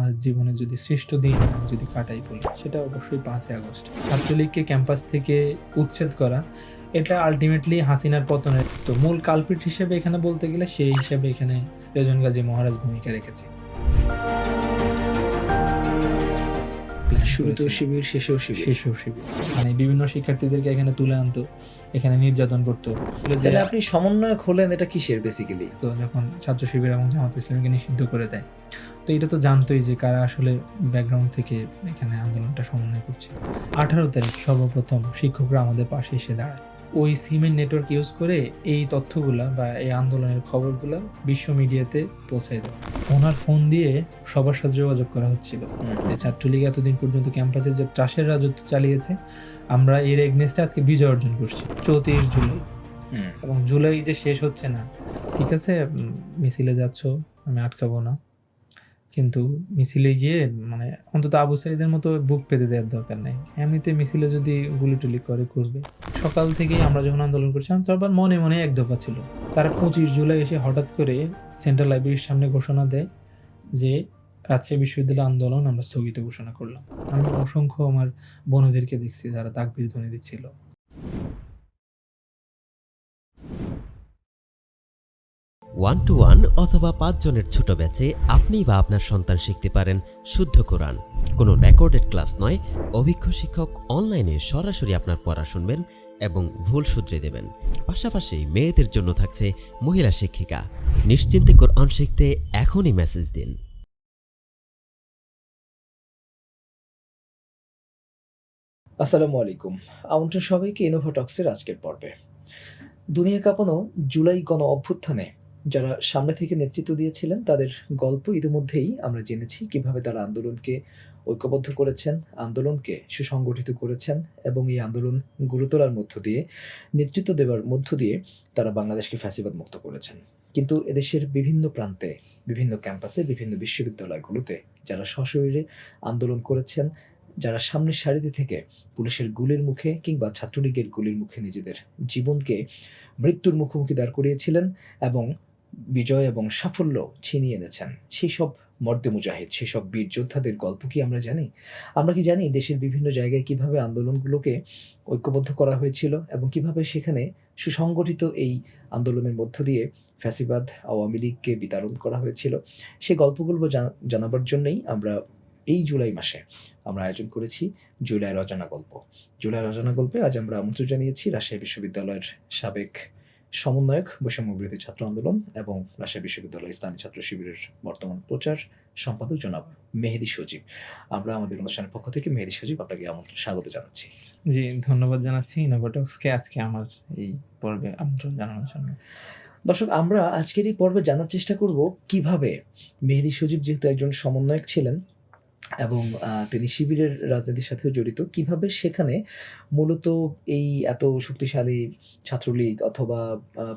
আমার জীবনে যদি শ্রেষ্ঠ দিন আমি যদি কাটাই বলি, সেটা অবশ্যই 5ই আগস্ট। ছাত্রলীগকে ক্যাম্পাস থেকে উচ্ছেদ করা, এটা আলটিমেটলি হাসিনার পতনের তো মূল কালপিট হিসেবে এখানে বলতে গেলে সেই হিসেবে এখানে রেজন গাজী মহারাজ ভূমিকা রেখেছে। শুরুতেও শিবির, শেষেও শিবির, মানে বিভিন্ন শিক্ষার্থীদেরকে এখানে তুলে আনতো, এখানে নির্যাতন করতো। তাহলে আপনি সমন্বয়ক হলেন, এটা কিসের বেসিক্যালি? তো যখন ছাত্র শিবির এবং জামাত ইসলামীকে নিষিদ্ধ করে দেয়, তো এটা তো জানতোই যে কারা আসলে ব্যাকগ্রাউন্ড থেকে এখানে আন্দোলনটা সমন্বয় করছে। 18 তারিখ সর্বপ্রথম শিক্ষকরা আমাদের পাশে এসে দাঁড়ায়। ওই সিমেন্ট নেটওয়ার্ক ইউজ করে এই তথ্যগুলা বা এই আন্দোলনের খবরগুলো বিশ্ব মিডিয়াতে পৌঁছায় দেয়। ওনার ফোন দিয়ে সবার সাথে যোগাযোগ করা হচ্ছিল যে ছাত্রলীগ এতদিন পর্যন্ত ক্যাম্পাসে যে ত্রাসের রাজত্ব চালিয়েছে, আমরা এর এগনেস্টে আজকে বিজয় অর্জন করছি। 34 জুলাই, এবং জুলাই যে শেষ হচ্ছে না, ঠিক আছে মিছিলে যাচ্ছ, আমি আটকাবো না, কিন্তু মিছিলে গিয়ে মানে অন্তত আবু সাইদের মতো বুক পেতে দেওয়ার দরকার নেই। এমনিতে মিছিলে যদি গুলি টুলি করবে। সকাল থেকেই আমরা যখন আন্দোলন করছিলাম, তারপর মনে মনে এক দফা ছিল। তারা 25 জুলাই এসে হঠাৎ করে সেন্ট্রাল লাইব্রেরির সামনে ঘোষণা দেয় যে রাজশাহী বিশ্ববিদ্যালয় আন্দোলন আমরা স্থগিত ঘোষণা করলাম। আমি অসংখ্য আমার বন্ধুদেরকে দেখছি যারা তাকবীর ধ্বনি দিচ্ছিল। 1-to-1 অথবা 5 জনের ছোট ব্যাচে আপনি বা আপনার সন্তান শিখতে পারেন শুদ্ধ কোরআন। কোনো রেকর্ডেড ক্লাস নয়, অভিজ্ঞ শিক্ষক অনলাইনে সরাসরি আপনার পড়া শুনবেন এবং ভুল শুধরে দেবেন। পাশাপাশি মেয়েদের জন্য থাকছে মহিলা শিক্ষিকা। নিশ্চিন্তে কোরআন শিখতে এখনই মেসেজ দিন। আসসালামু আলাইকুম, আমন্ত্রণ সবাইকে ইনোভা টক্সের আজকের পর্বে। দুনিয়া কাঁপানো জুলাই গণ অভ্যুত্থানে যারা সামনে থেকে নেতৃত্ব দিয়েছিলেন তাদের গল্প ইতিমধ্যেই আমরা জেনেছি, কিভাবে তারা আন্দোলনকে ঐক্যবদ্ধ করেছেন, আন্দোলনকে সুসংগঠিত করেছেন এবং এই আন্দোলন গড়ে তোলার মধ্য দিয়ে, নেতৃত্ব দেওয়ার মধ্য দিয়ে তারা বাংলাদেশকে ফ্যাসিবাদ মুক্ত করেছেন। কিন্তু এদেশের বিভিন্ন প্রান্তে, বিভিন্ন ক্যাম্পাসে, বিভিন্ন বিশ্ববিদ্যালয়গুলোতে যারা সশরীরে আন্দোলন করেছেন, যারা সামনের সারিতে থেকে পুলিশের গুলির মুখে কিংবা ছাত্রলীগের গুলির মুখে নিজেদের জীবনকে মৃত্যুর মুখোমুখি দাঁড় করিয়েছিলেন এবং বিজয় এবং সাফল্য ছিনিয়ে এনেছেন, সেই সব মর্দে মুজাহিদ, সেই সব বীর যোদ্ধাদের গল্প কি আমরা জানি? আমরা কি জানি দেশের বিভিন্ন জায়গায় কিভাবে আন্দোলনগুলোকে ঐক্যবদ্ধ করা হয়েছিল এবং কিভাবে সেখানে সুসংগঠিত এই আন্দোলনের মধ্য দিয়ে ফ্যাসিবাদ আওয়ামী লীগকে বিতাড়ন করা হয়েছিল? সেই গল্পগুলো জানাবার জন্যই আমরা এই জুলাই মাসে আমরা আয়োজন করেছি জুলাইয়ের অজানা গল্প। জুলাইয়ের অজানা গল্পে আজ আমরা আমন্ত্রণ জানিয়েছি রাজশাহী বিশ্ববিদ্যালয়ের সাবেক সমন্বয়ক বৈষম্যবিরোধী ছাত্র আন্দোলন এবং রাজশাহী বিশ্ববিদ্যালয় ইসলামী ছাত্র শিবিরের বর্তমান প্রচার সম্পাদক জনাব মেহেদী সজীব। আমরা আমাদের অনুষ্ঠানের পক্ষ থেকে মেহেদী সজীব আপনাকে স্বাগত জানাচ্ছি। জি, ধন্যবাদ জানাচ্ছি ইনোভা টক্সকে আজকে আমার এই পর্বে আমন্ত্রণ জানানোর জন্য। দর্শক, আমরা আজকের এই পর্বে জানার চেষ্টা করব কিভাবে মেহেদী সজীব যেহেতু একজন সমন্বয়ক ছিলেন এবং তিনি শিবিরের রাজনীতির সাথেও জড়িত, কিভাবে সেখানে মূলত এই এত শক্তিশালী ছাত্রলীগ অথবা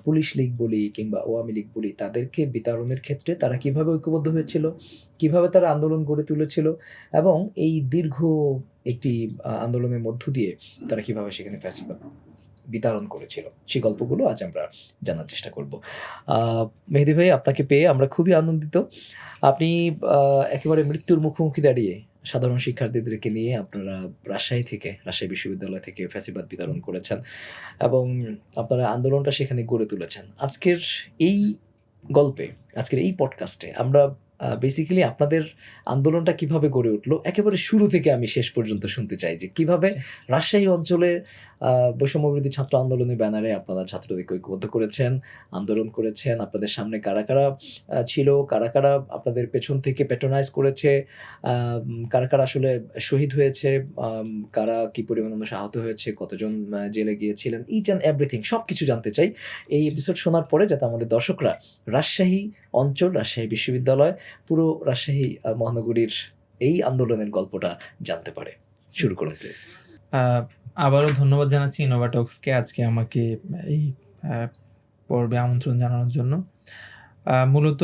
পুলিশ লীগ বলি কিংবা আওয়ামী লীগ বলি, তাদেরকে বিতাড়নের ক্ষেত্রে তারা কিভাবে ঐক্যবদ্ধ হয়েছিল, কিভাবে তারা আন্দোলন গড়ে তুলেছিল এবং এই দীর্ঘ একটি আন্দোলনের মধ্য দিয়ে তারা কিভাবে সেখানে ফ্যাসিবাদ বিতাড়ন করেছিল, সেই গল্পগুলো আজ আমরা জানার চেষ্টা করব। মেহেদী ভাই, আপনাকে পেয়ে আমরা খুবই আনন্দিত। আপনি একেবারে মৃত্যুর মুখোমুখি দাঁড়িয়ে সাধারণ শিক্ষার্থীদেরকে নিয়ে আপনারা রাজশাহী বিশ্ববিদ্যালয় থেকে ফ্যাসিবাদ বিতরণ করেছেন এবং আপনারা আন্দোলনটা সেখানে গড়ে তুলেছেন। আজকের এই গল্পে, আজকের এই পডকাস্টে আমরা বেসিক্যালি আপনাদের আন্দোলনটা কিভাবে গড়ে উঠলো একেবারে শুরু থেকে আমি শেষ পর্যন্ত শুনতে চাই, যে কিভাবে রাজশাহী অঞ্চলে বৈষম্যবিরোধী ছাত্র আন্দোলনের ব্যানারে আপনারা ছাত্রদেরকে ঐক্যবদ্ধ করেছেন, আন্দোলন করেছেন। আপনাদের সামনে কারা কারা ছিল, কারা কারা আপনাদের পেছন থেকে প্যাট্রোনাইজ করেছে, কারা কারা আসলে শহীদ হয়েছে, কারা কি পরিমাণ মানুষ আহত হয়েছে, কতজন জেলে গিয়েছিলেন, ইচ অ্যান্ড এভরিথিং সব কিছু জানতে চাই এই এপিসোড শোনার পরে, যাতে আমাদের দর্শকরা রাজশাহী অঞ্চল, রাজশাহী বিশ্ববিদ্যালয়, পুরো রাজশাহী মহানগরীর এই আন্দোলনের গল্পটা জানতে পারে। শুরু করুন প্লিজ। আবারও ধন্যবাদ জানাচ্ছি ইনোভা টক্সকে আজকে আমাকে এই পর্বে আমন্ত্রণ জানানোর জন্য। মূলত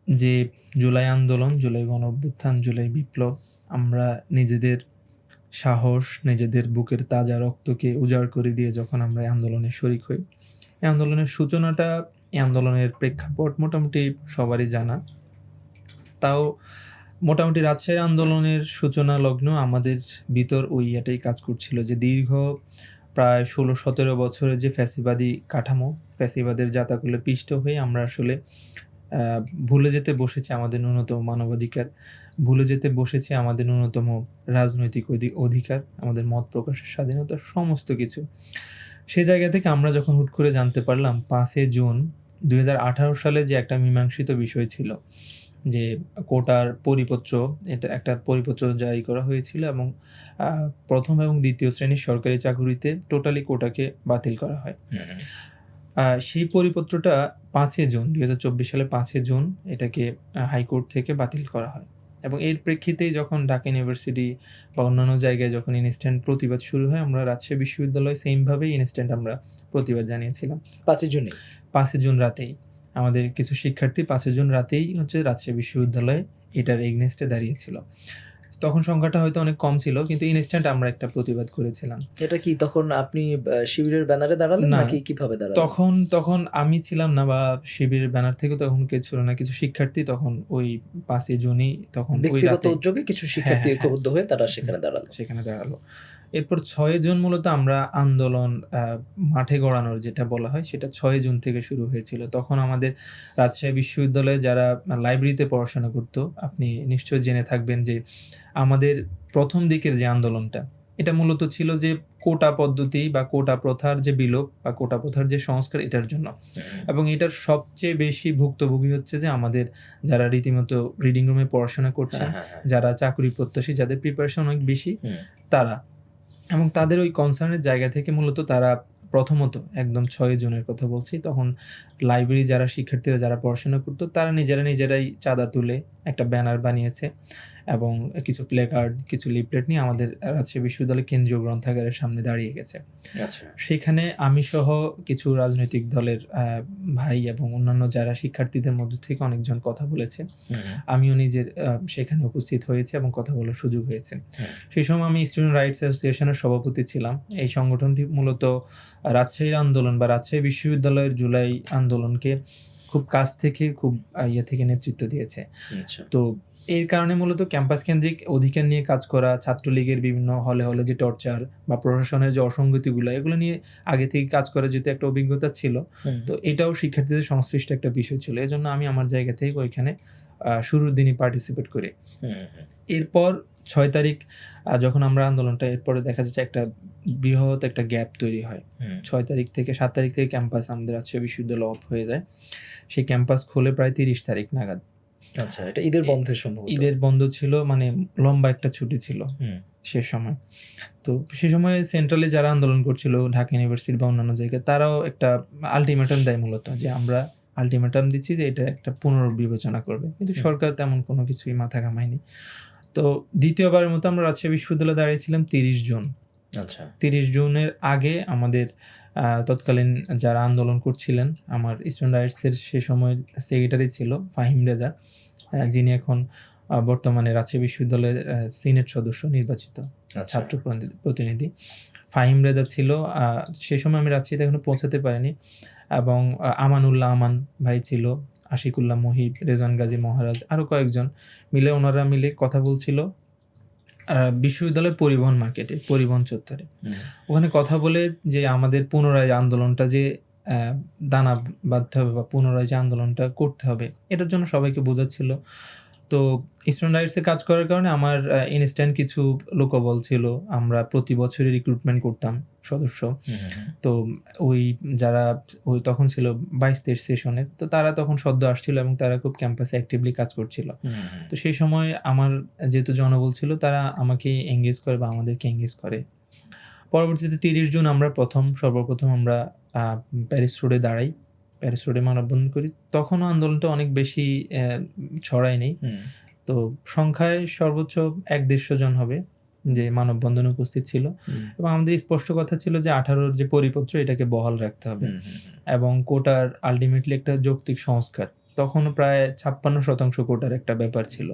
যে জুলাই আন্দোলন, জুলাই গণ অভ্যুত্থান, জুলাই বিপ্লব, আমরা নিজেদের সাহস, নিজেদের বুকের তাজা রক্তকে উজাড় করে দিয়ে যখন আমরা এই আন্দোলনে শরিক হই, এই আন্দোলনের সূচনাটা, এই আন্দোলনের প্রেক্ষাপট মোটামুটি সবারই জানা। তাও মোটামুটি রাজশাহী আন্দোলনের সূচনা লগ্ন আমাদের ভিতর ওই এটাই কাজ করছিল যে দীর্ঘ প্রায় ১৬-১৭ বছরের যে ফ্যাসিবাদী কাঠামো, ফ্যাসিবাদের জাতাকলে পিষ্ট হয়ে আমরা আসলে ভুলে যেতে বসেছি আমাদের ন্যূনতম মানবাধিকার, ভুলে যেতে বসেছি আমাদের ন্যূনতম রাজনৈতিক অধিকার, আমাদের মত প্রকাশের স্বাধীনতা, সমস্ত কিছু। সেই জায়গা থেকে আমরা যখন হুট করে জানতে পারলাম ৫ই জুন ২০১৮ সালে যে একটা মীমাংসিত বিষয় ছিল যে কোটার পরিপত্র, এটা একটা পরিপত্র জারি করা হয়েছিল এবং প্রথম এবং দ্বিতীয় শ্রেণীর সরকারি চাকুরিতে টোটালি কোটাকে বাতিল করা হয়। সেই পরিপত্রটা ৫ই জুন ২০২৪ সালে ৫ই জুন এটাকে হাইকোর্ট থেকে বাতিল করা হয় এবং এর প্রেক্ষিতেই যখন ঢাকা ইউনিভার্সিটি বা অন্যান্য জায়গায় যখন ইনস্ট্যান্ট প্রতিবাদ শুরু হয়, আমরা রাজশাহী বিশ্ববিদ্যালয় সেমভাবেই ইনস্ট্যান্ট আমরা প্রতিবাদ জানিয়েছিলাম 5ই জুনে। ৫ই জুন রাতেই আমাদের কিছু শিক্ষার্থী ৫ই জুন রাতেই হচ্ছে রাজশাহী বিশ্ববিদ্যালয়ে এটার এগনেস্টে দাঁড়িয়েছিল। তখন সংখ্যাটা হয়তো অনেক কম ছিল, কিন্তু ইনস্ট্যান্ট আমরা একটা প্রতিবাদ করেছিলাম। এটা কি তখন আপনি শিবিরের ব্যানারে দাঁড়ালেন না, নাকি কিভাবে দাঁড়ালেন? তখন আমি ছিলাম না বা শিবিরের ব্যানার থেকে তখন কেউ ছিল না, কিছু শিক্ষার্থী তখন ওই ৫ই জুনই তখন ওই ব্যক্তিগত রাতে উদ্যোগে কিছু শিক্ষার্থী হ্যাঁ, ঐক্যবদ্ধ হয়ে তারা সেখানে দাঁড়ালো। সেখানে দাঁড়ালো। এরপর ৬ই জুন মূলত আমরা আন্দোলন মাঠে গড়ানোর যেটা বলা হয় সেটা ৬ই জুন থেকে শুরু হয়েছিল। তখন আমাদের রাজশাহী বিশ্ববিদ্যালয়ে যারা লাইব্রেরিতে পড়াশোনা করতো, আপনি নিশ্চয়ই জেনে থাকবেন যে আমাদের প্রথম দিকের যে আন্দোলনটা, এটা মূলত ছিল যে কোটা পদ্ধতি বা কোটা প্রথার যে বিলোপ বা কোটা প্রথার যে সংস্কার, এটার জন্য। এবং এটার সবচেয়ে বেশি ভুক্তভোগী হচ্ছে যে আমাদের যারা রীতিমতো রিডিং রুমে পড়াশোনা করছে, যারা চাকরি প্রত্যাশী, যাদের প্রিপারেশন অনেক বেশি, তারা। এবং তাদের ওই কনসার্নের জায়গা থেকে মূলত তারা প্রথমত একদম ৬ই জুনের কথা বলছি, তখন লাইব্রেরি যারা শিক্ষার্থীরা যারা পড়াশোনা করতো তারা নিজেরাই চাঁদা তুলে একটা ব্যানার বানিয়েছে এবং কিছু প্লেকার্ড, কিছু লিফলেট নিয়ে আমাদের রাজশাহী বিশ্ববিদ্যালয় কেন্দ্রীয় গ্রন্থাগারের সামনে দাঁড়িয়ে গেছে। আচ্ছা। সেখানে আমি সহ কিছু রাজনৈতিক দলের ভাই এবং অন্যান্য যারা শিক্ষার্থীদের মধ্যে থেকে অনেকজন কথা বলেছে। আমিও নিজের সেখানে উপস্থিত হয়েছি এবং কথা বলার সুযোগ হয়েছে। সেই সময় আমি স্টুডেন্ট রাইটস অ্যাসোসিয়েশনের সভাপতি ছিলাম। এই সংগঠনটি মূলত রাজশাহীর আন্দোলন বা রাজশাহী বিশ্ববিদ্যালয়ের জুলাই আন্দোলনকে খুব কাছ থেকে খুব থেকে নেতৃত্ব দিয়েছে। তো এর কারণে মূলত ক্যাম্পাস কেন্দ্রিক অধিকার নিয়ে কাজ করা, ছাত্রলীগের বিভিন্ন হলে যে টর্চার বা প্রশাসনের যে অসঙ্গতিগুলো, এগুলো নিয়ে আগে থেকে কাজ করা যেহেতু একটা অভিজ্ঞতা ছিল, তো এটাও শিক্ষার্থীদের সংশ্লিষ্ট একটা বিষয় ছিল। এজন্য আমি আমার জায়গা থেকে ওইখানে শুরুর দিনই পার্টিসিপেট করি। এরপর ৬ তারিখ যখন আমরা আন্দোলনটা, এরপরে দেখা যাচ্ছে একটা বৃহৎ একটা গ্যাপ তৈরি হয়। ৬ তারিখ থেকে ৭ তারিখ থেকে ক্যাম্পাস আমাদের রাজশাহী বিশ্ববিদ্যালয় অফ হয়ে যায়। সেই ক্যাম্পাস খোলে প্রায় ৩০ তারিখ নাগাদ। আচ্ছা, এটা ঈদের বন্ধের সম্ভবত। ঈদের বন্ধ ছিল, মানে লম্বা একটা ছুটি ছিল সে সময়। তো সে সময় সেন্ট্রালে যারা আন্দোলন করছিল ঢাকা ইউনিভার্সিটি বা অন্যান্য জায়গায়, তারাও একটা আলটিমেটাম দেয় মূলত, যে আমরা আলটিমেটাম দিচ্ছি যে এটা একটা পুনর্বিবেচনা করবে, কিন্তু সরকার তেমন কোনো কিছুই মাথা ঘামায়নি। তো দ্বিতীয়বারের মতো আমরা রাজশাহী বিশ্ববিদ্যালয়ে দাঁড়িয়েছিলাম ৩০ জুন। আচ্ছা। ৩০ জুনের আগে আমাদের তৎকালীন যারা আন্দোলন করছিলেন, আমার স্টুডেন্ট রাইটসের সে সময় সেক্রেটারি ছিল ফাহিম রেজা, যিনি এখন বর্তমানে রাজশাহী বিশ্ববিদ্যালয়ের সিনেট সদস্য নির্বাচিত ছাত্র প্রতিনিধি। ফাহিম রেজা ছিল। সে সময় আমি রাজশাহীতে এখনো পৌঁছাতে পারিনি। এবং আমানুল্লাহ আমান ভাই ছিল, আশিকুল্লাহ মুহিব, রেজওয়ান গাজী মহারাজ, আরও কয়েকজন মিলে, ওনারা মিলে কথা বলছিল বিশ্ববিদ্যালয় পরিবহন মার্কেটে, পরিবহন চত্বরে। ওখানে কথা বলে যে আমাদের পুনরায় আন্দোলনটা যে দানা বাঁধতে হবে বা পুনরায় যে আন্দোলনটা করতে হবে, এটার জন্য সবাইকে বোঝাচ্ছিল। তো স্টুডেন্ট রাইটসে কাজ করার কারণে আমার ইনস্ট্যান্ট কিছু লোকবল ছিল। আমরা প্রতি বছরই রিক্রুটমেন্ট করতাম সদস্য। তো ওই যারা ওই তখন ছিল 22-23 সেশনের, তো তারা তখন সদ্য আসছিল এবং তারা খুব ক্যাম্পাসে অ্যাক্টিভলি কাজ করছিল। তো সেই সময় আমার যেহেতু জনবল ছিল, তারা আমাকে এঙ্গেজ করে বা আমাদেরকে এঙ্গেজ করে। পরবর্তীতে 30 জুন আমরা সর্বপ্রথম আমরা প্যারিস রোডে দাঁড়াই, প্যারিস রোডে মানববন্ধন করি। তখনও আন্দোলনটা অনেক বেশি ছড়ায় নেই। তো সংখ্যায় সর্বোচ্চ 150 জন হবে যে মানববন্ধনে উপস্থিত ছিল। এবং আমাদের স্পষ্ট কথা ছিল যে 18-র যে পরিপত্র, এটাকে বহাল রাখতে হবে এবং কোটার আলটিমেটলি একটা যৌক্তিক সংস্কার। তখনও প্রায় 56% কোটার একটা ব্যাপার ছিল।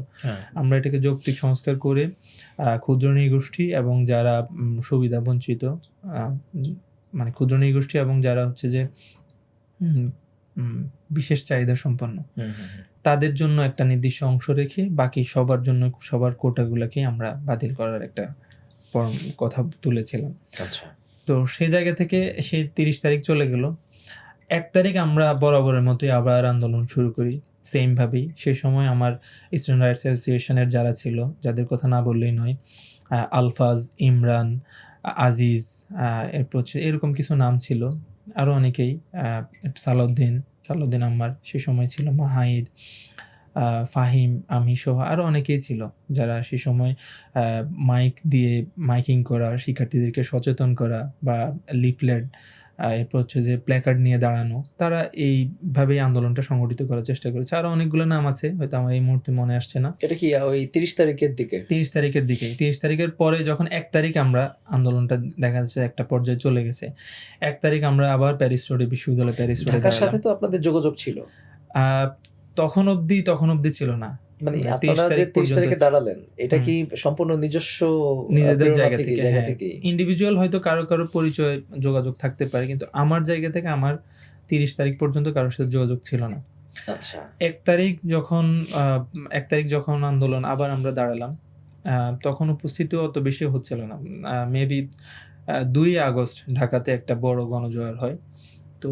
আমরা এটাকে যৌক্তিক সংস্কার করে ক্ষুদ্র নৃগোষ্ঠী এবং যারা সুবিধা বঞ্চিত, মানে ক্ষুদ্র নৃগোষ্ঠী এবং যারা হচ্ছে যে বিশেষ চাহিদা সম্পন্ন, তাদের জন্য একটা নির্দিষ্ট অংশ রেখে বাকি সবার জন্য সবার কোটাগুলোকে আমরা বাতিল করার একটা কথা তুলেছিলাম। আচ্ছা, তো সেই জায়গা থেকে সেই 30 তারিখ চলে গেল। 1 তারিখ আমরা বরাবরের মতোই আবার আন্দোলন শুরু করি সেমভাবেই। সেই সময় আমার স্টুডেন্ট রাইটস অ্যাসোসিয়েশনের যারা ছিল, যাদের কথা না বললেই নয়, আলফাজ, ইমরান, আজিজ, এরপর হচ্ছে এরকম কিছু নাম ছিল, আরও অনেকেই, সালাউদ্দিন আম্মার সে সময় ছিল, মাহাইর, ফাহিম, আমি সহ আরও অনেকেই ছিল, যারা সে সময় মাইক দিয়ে মাইকিং করা, শিক্ষার্থীদেরকে সচেতন করা বা লিফলেট, এরপর হচ্ছে যে প্ল্যাকার্ড নিয়ে দাঁড়ানো, তারা এইভাবেই আন্দোলনটা সংগঠিত করার চেষ্টা করেছে। আরও অনেকগুলো নাম আছে, হয়তো আমার এই মুহূর্তে মনে আসছে না। এটা কি ওই 30 তারিখের দিকে? 30 তারিখের দিকে। 30 তারিখের পরে যখন 1 তারিখ আমরা আন্দোলনটা দেখা যাচ্ছে একটা পর্যায়ে চলে গেছে। 1 তারিখ আমরা আবার প্যারিস রোডে, বিশ্ববিদ্যালয় প্যারিস রোডে ঢাকার সাথে তো আপনাদের যোগাযোগ ছিল? তখন অবধি ছিল না। মানে 30 আপনারা যে তারিখ 30 পর্যন্ত তারিখে দাঁড়ালেন, এটা কি সম্পূর্ণ নিজস্ব নিজেদের প্রেরণা জায়গা থেকে, থেকে? জায়গা হ্যাঁ, থেকে? ইন্ডিভিজুয়াল হয়তো কারো পরিচয় যোগাযোগ থাকতে পারে, কিন্তু আমার জায়গা থেকে আমার 30 তারিখ পর্যন্ত কারোর সাথে যোগাযোগ ছিল না। আচ্ছা, 1 তারিখ যখন আন্দোলন আবার আমরা দাঁড়ালাম, তখন উপস্থিতিও অত বেশি হচ্ছিল না। মেবি 2 আগস্ট ঢাকাতে একটা বড় গণজোয়ার হয়। তো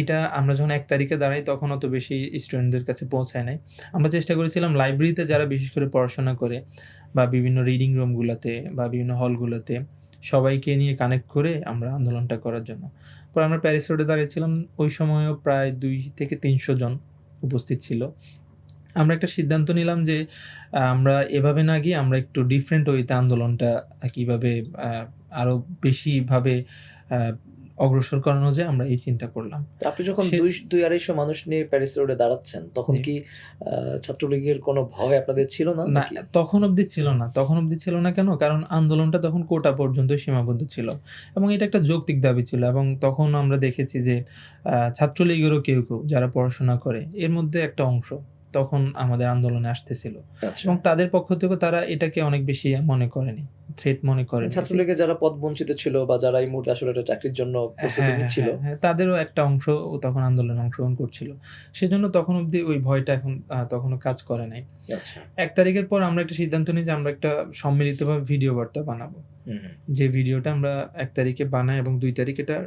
এটা আমরা যখন 1 তারিখে দাঁড়াই তখন অত বেশি স্টুডেন্টদের কাছে পৌঁছায় নাই। আমরা চেষ্টা করেছিলাম লাইব্রেরিতে যারা বিশেষ করে পড়াশোনা করে বা বিভিন্ন রিডিং রুমগুলোতে বা বিভিন্ন হলগুলোতে সবাইকে নিয়ে কানেক্ট করে আমরা আন্দোলনটা করার জন্য। পরে আমরা প্যারিস রোডে দাঁড়িয়েছিলাম, ওই সময়ও প্রায় 2 থেকে 300 জন উপস্থিত ছিল। আমরা একটা সিদ্ধান্ত নিলাম যে আমরা এভাবে না গিয়ে আমরা একটু ডিফারেন্ট ওয়েতে আন্দোলনটা কীভাবে আরও বেশিভাবে অগ্রসর করানো যায়, আমরা এই চিন্তা করলাম। আপনি যখন 200-250 মানুষ নিয়ে প্যারিস রোডে দাঁড়াচ্ছেন, তখন কি ছাত্রলীগের কোনো ভয় আপনাদের ছিল না? না, তখন অবধি ছিল না। কেন? কারণ আন্দোলনটা তখন কোটা পর্যন্ত সীমাবদ্ধ ছিল এবং এটা একটা যৌক্তিক দাবি ছিল। এবং তখন আমরা দেখেছি যে ছাত্রলীগেরও কেউ যারা পড়াশোনা করে, এর মধ্যে একটা অংশ তখন আমাদের আন্দোলনে আসতেছিল এবং তাদের পক্ষ থেকে তারা এটাকে অনেক বেশি মনে করেনি, থ্রেট মনে করেনি। ছাত্রলীগের যারা পদ বঞ্চিত ছিল বা যারা এই মুহূর্তে আসলে চাকরির জন্য প্রস্তুতি নিচ্ছিল, তাদেরও একটা অংশ তখন আন্দোলনে অংশগ্রহণ করছিল। সেজন্য তখন অবধি ওই ভয়টা এখন তখনও কাজ করে নাই। 1 তারিখের পর আমরা একটা সিদ্ধান্ত নিই যে আমরা একটা সম্মিলিতভাবে ভিডিও বার্তা বানাবো, যে ভিডিওটা আমরা 1 তারিখে বানাই এবং 2 তারিখ এটা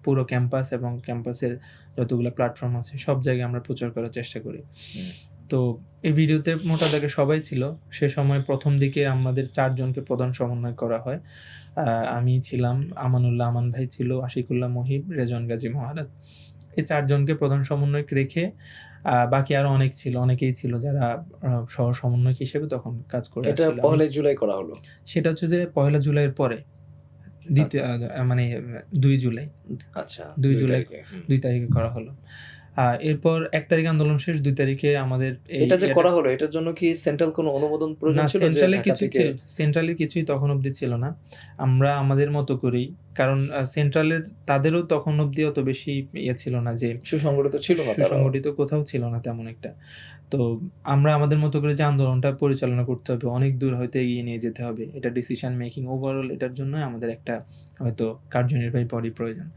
পুরো ক্যাম্পাস এবং ক্যাম্পাসের যতগুলো প্ল্যাটফর্ম আছে সব জায়গায় আমরা প্রচার করার চেষ্টা করি। তো এই ভিডিওতে মোটা দাগে সবাই ছিল। সে সময় প্রথম দিকে আমাদের 4 জনকে প্রধান সমন্বয় করা হয়। আমি ছিলাম, আমানুল্লাহ আমান ভাই ছিল, আশিকুল্লাহ মহিব, রেজন গাজী মহারাজ। এই 4 জনকে প্রধান সমন্বয়ক রেখে বাকি আরো অনেকেই ছিল যারা সহ সমন্বয়ক হিসেবে তখন কাজ করে আসছিল। এটা 1 জুলাই করা হলো। সেটা হচ্ছে যে 1 জুলাইয়ের পরে মানে 2 জুলাই। আচ্ছা, 2 তারিখে করা হলো। এরপর 1 তারিখে আন্দোলন শেষ, 2 তারিখে আমাদের এটা যে করা হলো, এটার জন্য কি সেন্ট্রাল কোনো অনুমোদন প্রয়োজন ছিল? সেন্ট্রালের কিছুই তখন অবধি ছিল না। আমরা আমাদের মতো করেই, কারণ সেন্ট্রালের তাদেরও তখন অবধি অত বেশি ছিল না, যে সুসংগঠিত কোথাও ছিল না তেমন একটা। তো আমরা আমাদের মতো করে যে আন্দোলনটা পরিচালনা করতে হবে, অনেক দূর হয়তো এগিয়ে নিয়ে যেতে হবে, এটা ডিসিশন মেকিং ওভারঅল, এটার জন্য আমাদের একটা হয়তো কার্যনির্বাহী বডি প্রয়োজন।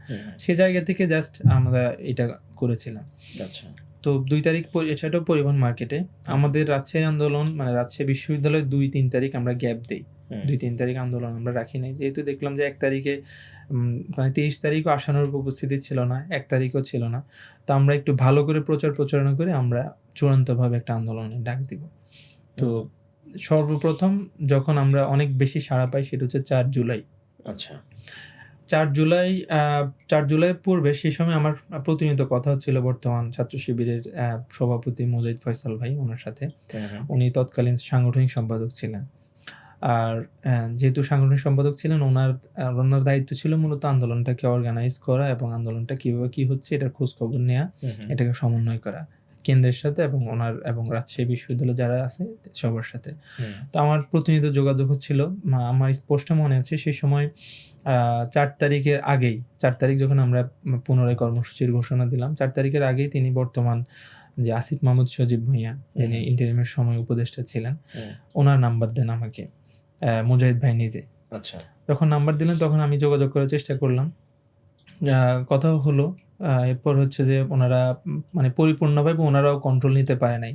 সে জায়গা থেকে জাস্ট আমরা এটা করেছিলাম। আচ্ছা, তো 2 তারিখ এছাড়াও পরিবহন মার্কেটে আমাদের রাজশাহী আন্দোলন, মানে রাজশাহী বিশ্ববিদ্যালয় 2-3 তারিখ আমরা গ্যাপ দিই। 2-3 তারিখ আন্দোলন আমরা রাখি নাই, যেহেতু দেখলাম যে 1 তারিখে মানে 30 তারিখও আশানুরূপ উপস্থিতি ছিল না, 1 তারিখও ছিল না। তো আমরা একটু ভালো করে প্রচারণা করে আমরা চূড়ান্তভাবে একটা আন্দোলনের ডাক দিব। তো সর্বপ্রথম যখন আমরা অনেক বেশি সাড়া পাই সেটা হচ্ছে 4 জুলাই। আচ্ছা, 4 জুলাইয়ের পূর্বে সেই সময় আমার প্রতিনিয়ত কথা হচ্ছিল বর্তমান ছাত্র শিবিরের সভাপতি মুজাহিদ ফয়সাল ভাই, ওনার সাথে। উনি তৎকালীন সাংগঠনিক সম্পাদক ছিলেন। আর যেহেতু সাংগঠনিক সম্পাদক ছিলেন, ওনার দায়িত্ব ছিল মূলত আন্দোলনটাকে অর্গানাইজ করা এবং আন্দোলনটা কিভাবে কি হচ্ছে এটার খোঁজ খবর নেওয়া, এটাকে সমন্বয় করা কেন্দ্রের সাথে এবং রাজশাহী বিশ্ববিদ্যালয় যারা আছে সবার সাথে। তো আমার প্রতিনিয়ত যোগাযোগ হচ্ছিল। আমার স্পষ্ট মনে আছে সেই সময় 4 তারিখ যখন আমরা পুনরায় কর্মসূচির ঘোষণা দিলাম, 4 তারিখের আগেই তিনি বর্তমান যে আসিফ মাহমুদ সজীব ভূঁইয়া, যিনি ইন্টারিমের সময় উপদেষ্টা ছিলেন, ওনার নাম্বার দেন আমাকে মুজাহিদ ভাই নিজে। আচ্ছা, যখন নাম্বার দিলেন তখন আমি যোগাযোগ করার চেষ্টা করলাম, কথা হলো এরপর হচ্ছে যে ওনারা মানে পরিপূর্ণভাবে ওনারাও কন্ট্রোল নিতে পারে নাই,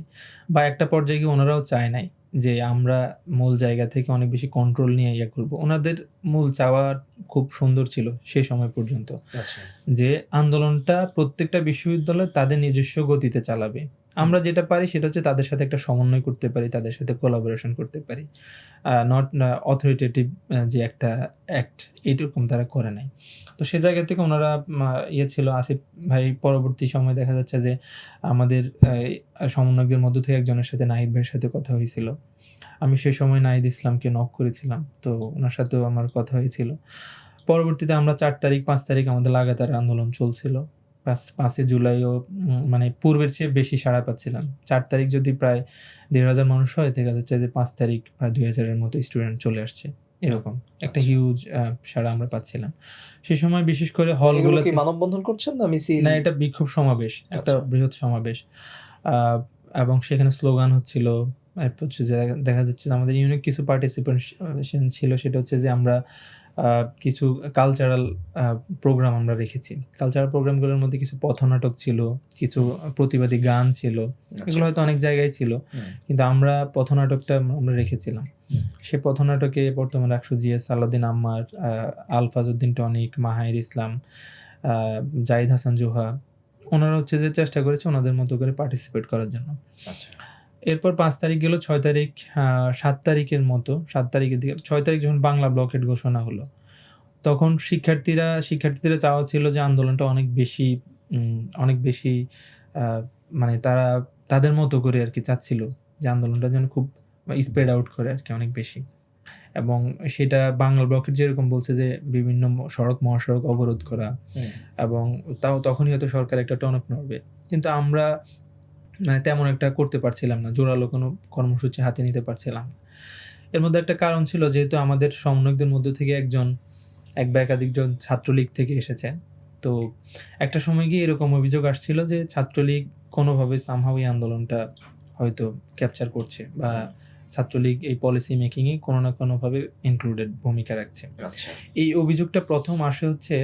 বা একটা পর্যায়ে গিয়ে ওনারাও চায় নাই যে আমরা মূল জায়গা থেকে অনেক বেশি কন্ট্রোল নিয়ে ইয়ে করবো। ওনাদের মূল চাওয়া খুব সুন্দর ছিল সেই সময় পর্যন্ত, আচ্ছা। যে আন্দোলনটা প্রত্যেকটা বিশ্ববিদ্যালয় তাদের নিজস্ব গতিতে চালাবে। আমরা যেটা পারি সেটা হচ্ছে তাদের সাথে একটা সমন্বয় করতে পারি, তাদের সাথে কোলাবোরেশন করতে পারি, নট অথরিটেটিভ যে একটা অ্যাক্ট, এইরকম তারা করে নাই। তো সে জায়গা থেকে ওনারা ইয়ে ছিল। আসিফ ভাই পরবর্তী সময় দেখা যাচ্ছে যে আমাদের সমন্বয়কদের মধ্য থেকে একজনের সাথে, নাহিদ ভাইয়ের সাথে কথা হয়েছিল। আমি সেই সময় নাহিদ ইসলামকে নক করেছিলাম, তো ওনার সাথেও আমার কথা হয়েছিল। পরবর্তীতে আমরা 4 তারিখ 5 তারিখ আমাদের লাগাতার আন্দোলন চলছিল। 5 জুলাইও মানে পূর্বের চেয়ে বেশি সাড়া পাচ্ছিলাম। 4 তারিখ যদি প্রায় 1,500 মানুষ হয়, দেখা যাচ্ছে যে 5 তারিখ প্রায় 2,000-এর মতো স্টুডেন্ট চলে আসছে। এরকম একটা আচ্ছা। হিউজ সাড়া আমরা পাচ্ছিলাম। সে সময় বিশেষ করে এগুলো হলগুলোতে, কি মানববন্ধন করছেন না মিছিল? না এটা বিক্ষোভ সমাবেশ, একটা আচ্ছা। বৃহৎ সমাবেশ। এবং সেখানে স্লোগান হচ্ছিল। এরপর হচ্ছে যে দেখা যাচ্ছে যে আমাদের ইউনিক কিছু পার্টিসিপেশন ছিল, সেটা হচ্ছে যে আমরা কিছু কালচারাল প্রোগ্রাম আমরা রেখেছি। কালচারাল প্রোগ্রামগুলোর মধ্যে কিছু পথনাটক ছিল, কিছু প্রতিবাদী গান ছিল। এগুলো হয়তো অনেক জায়গায় ছিল, কিন্তু আমরা পথনাটকটা আমরা রেখেছিলাম। সে পথনাটকে বর্তমানে আকসুজিয়াস, সালাউদ্দিন আম্মার, আলফাজউদ্দিন টনিক, মাহাইর ইসলাম, জাহিদ হাসান জোহা, ওনারা হচ্ছে যে চেষ্টা করেছে ওনাদের মতো করে পার্টিসিপেট করার জন্য। আচ্ছা। এরপর 5 তারিখ গেল, 6 তারিখ, 7 তারিখের মতো, 7 তারিখের দিকে, 6 তারিখ যখন বাংলা ব্লকেট ঘোষণা হলো, তখন শিক্ষার্থীদের চাওয়া ছিল যে আন্দোলনটা অনেক বেশি মানে তারা তাদের মতো করে আর কি চাচ্ছিল যে আন্দোলনটা যেন খুব স্প্রেড আউট করে আর কি অনেক বেশি। এবং সেটা বাংলা ব্লকেট যেরকম বলছে যে বিভিন্ন সড়ক মহাসড়ক অবরোধ করা, এবং তাও তখনই হয়তো সরকার একটা টনক নড়বে। কিন্তু আমরা মানে তেমন একটা করতে পারছিলাম না, জোরালো কোনো কর্মসূচি হাতে নিতে পারছিলাম না। এর মধ্যে একটা কারণ ছিল, যেহেতু আমাদের সমন্বয়কদের মধ্য থেকে এক বা একাধিকজন ছাত্রলীগ থেকে এসেছেন। তো একটা সময় গিয়ে এরকম অভিযোগ আসছিল যে ছাত্রলীগ কোনোভাবে সামহাউ এই আন্দোলনটা হয়তো ক্যাপচার করছে, বা ছাত্রলীগ এই পলিসি মেকিংয়ে কোনো না কোনোভাবে ইনক্লুডেড ভূমিকা রাখছে। আচ্ছা। এই অভিযোগটা প্রথম আসে হচ্ছে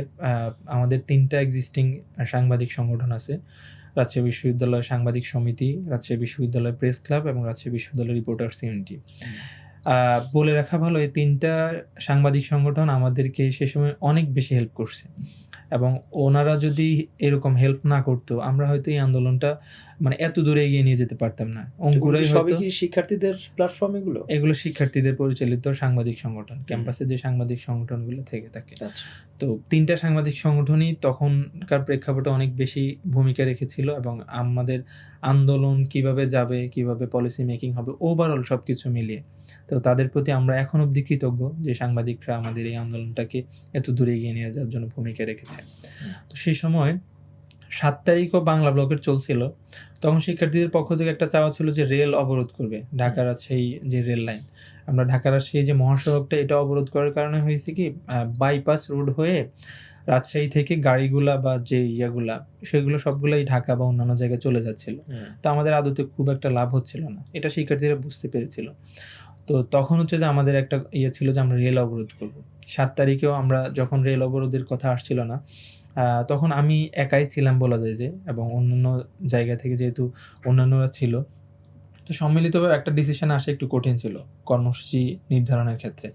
আমাদের 3টা এক্সিস্টিং সাংবাদিক সংগঠন আছে, রাজশাহী বিশ্ববিদ্যালয় সাংবাদিক সমিতি, রাজশাহী বিশ্ববিদ্যালয় প্রেস ক্লাব এবং রাজশাহী বিশ্ববিদ্যালয় রিপোর্টার্স ইউনিটি। বলে রাখা ভালো, এই 3টা সাংবাদিক সংগঠন আমাদেরকে সে সময় অনেক বেশি হেল্প করছে, এবং ওনারা যদি এরকম হেল্প না করতো আমরা হয়তো এই আন্দোলনটা মানে এত দূরে এগিয়ে নিয়ে যেতে পারতাম না। অঙ্কুরাই সবই হয়তো, কি শিক্ষার্থীদের প্ল্যাটফর্ম এগুলো শিক্ষার্থীদের পরিচালিত সাংবাদিক সংগঠন, ক্যাম্পাসে যে সাংবাদিক সংগঠনগুলো থেকে থাকে। আচ্ছা। তো 3টা সাংবাদিক সংগঠনই তখনকার প্রেক্ষাপটে অনেক বেশি ভূমিকা রেখেছিল, এবং আমাদের আন্দোলন কিভাবে যাবে, কিভাবে পলিসি মেকিং হবে, ওভারঅল সব কিছু মিলিয়ে। তো তাদের প্রতি আমরা এখন অবধি কৃতজ্ঞ যে সাংবাদিকরা আমাদের এই আন্দোলনটাকে এত দূরে এগিয়ে নিয়ে যাওয়ার জন্য ভূমিকা রেখেছে। তো সেই সময় 7 তারিখও বাংলা ব্লকেট চলছিল। তখন শিক্ষার্থীদের পক্ষ থেকে একটা চাওয়া ছিল যে রেল অবরোধ করবে, ঢাকা রাজশাহী যে রেল লাইন, আমরা ঢাকা রাজশাহী যে মহাসড়কটা, এটা অবরোধ করার কারণে হয়েছে কি, বাইপাস রোড হয়ে রাজশাহী থেকে গাড়িগুলা বা যে ইয়াগুলা সেগুলো সবগুলাই ঢাকা বা অন্যান্য জায়গায় চলে যাচ্ছিল। তো আমাদের আদতে খুব একটা লাভ হচ্ছিল না, এটা শিক্ষার্থীরা বুঝতে পেরেছিল। তো তখন হচ্ছে যে আমাদের একটা ইয়ে ছিল যে আমরা রেল অবরোধ করব। 7 তারিখেও আমরা যখন রেল অবরোধের কথা আসছিল না, তখন আমি একাই ছিলাম বলা যায় যে, এবং অন্যান্য জায়গা থেকে যেহেতু অন্যান্যরা ছিল, তো সম্মিলিতভাবে একটা ডিসিশন আসা একটু কঠিন ছিল কর্মসূচি নির্ধারণের ক্ষেত্রে।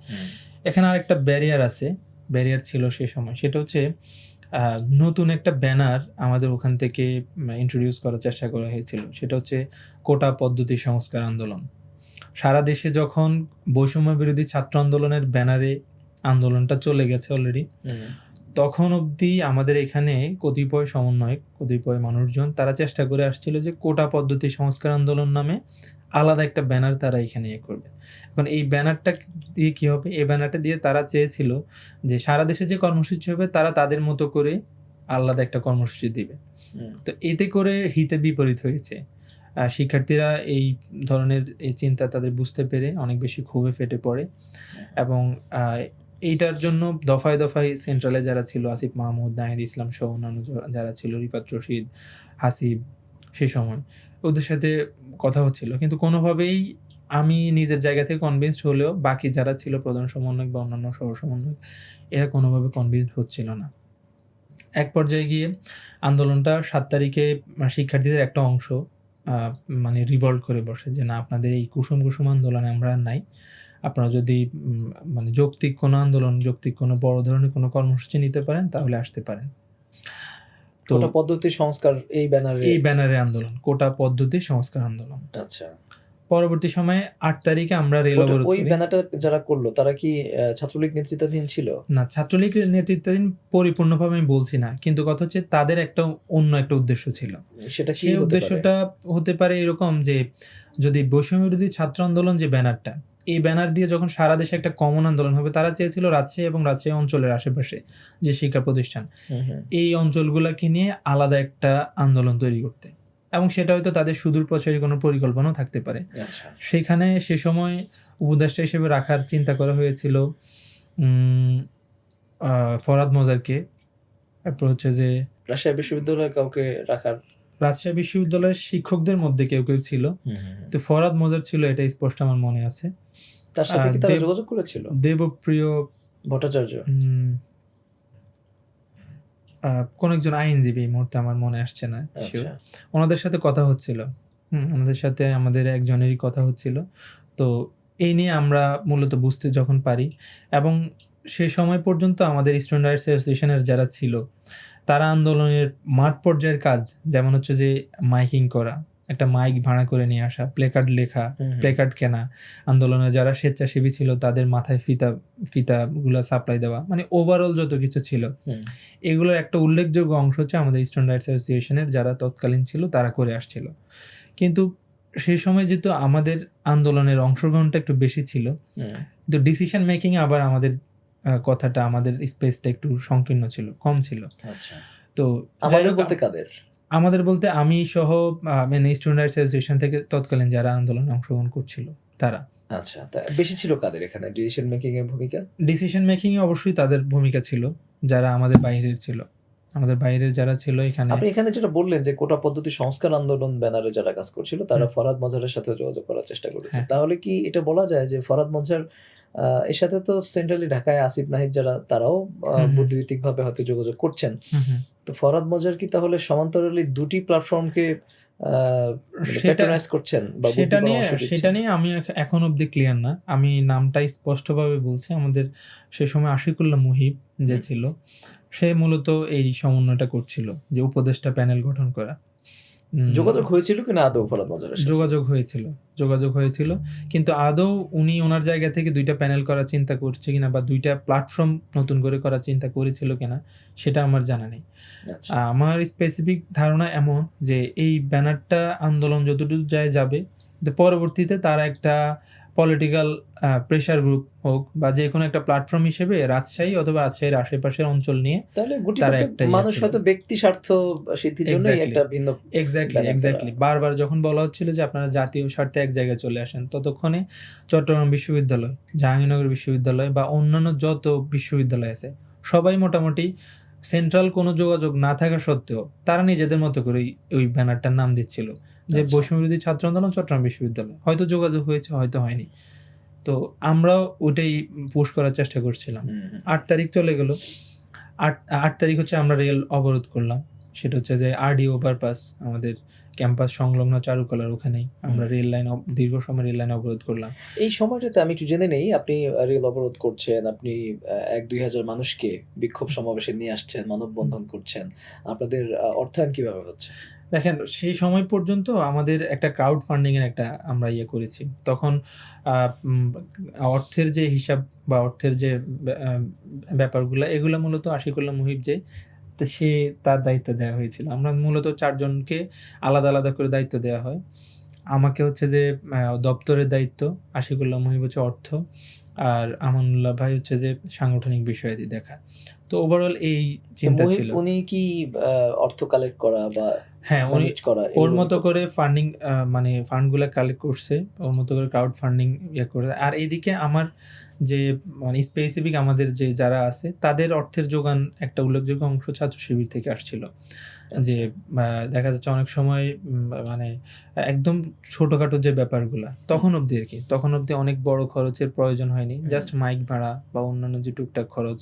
এখানে আরেকটা ব্যারিয়ার ছিল সে সময়, সেটা হচ্ছে নতুন একটা ব্যানার আমাদের ওখান থেকে ইন্ট্রোডিউস করার চেষ্টা করা হয়েছিল, সেটা হচ্ছে কোটা পদ্ধতি সংস্কার আন্দোলন। সারা দেশে যখন বৈষম্য বিরোধী ছাত্র আন্দোলনের ব্যানারে আন্দোলনটা চলে গেছে অলরেডি, তখন অবধি আমাদের এখানে কতিপয় মানুষজন তারা চেষ্টা করে আসছিল যে কোটা পদ্ধতি সংস্কার আন্দোলন নামে আলাদা একটা ব্যানার তারা এখানে করবে। এখন এই ব্যানারটা দিয়ে কি হবে, এই ব্যানারটা দিয়ে তারা চেয়েছিল যে সারা দেশে যে কর্মসূচি হবে তারা তাদের মতো করে আলাদা একটা কর্মসূচি দিবে। তো এতে করে হিতে বিপরীত হয়েছে। শিক্ষার্থীরা এই ধরনের এই চিন্তা তাদের বুঝতে পেরে অনেক বেশি ক্ষোভে ফেটে পড়ে, এবং এইটার জন্য দফায় দফায় সেন্ট্রালে যারা ছিল, আসিফ মাহমুদ, নাহিদ ইসলাম সহ অন্যান্য যারা ছিল, রিফাত রশিদ, হাসিব, সে সময় ওদের সাথে কথা হচ্ছিল, কিন্তু কোনোভাবেই আমি নিজের জায়গা থেকে কনভিন্সড হলেও বাকি যারা ছিল প্রধান সমন্বয়ক বা অন্যান্য সহ সমন্বয়ক, এরা কোনোভাবে কনভিন্সড হচ্ছিল না। এক পর্যায়ে গিয়ে আন্দোলনটা ৭ তারিখে শিক্ষার্থীদের একটা অংশ মানে রিভল্ট করে বসে যে না, আপনাদের এই কুসুম কুসুম আন্দোলনে আমরা আর নাই, আপনারা যদি মানে যৌক্তিক কোনো আন্দোলন, যৌক্তিক কোনো বড় ধরনের কোনো কর্মসূচি নিতে পারেন তাহলে আসতে পারেন। তো কোটা পদ্ধতি সংস্কার এই ব্যানারে আন্দোলন, কোটা পদ্ধতি সংস্কার আন্দোলন। আচ্ছা, পরবর্তী সময়ে ৮ তারিখে আমরা রেল অবরোধ ওই করি। ব্যানারটা যারা করলো তারা কি ছাত্রলীগ নেতৃত্বাধীন ছিল? না, ছাত্রলীগের নেতৃত্বাধীন পরিপূর্ণভাবে আমি বলছি না, কিন্তু কথা হচ্ছে তাদের অন্য একটা উদ্দেশ্য ছিল। সেটা কি সেই হতে পারে? উদ্দেশ্যটা হতে পারে এরকম যে যদি বৈষম্য বিরোধী ছাত্র আন্দোলন যে ব্যানারটা, এই ব্যানার দিয়ে যখন সারা দেশে একটা কমন আন্দোলন হবে, তারা চেয়েছিল রাজশাহী এবং রাজশাহী অঞ্চলের আশেপাশে যে শিক্ষা প্রতিষ্ঠান, এই অঞ্চলগুলোকে নিয়ে আলাদা একটা আন্দোলন তৈরি করতে, এবং সেটা হয়তো তাদের সুদূর প্রসারী কোনো পরিকল্পনাও থাকতে পারে। আচ্ছা, সেখানে সে সময় উপদেষ্টা হিসেবে রাখার চিন্তা করা হয়েছিল ফরহাদ মজারকে, তারপর হচ্ছে যে রাজশাহী বিশ্ববিদ্যালয়ে কাউকে রাখার, রাজশাহী বিশ্ববিদ্যালয়ের শিক্ষকদের মধ্যে কেউ কেউ ছিল, তো ফরহাদ মজার ছিল, এটা স্পষ্ট আমার মনে আছে। তার সাথে কি তারা যোগাযোগ করেছিল? দেবপ্রিয় ভট্টাচার্য, কোন একজন আইনজীবী, এই মুহূর্তে আমার মনে আসছে না, আচ্ছা, ওনাদের সাথে কথা হচ্ছিল, ওনাদের সাথে আমাদের একজনেরই কথা হচ্ছিল। তো এই নিয়ে আমরা মূলত বুঝতে যখন পারি, এবং সে সময় পর্যন্ত আমাদের স্টুডেন্ট রাইটস অ্যাসোসিয়েশনের যারা ছিল তারা আন্দোলনের মাঠ পর্যায়ের কাজ, যেমন হচ্ছে যে মাইকিং করা, একটা মাইক ভাড়া করে নিয়ে আসা, প্লেকার্ড লেখা, প্লেকার্ড কেনা, আন্দোলনে যারা স্বেচ্ছাসেবী ছিল তাদের মাথায় ফিতাগুলো সাপ্লাই দেওয়া, মানে ওভারঅল যত কিছু ছিল এগুলোর একটা উল্লেখযোগ্য অংশ হচ্ছে আমাদের স্টুডেন্ট রাইটস অ্যাসোসিয়েশনের যারা তৎকালীন ছিল তারা করে আসছিল। কিন্তু সেই সময় যেহেতু আমাদের আন্দোলনের অংশগ্রহণটা একটু বেশি ছিল, কিন্তু ডিসিশন মেকিংয়ে আবার আমাদের কথাটা, আমাদের স্পেসটা একটু সংকীর্ণ ছিল, কম ছিল। আচ্ছা, তো আমাদের বলতে কাদের? আমাদের বলতে আমি সহ মানে স্টুডেন্ট রাইটস অ্যাসোসিয়েশন থেকে তৎকালীন যারা আন্দোলনে অংশগ্রহণ করছিল তারা। আচ্ছা, বেশি ছিল কাদের এখানে ডিসিশন মেকিং এর ভূমিকা? ডিসিশন মেকিং এ অবশ্যই তাদের ভূমিকা ছিল, যারা আমাদের বাইরের ছিল, আমাদের বাইরের যারা ছিল এখানে। আপনি এখানে যেটা বললেন যে কোটা পদ্ধতি সংস্কার আন্দোলন ব্যানারে যারা কাজ করছিল তারা ফরহাদ মজারের সাথে যোগাযোগ করার চেষ্টা করেছে, তাহলে কি এটা বলা যায় যে ফরহাদ মজার এর সাথে তো সেন্ট্রালি ঢাকায় আসিফ নাহিদ যারা, তারাও বুদ্ধিভিত্তিক ভাবে হয়তো যোগাযোগ করছেন, তো ফরহাদ মজার কি তাহলে সমান্তরালি দুটি প্ল্যাটফর্মকে প্যাট্রোনাইজ করছেন? সেটা নিয়ে আমি এখন অবধি ক্লিয়ার না, আমি নামটাই স্পষ্টভাবে বলছি, আমাদের সে সময় আশিকুল্লাহ মুহিব যে ছিল, সে মূলত এই সমন্বয়টা করছিল, যে উপদেষ্টা প্যানেল গঠন করা। যোগাযোগ হয়েছিল কিনা আদৌ ফরহাদ মজারের সাথে? যোগাযোগ হয়েছিল, কিন্তু আদৌ উনি ওনার জায়গা থেকে দুইটা প্যানেল করার চিন্তা করছে কিনা বা দুইটা প্ল্যাটফর্ম নতুন করে করার চিন্তা করেছিল কিনা সেটা আমার জানা নেই। আমার স্পেসিফিক ধারণা এমন যে এই ব্যানারটা আন্দোলন যতটুকু যাবে, পরবর্তীতে তারা একটা পলিটিক্যাল প্রেশার গ্রুপ হোক বা যে কোনো একটা প্ল্যাটফর্ম হিসেবে রাজশাহী অথবা রাজশাহীর আশেপাশের অঞ্চল নিয়ে তারা একটা মানুষ হয়তো ব্যক্তি স্বার্থ সিদ্ধির জন্য একটা ভিন্ন। এক্স্যাক্টলি বারবার যখন বলা হচ্ছিল যে আপনারা জাতীয় স্বার্থে এক জায়গায় চলে আসেন, ততক্ষণে চট্টগ্রাম বিশ্ববিদ্যালয়, জাহাঙ্গীরনগর বিশ্ববিদ্যালয় বা অন্যান্য যত বিশ্ববিদ্যালয় আছে সবাই মোটামুটি সেন্ট্রাল কোনো যোগাযোগ না থাকা সত্ত্বেও তারা নিজেদের মতো করে ওই ব্যানারটার নাম দিচ্ছিল যে বৈষম্য বিরোধী ছাত্র আন্দোলন চট্টগ্রাম বিশ্ববিদ্যালয়। হয়তো যোগাযোগ হয়েছে, হয়তো হয়নি, তো আমরাও ওইটাই পুশ করার চেষ্টা করছিলাম। ৮ তারিখ চলে গেল, ৮ তারিখ হচ্ছে আমরা রেল অবরোধ করলাম, সেটা হচ্ছে যে আরডি ওভারপাস, আমাদের ক্যাম্পাস সংলগ্ন চারুকলার ওখানেই আমরা দীর্ঘ সময় রেল লাইন অবরোধ করলাম। এই সময়টাতে আমি একটু জেনে নেই, আপনি রেল অবরোধ করছেন, আপনি ১-২ হাজার মানুষকে বিক্ষোভ সমাবেশে নিয়ে আসছেন, মানববন্ধন করছেন, আপনাদের অর্থায়ন কিভাবে হচ্ছে? দেখেন, সেই সময় পর্যন্ত আমাদের একটা ক্রাউড ফান্ডিং এর একটা আমরা করেছি, তখন অর্থের যে হিসাব বা অর্থের যে ব্যাপারগুলো, এগুলো মূলত আশিকুল্লাহ মুহিব যে সে তার দায়িত্ব দেওয়া হয়েছিল। আমরা মূলত 4 জনকে আলাদা আলাদা করে দায়িত্ব দেওয়া হয়। আমাকে হচ্ছে যে দপ্তরের দায়িত্ব, আশিকুল্লাহ মুহিব হচ্ছে অর্থ, আর আমানুল্লাহ ভাই হচ্ছে যে সাংগঠনিক বিষয়াদি দেখা। তো ওভারঅল এই চিন্তা ছিল। উনি কি অর্থ কালেক্ট করা বা উনি ওর মতো করে ফান্ডিং, মানে ফান্ডগুলো কালেক্ট করছে, ওর মতো করে ক্রাউড ফান্ডিং করে। আর এইদিকে আমার যে মানে স্পেসিফিক আমাদের যে যারা আছে তাদের অর্থের যোগান একটা উল্লেখযোগ্য অংশ ছাত্র শিবির থেকে আসছিল। যে দেখা যাচ্ছে অনেক সময় মানে একদম ছোটখাটো যে ব্যাপারগুলা তখন অবধি আর কি, তখন অবধি অনেক বড় খরচের প্রয়োজন হয়নি, জাস্ট মাইক ভাড়া বা অন্যান্য যে টুকটাক খরচ,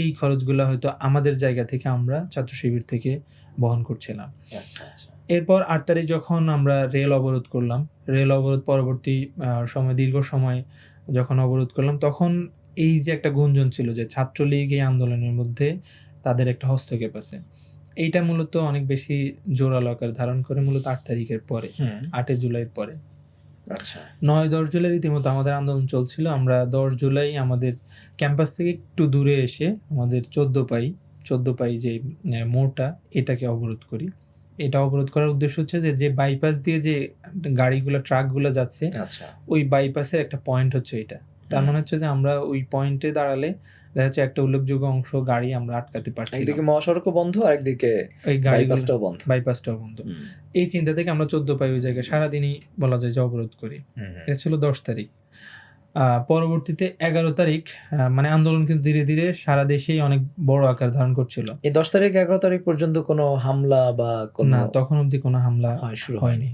এই খরচগুলো হয়তো আমাদের জায়গা থেকে আমরা ছাত্র শিবির থেকে বহন করছিলাম। আচ্ছা আচ্ছা। এরপর 8 তারিখ যখন আমরা রেল অবরোধ করলাম, রেল অবরোধ পরবর্তী সময় দীর্ঘ সময় যখন অবরোধ করলাম, তখন এই যে একটা গুঞ্জন ছিল যে ছাত্রলীগ এই আন্দোলনের মধ্যে তাদের একটা হস্তক্ষেপ আছে, এইটা মূলত অনেক বেশি জোরালো আকার ধারণ করে মূলত 8 তারিখের পরে, 8 জুলাইয়ের পরে। আচ্ছা। 9-10 জুলাই রীতিমতো আমাদের আন্দোলন চলছিল। আমরা 10 জুলাই আমাদের ক্যাম্পাস থেকে একটু দূরে এসে আমাদের 14 পাই যে মোড়টা, এটাকে অবরোধ করি। এটা অবরোধ করার উদ্দেশ্য হচ্ছে যে বাইপাস দিয়ে যে গাড়িগুলো ট্রাকগুলো যাচ্ছে, আচ্ছা। ওই বাইপাসের একটা পয়েন্ট হচ্ছে এটা। তার মানে হচ্ছে যে আমরা ওই পয়েন্টে দাঁড়ালে দেখা যাচ্ছে একটা উল্লেখযোগ্য অংশ গাড়ি আমরা আটকাতে পারছি। একদিকে মহাসড়কও বন্ধ, আরেকদিকে ওই বাইপাসটাও বন্ধ। বাইপাসটাও বন্ধ। এই চিন্তা থেকে আমরা 14 পাই ওই জায়গায় সারাদিনই বলা যায় যে অবরোধ করি। এটা ছিল 10 তারিখ। পরবর্তীতে 11 তারিখ মানে আন্দোলন কিন্তু ধীরে ধীরে সারা দেশেই অনেক বড় আকার ধারণ করছিল। এই 10 তারিখ 11 তারিখ পর্যন্ত কোনো হামলা বা কোনো না, তখন অবধি কোনো হামলা হয়নি।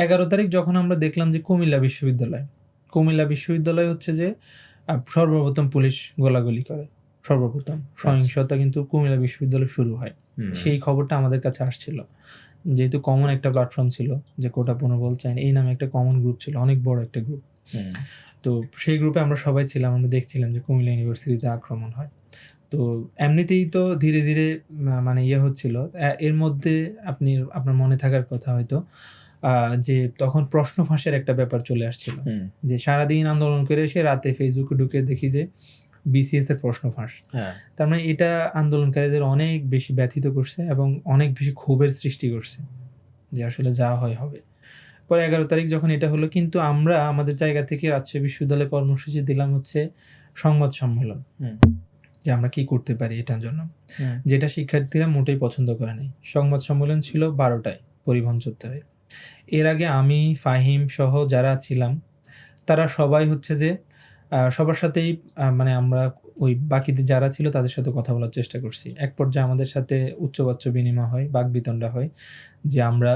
11 তারিখ যখন আমরা দেখলাম যে কুমিল্লা বিশ্ববিদ্যালয় হচ্ছে যে সর্বপ্রথম পুলিশ গোলাগুলি করে, সর্বপ্রথম সহিংসতা কিন্তু কুমিল্লা বিশ্ববিদ্যালয় শুরু হয়। সেই খবরটা আমাদের কাছে আসছিল, যেহেতু কমন একটা প্ল্যাটফর্ম ছিল যে কোটা পুনর্বল চাইন, এই নামে একটা কমন গ্রুপ ছিল, অনেক বড় একটা গ্রুপ। তো সেই গ্রুপে আমরা সবাই ছিলাম, আমরা দেখছিলাম যে কুমিল্লা ইউনিভার্সিটিতে আক্রমণ হয়। তো এমনিতেই তো ধীরে ধীরে মানে হচ্ছিল। এর মধ্যে আপনার মনে থাকার কথা হয়তো যে তখন প্রশ্ন ফাঁসের একটা ব্যাপার চলে আসছিল, যে সারাদিন আন্দোলন করে এসে রাতে ফেসবুকে ঢুকে দেখি যে বিসিএস এর প্রশ্ন ফাঁস। তার মানে এটা আন্দোলনকারীদের অনেক বেশি ব্যথিত করছে এবং অনেক বেশি ক্ষোভের সৃষ্টি করছে যে আসলে যা হয় হবে। পরে 11 তারিখ যখন এটা হলো, কিন্তু আমরা আমাদের জায়গা থেকে রাজশাহী বিশ্ববিদ্যালয়ে কর্মসূচি দিলাম হচ্ছে সংবাদ সম্মেলন, যে আমরা কি করতে পারি এটার জন্য, যেটা শিক্ষার্থীরা মোটেই পছন্দ করে নাই। সংবাদ সম্মেলন ছিল 12টায় পরিবহন চত্বরে। এর আগে আমি, ফাহিম সহ যারা ছিলাম তারা সবাই হচ্ছে যে সবার সাথেই মানে আমরা ওই বাকিদের যারা ছিল তাদের সাথে কথা বলার চেষ্টা করছি। এক পর্যায়ে আমাদের সাথে উচ্চবাচ্য বিনিময় হয়, বাকবিতণ্ডা হয় যে আমরা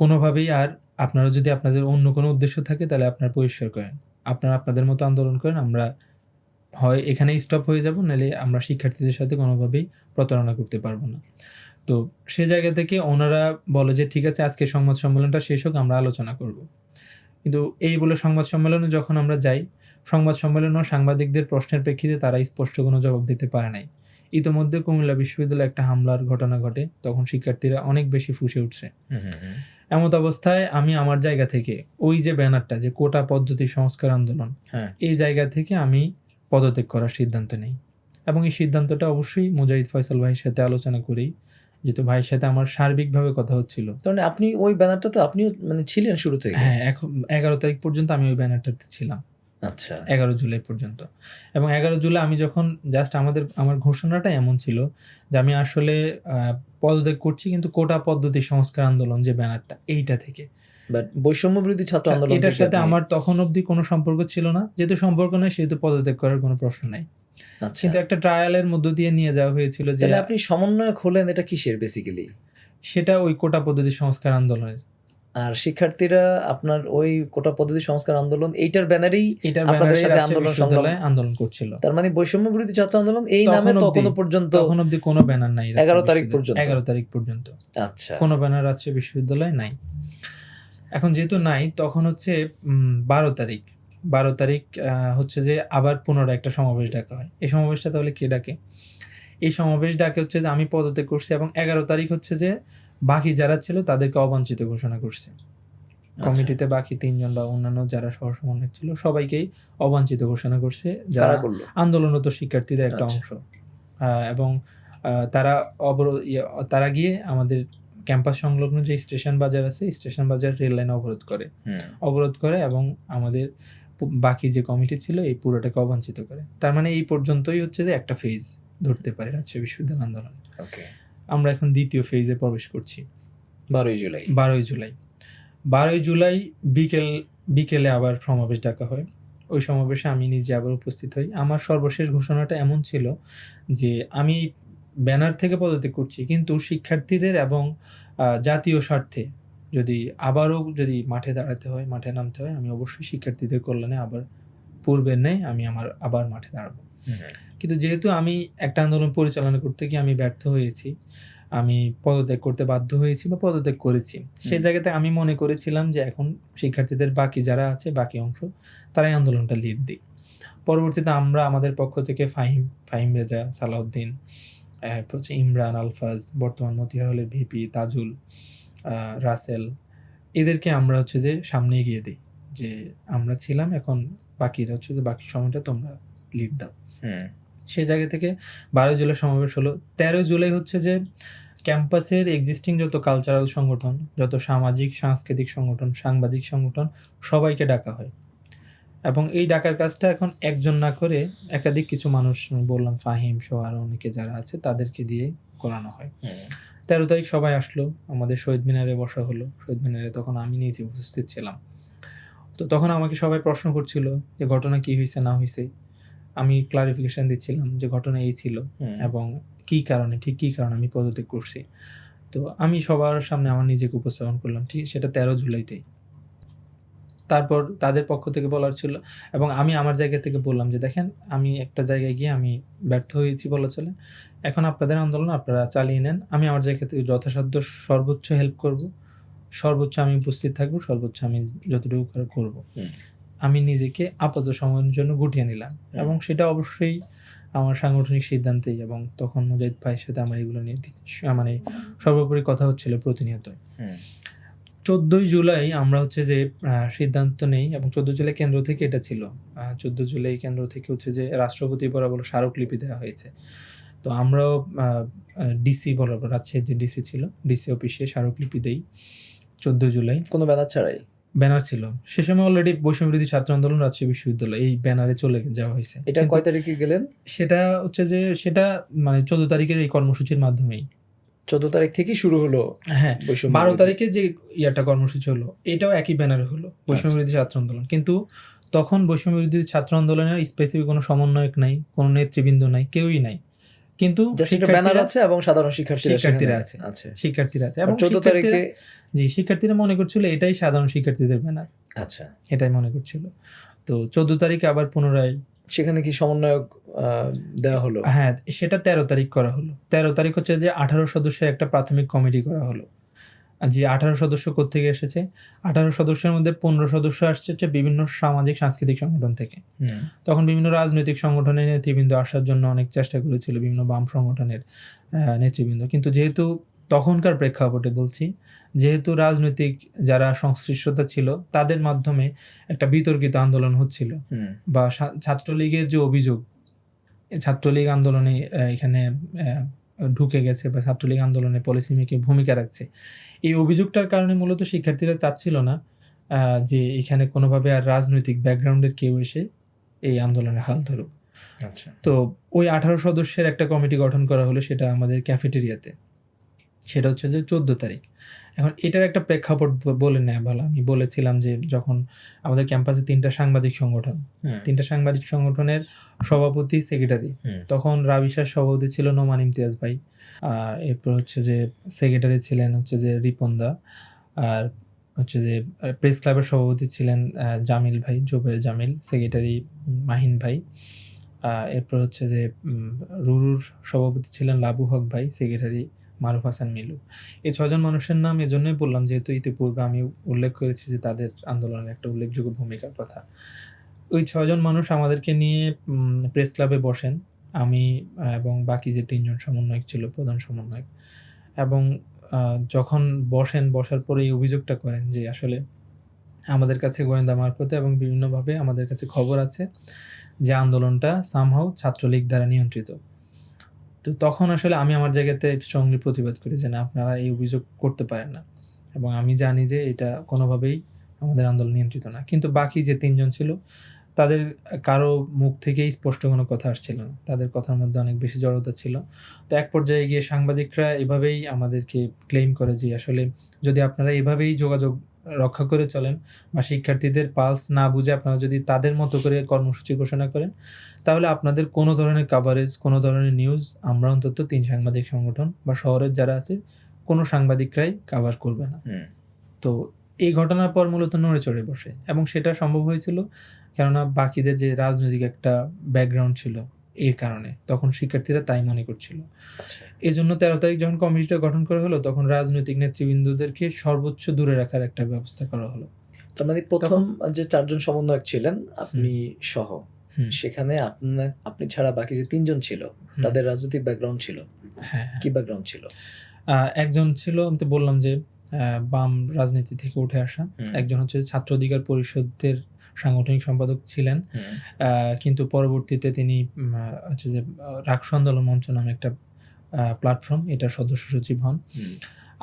কোনোভাবেই, আর আপনারা যদি আপনাদের অন্য কোনো উদ্দেশ্য থাকে তাহলে আপনারা পরিষ্কার করেন, আপনারা আপনাদের মতো আন্দোলন করেন, আমরা হয় এখানেই স্টপ হয়ে যাব, নাহলে আমরা শিক্ষার্থীদের সাথে কোনোভাবেই প্রতারণা করতে পারবো না। তো সে জায়গা থেকে ওনারা বলে যে ঠিক আছে, আজকে সংবাদ সম্মেলনটা শেষ হোক, আমরা আলোচনা করব। কিন্তু এই বলে সংবাদ সম্মেলনে যখন আমরা যাই, সংবাদ সম্মেলন ও সাংবাদিকদের প্রশ্নের প্রেক্ষিতে তারা স্পষ্ট কোনো জবাব দিতে পারে নাই। ইতোমধ্যে কুমিল্লা বিশ্ববিদ্যালয়ে একটা হামলার ঘটনা ঘটে, তখন শিক্ষার্থীরা অনেক বেশি ফুঁসে উঠছে। এমত অবস্থায় আমি আমার জায়গা থেকে ওই যে ব্যানারটা, যে কোটা পদ্ধতি সংস্কার আন্দোলন, এই জায়গা থেকে আমি পদত্যাগ করার সিদ্ধান্ত নেই। এবং এই সিদ্ধান্তটা অবশ্যই মুজাহিদ ফয়সাল ভাইয়ের সাথে আলোচনা করেই, যেহেতু ভাইয়ের সাথে আমার সার্বিকভাবে কথা হচ্ছিল। তাহলে আপনি ওই ব্যানারটা তো আপনিও মানে ছিলেন শুরু থেকে? হ্যাঁ, 11 তারিখ পর্যন্ত আমি ওই ব্যানারটাতে ছিলাম। আচ্ছা। 11 জুলাই পর্যন্ত। এবং 11 জুলাই আমি যখন জাস্ট আমার ঘোষণাটা এমন ছিল যে আমি আসলে পদত্যাগ করছি, কিন্তু কোটা পদ্ধতি সংস্কার আন্দোলন যে ব্যানারটা, এইটা থেকে। বাট বৈষম্য বিরোধী ছাত্র আন্দোলন এটার সাথে আমার তখন অবধি কোনো সম্পর্ক ছিল না। যেহেতু সম্পর্ক নেই, সেহেতু পদত্যাগ করার কোনো প্রশ্ন নাই। কিন্তু একটা ট্রায়ালের মধ্য দিয়ে নিয়ে যাওয়া হয়েছিল যে আপনি সমন্বয়ক হলেন, এটা কিসের বেসিক্যালি? সেটা ওই কোটা পদ্ধতি সংস্কার আন্দোলনের। আর শিক্ষার্থীরা আপনার ওই কোটা পদ্ধতি সংস্কার আন্দোলন এইটার ব্যানারেই আপনাদের সাথে আন্দোলন করছিল। তার মানে বৈষম্য বিরোধী ছাত্র আন্দোলন এই নামে তখন অবধি কোনো ব্যানার নাই। 11 তারিখ পর্যন্ত। 11 তারিখ পর্যন্ত আচ্ছা, কোনো ব্যানার রাজশাহী বিশ্ববিদ্যালয়ে নাই। এখন যেহেতু নাই, তখন হচ্ছে 12 তারিখ হচ্ছে যে আবার পুনরায় একটা সমাবেশ ডাকা হয়। এই সমাবেশটা তাহলে কে ডাকে? এই সমাবেশ ডাকে হচ্ছে যে আমি পদত্যাগ করছি, এবং 11 তারিখ হচ্ছে যে বাকি যারা ছিল তাদেরকে অবাঞ্ছিত ঘোষণা করছে। কমিটিতে বাকি 3 জন বা অন্যান্য যারা সহসমন্বয়ক ছিল সবাইকেই অবাঞ্ছিত ঘোষণা করছে, যারা আন্দোলনরত শিক্ষার্থীদের একটা অংশ। এবং তারা গিয়ে আমাদের ক্যাম্পাস সংলগ্ন যে স্টেশন বাজার আছে, স্টেশন বাজার রেল লাইন অবরোধ করে এবং আমাদের বাকি যে কমিটি ছিল এই পুরোটাকে অবাঞ্ছিত করে। তার মানে এই পর্যন্তই হচ্ছে যে একটা ফেজ ধরতে পারে রাজশাহী বিশ্ববিদ্যালয় আন্দোলন। আমরা এখন দ্বিতীয় ফেজে প্রবেশ করছি। 12 জুলাই বিকেলে আবার সমাবেশ ডাকা হয়। ওই সমাবেশে আমি নিজে আবার উপস্থিত হই। আমার সর্বশেষ ঘোষণাটা এমন ছিল যে আমি ব্যানার থেকে পদত্যাগ করছি, কিন্তু শিক্ষার্থীদের এবং জাতীয় স্বার্থে যদি আবারও যদি মাঠে দাঁড়াতে হয়, মাঠে নামতে হয়, আমি অবশ্যই শিক্ষার্থীদের কল্যাণে আবার পূর্বের ন্যায় আমি আবার মাঠে দাঁড়াবো। কিন্তু যেহেতু আমি একটা আন্দোলন পরিচালনা করতে গিয়ে আমি ব্যর্থ হয়েছি, আমি পদত্যাগ করতে বাধ্য হয়েছি বা পদত্যাগ করেছি, সেই জায়গাতে আমি মনে করেছিলাম যে এখন শিক্ষার্থীদের বাকি যারা আছে, বাকি অংশ, তারাই আন্দোলনটা লিড দিই। পরবর্তীতে আমরা আমাদের পক্ষ থেকে ফাহিম রেজা, সালাউদ্দিন, এরপর হচ্ছে ইমরান, আলফাজ, বর্তমান মতিহার হলের ভিপি, তাজুল, রাসেল, এদেরকে আমরা হচ্ছে যে সামনে এগিয়ে দিই যে আমরা ছিলাম, এখন বাকিরা হচ্ছে যে বাকি সময়টা তোমরা লিড দাও। সেই জায়গা থেকে 12 জুলাই সমাবেশ হলো। 13 জুলাই হচ্ছে যে ক্যাম্পাসের এক্সিস্টিং যত কালচারাল সংগঠন, যত সামাজিক সাংস্কৃতিক সংগঠন, সাংবাদিক সংগঠন, সবাইকে ডাকা হয়। এবং এই ডাকার কাজটা এখন একজন না করে একাধিক কিছু মানুষ, আমি বললাম ফাহিম সহ আরও অনেকে যারা আছে তাদেরকে দিয়ে করানো হয়। 13 তারিখ সবাই আসলো, আমাদের শহীদ মিনারে বসা হলো। শহীদ মিনারে তখন আমি নিজে উপস্থিত ছিলাম। তো তখন আমাকে সবাই প্রশ্ন করছিল যে ঘটনা কি হয়েছে না হয়েছে। আমি ক্লারিফিকেশন দিচ্ছিলাম যে ঘটনা এই ছিল এবং কি কারণে আমি পদত্যাগ করছি। তো আমি সবার সামনে আমার নিজেকে উপস্থাপন করলাম, ঠিক সেটা 13 জুলাইতেই। তারপর তাদের পক্ষ থেকে বলার ছিল এবং আমি আমার জায়গা থেকে বললাম যে দেখেন, আমি একটা জায়গায় গিয়ে আমি ব্যর্থ হয়েছি বলা চলে, এখন আপনাদের আন্দোলন আপনারা চালিয়ে নেন, আমি আমার জায়গা থেকে যথাসাধ্য সর্বোচ্চ হেল্প করব, সর্বোচ্চ আমি উপস্থিত থাকবো, সর্বোচ্চ আমি যতটুকু করব। আমি নিজেকে আপাতত সময়ের জন্য গুটিয়ে নিলাম এবং সেটা অবশ্যই আমার সাংগঠনিক সিদ্ধান্তেই, এবং তখন মুজাহিদ ভাইয়ের সাথে আমার এগুলো নিয়ে মানে সর্বোপরি কথা হচ্ছিল প্রতিনিয়ত। 14 জুলাই আমরা হচ্ছে যে সিদ্ধান্ত নেই এবং 14 জুলাই কেন্দ্র থেকে এটা ছিল, 14 জুলাই কেন্দ্র থেকে হচ্ছে যে রাষ্ট্রপতি বরাবর স্মারকলিপি দেওয়া হয়েছে। তো আমরাও ডিসি বরাবর, রাজশাহীর যে ডিসি ছিল, ডিসি অফিসে স্মারকলিপি দেই 14 জুলাই। কোনো ব্যানার ছাড়াই ব্যানার ছিল সে সময় অলরেডি বৈষম্য বিরোধী ছাত্র আন্দোলন রাজশাহী বিশ্ববিদ্যালয়, এই ব্যানারে চলে যাওয়া হয়েছে। এটা কয় তারিখে গেলেন? সেটা হচ্ছে যে সেটা মানে 14 তারিখের এই কর্মসূচির মাধ্যমেই। 14 তারিখ থেকেই শুরু হলো। হ্যাঁ, 12 তারিখে যে কর্মসূচি হলো এটাও একই ব্যানারে হলো, বৈষম্য বিরোধী ছাত্র আন্দোলন। কিন্তু তখন বৈষম্য বিরোধী ছাত্র আন্দোলনের স্পেসিফিক কোনো সমন্বয়ক নাই, কোনো নেতৃবৃন্দ নাই, কেউই নাই, কিন্তু ব্যানার আছে এবং সাধারণ শিক্ষার্থীরা আছে। এবং 14 তারিখে শিক্ষার্থীরা মনে করছিল এটাই সাধারণ শিক্ষার্থীদের ব্যানার, আচ্ছা, এটাই মনে করছিল। তো 14 তারিখে আবার পুনরায় সেখানে কি সমন্বয়ক দেওয়া হলো? হ্যাঁ, সেটা 13 তারিখ করা হলো। 13 তারিখ হচ্ছে যে 18 সদস্যের একটা প্রাথমিক কমিটি করা হলো। যে 18 সদস্য কোত্থেকে এসেছে? 18 সদস্যের মধ্যে 15 সদস্য আসছে বিভিন্ন সামাজিক সাংস্কৃতিক সংগঠন থেকে। তখন বিভিন্ন রাজনৈতিক সংগঠনের নেতৃবৃন্দ আসার জন্য অনেক চেষ্টা করেছিল, বিভিন্ন বাম সংগঠনের নেতৃবৃন্দ। কিন্তু যেহেতু তখনকার প্রেক্ষাপটে বলছি, যেহেতু রাজনৈতিক যারা সংশ্লিষ্টতা ছিল তাদের মাধ্যমে একটা বিতর্কিত আন্দোলন হচ্ছিল, বা ছাত্রলীগের যে অভিযোগ, ছাত্রলীগ আন্দোলনে এখানে ঢুকে গেছে বা ছাত্রলীগ আন্দোলনে পলিসি মেকে ভূমিকা রাখছে, এই অভিযোগটার কারণে মূলত শিক্ষার্থীরা চাচ্ছিল না যে এখানে কোনোভাবে আর রাজনৈতিক ব্যাকগ্রাউন্ডের কেউ এসে এই আন্দোলনে হাল ধরুক। আচ্ছা, তো ওই 18 সদস্যের একটা কমিটি গঠন করা হলো, সেটা আমাদের ক্যাফেটেরিয়াতে। সেটা হচ্ছে যে 14 তারিখ। এখন এটার একটা প্রেক্ষাপট বলে নেয় ভালো। আমি বলেছিলাম যে যখন আমাদের ক্যাম্পাসে 3টা সাংবাদিক সংগঠনের সভাপতি, সেক্রেটারি, তখন রাবিশার সভাপতি ছিল নোমান ইমতিয়াজ ভাই, এরপর হচ্ছে যে সেক্রেটারি ছিলেন হচ্ছে যে রিপনদা, আর হচ্ছে যে প্রেস ক্লাবের সভাপতি ছিলেন জামিল ভাই, জোবের জামিল, সেক্রেটারি মাহিন ভাই, এরপর হচ্ছে যে রুরুর সভাপতি ছিলেন লাবু হক ভাই, সেক্রেটারি মারুফ হাসান মিলু। এই 6 জন মানুষের নাম এজন্যই বললাম যেহেতু ইতিপূর্বে আমি উল্লেখ করেছি যে তাদের আন্দোলনের একটা উল্লেখযোগ্য ভূমিকার কথা। ওই 6 জন মানুষ আমাদেরকে নিয়ে প্রেস ক্লাবে বসেন, আমি এবং বাকি যে 3 জন সমন্বয়ক ছিল, প্রধান সমন্বয়ক, এবং যখন বসার পরে এই অভিযোগটা করেন যে আসলে আমাদের কাছে গোয়েন্দা মারফতে এবং বিভিন্নভাবে আমাদের কাছে খবর আছে যে আন্দোলনটা সামহাউ ছাত্রলীগ দ্বারা নিয়ন্ত্রিত। তো তখন আসলে আমি আমার জায়গাতে স্ট্রংলি প্রতিবাদ করি যে না, আপনারা এই অভিযোগ করতে পারেন না, এবং আমি জানি যে এটা কোনোভাবেই আমাদের আন্দোলন নিয়ন্ত্রিত না। কিন্তু বাকি যে 3 জন ছিল তাদের কারো মুখ থেকেই স্পষ্ট কোনো কথা আসছিল না, তাদের কথার মধ্যে অনেক বেশি জড়তা ছিল। তো এক পর্যায়ে গিয়ে সাংবাদিকরা এভাবেই আমাদেরকে ক্লেম করে যে আসলে যদি আপনারা এভাবেই যোগাযোগ রক্ষা করে চলেন বা শিক্ষার্থীদের পালস না বুঝে আপনারা যদি তাদের মতো করে কর্মসূচি ঘোষণা করেন, তাহলে আপনাদের কোনো ধরনের কাভারেজ, কোনো ধরনের নিউজ আমরা অন্তত 3 সাংবাদিক সংগঠন বা শহরের যারা আছে কোনো সাংবাদিকরাই কাভার করবে না। তো এই ঘটনার পর মূলত নড়ে চড়ে বসে, এবং সেটা সম্ভব হয়েছিল কেননা বাকিদের যে রাজনৈতিক একটা ব্যাকগ্রাউন্ড ছিল এর কারণে, তখন শিক্ষার্থীরা তাই মনে করছিল। আচ্ছা, এই জন্য 13 তারিখ যখন কমিটিটা গঠন করা হলো, তখন রাজনৈতিক নেতৃবৃন্দদেরকে সর্বোচ্চ দূরে রাখার একটা ব্যবস্থা করা হলো। তার মানে প্রথম যে 4 জন সমন্বয়ক ছিলেন আপনি সহ, হুম। সেখানে আপনি ছাড়া বাকি যে 3 জন ছিল তাদের রাজনৈতিক ব্যাকগ্রাউন্ড ছিল, হ্যাঁ, কি ব্যাকগ্রাউন্ড ছিল? একজন ছিল, আমি তো বললাম যে বাম রাজনীতি থেকে উঠে আসা। একজন হচ্ছে ছাত্র অধিকার পরিষদের সাংগঠনিক সম্পাদক ছিলেন, কিন্তু পরবর্তীতে তিনি হচ্ছে যে রাকসু আন্দোলন মঞ্চ নামে একটা প্ল্যাটফর্ম, এটার সদস্য সচিব হন।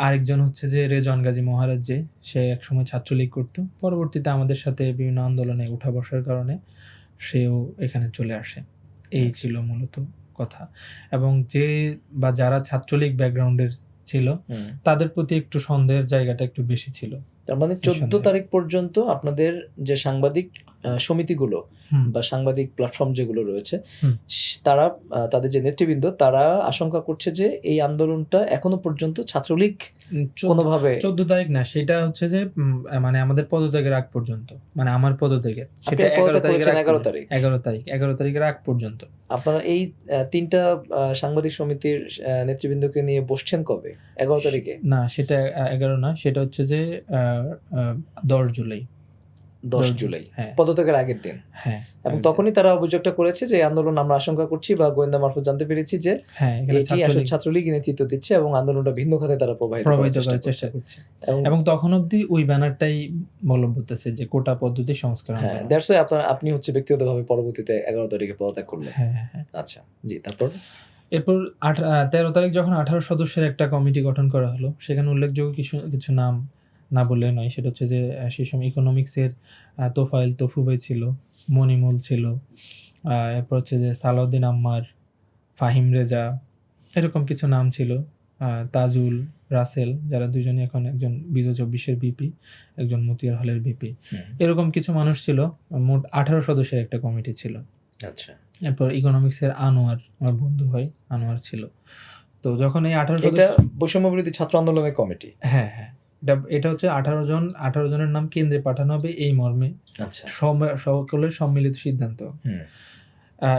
আরেকজন হচ্ছে যে রেজওয়ান গাজী মহারাজ, যে সে একসময় ছাত্রলীগ করতো, পরবর্তীতে আমাদের সাথে বিভিন্ন আন্দোলনে উঠা বসার কারণে সেও এখানে চলে আসে। এই ছিল মূলত কথা। এবং যে বা যারা ছাত্রলীগ ব্যাকগ্রাউন্ডের ছিল তাদের প্রতি একটু সন্দেহের জায়গাটা একটু বেশি ছিল। তার মানে 14 তারিখ পর্যন্ত আপনাদের যে সাংবাদিক সমিতিগুলো বা সাংবাদিক প্ল্যাটফর্ম যেগুলো রয়েছে, তারা তাদের যে নেতৃবৃন্দ তারা আশঙ্কা করছে যে এই আন্দোলনটা এখনো পর্যন্ত ছাত্রলীগ কোনোভাবে 14 তারিখ না, সেটা হচ্ছে যে মানে আমাদের পদত্যাগের আগ পর্যন্ত, মানে আমার পদত্যাগের, সেটা 11 তারিখের আগ পর্যন্ত। আপনারা এই 3টা সাংবাদিক সমিতির নেতৃবৃন্দকে নিয়ে বসছেন কবে? 11 তারিখে? না, সেটা 11 না, সেটা হচ্ছে যে 10 জুলাই। 10 জুলাই, হ্যাঁ, পদত্যাগের আগের দিন। হ্যাঁ, এবং তখনই তারা অভিযোগটা করেছে যে আন্দোলন আমরা আশঙ্কা করছি বা গোয়েন্দা মারফত জানতে পেরেছি যে এটি আসলে ছাত্রলীগ নেতৃত্ব দিচ্ছে এবং আন্দোলনটা ভিন্ন খাতে তারা প্রভাবিত করার চেষ্টা করছে। এবং তখন অবধি ওই ব্যানারটাই বলবৎ করতেছে যে কোটা পদ্ধতি সংস্করণ। হ্যাঁ, দ্যাটস ওয়াই আপনি হচ্ছে ব্যক্তিগতভাবে পরবর্তীতে 11 তারিখে পদত্যাগ করলেন। হ্যাঁ। আচ্ছা, জি, তারপর? এরপর 13 তারিখ যখন 18 সদস্যের একটা কমিটি গঠন করা হলো, সেখানে উল্লেখযোগ্য কিছু নাম না বললে নয়। সেটা হচ্ছে যে সেই সময় ইকোনমিক্সের তোফায়েল তফু ভাই ছিল, মনিমুল ছিল, এরপর হচ্ছে যে সালাউদ্দিন আম্মার, ফাহিম রেজা, এরকম কিছু নাম ছিল, তাজুল, রাসেল, যারা দুজনে এখন একজন 2024-এর বিপি, একজন মতিয়ার হলের বিপি। এরকম কিছু মানুষ ছিল। মোট 18 সদস্যের একটা কমিটি ছিল। আচ্ছা, এরপর ইকোনমিক্সের আনোয়ার, আমার বন্ধু হয়, আনোয়ার ছিল। তো যখন এই 18 এটা বৈষম্য বিরোধী ছাত্র আন্দোলনের কমিটি। হ্যাঁ, এটা হচ্ছে 18 জনের নাম কেন্দ্রে পাঠানো হবে এই মর্মে। আচ্ছা, সকলের সম্মিলিত সিদ্ধান্ত।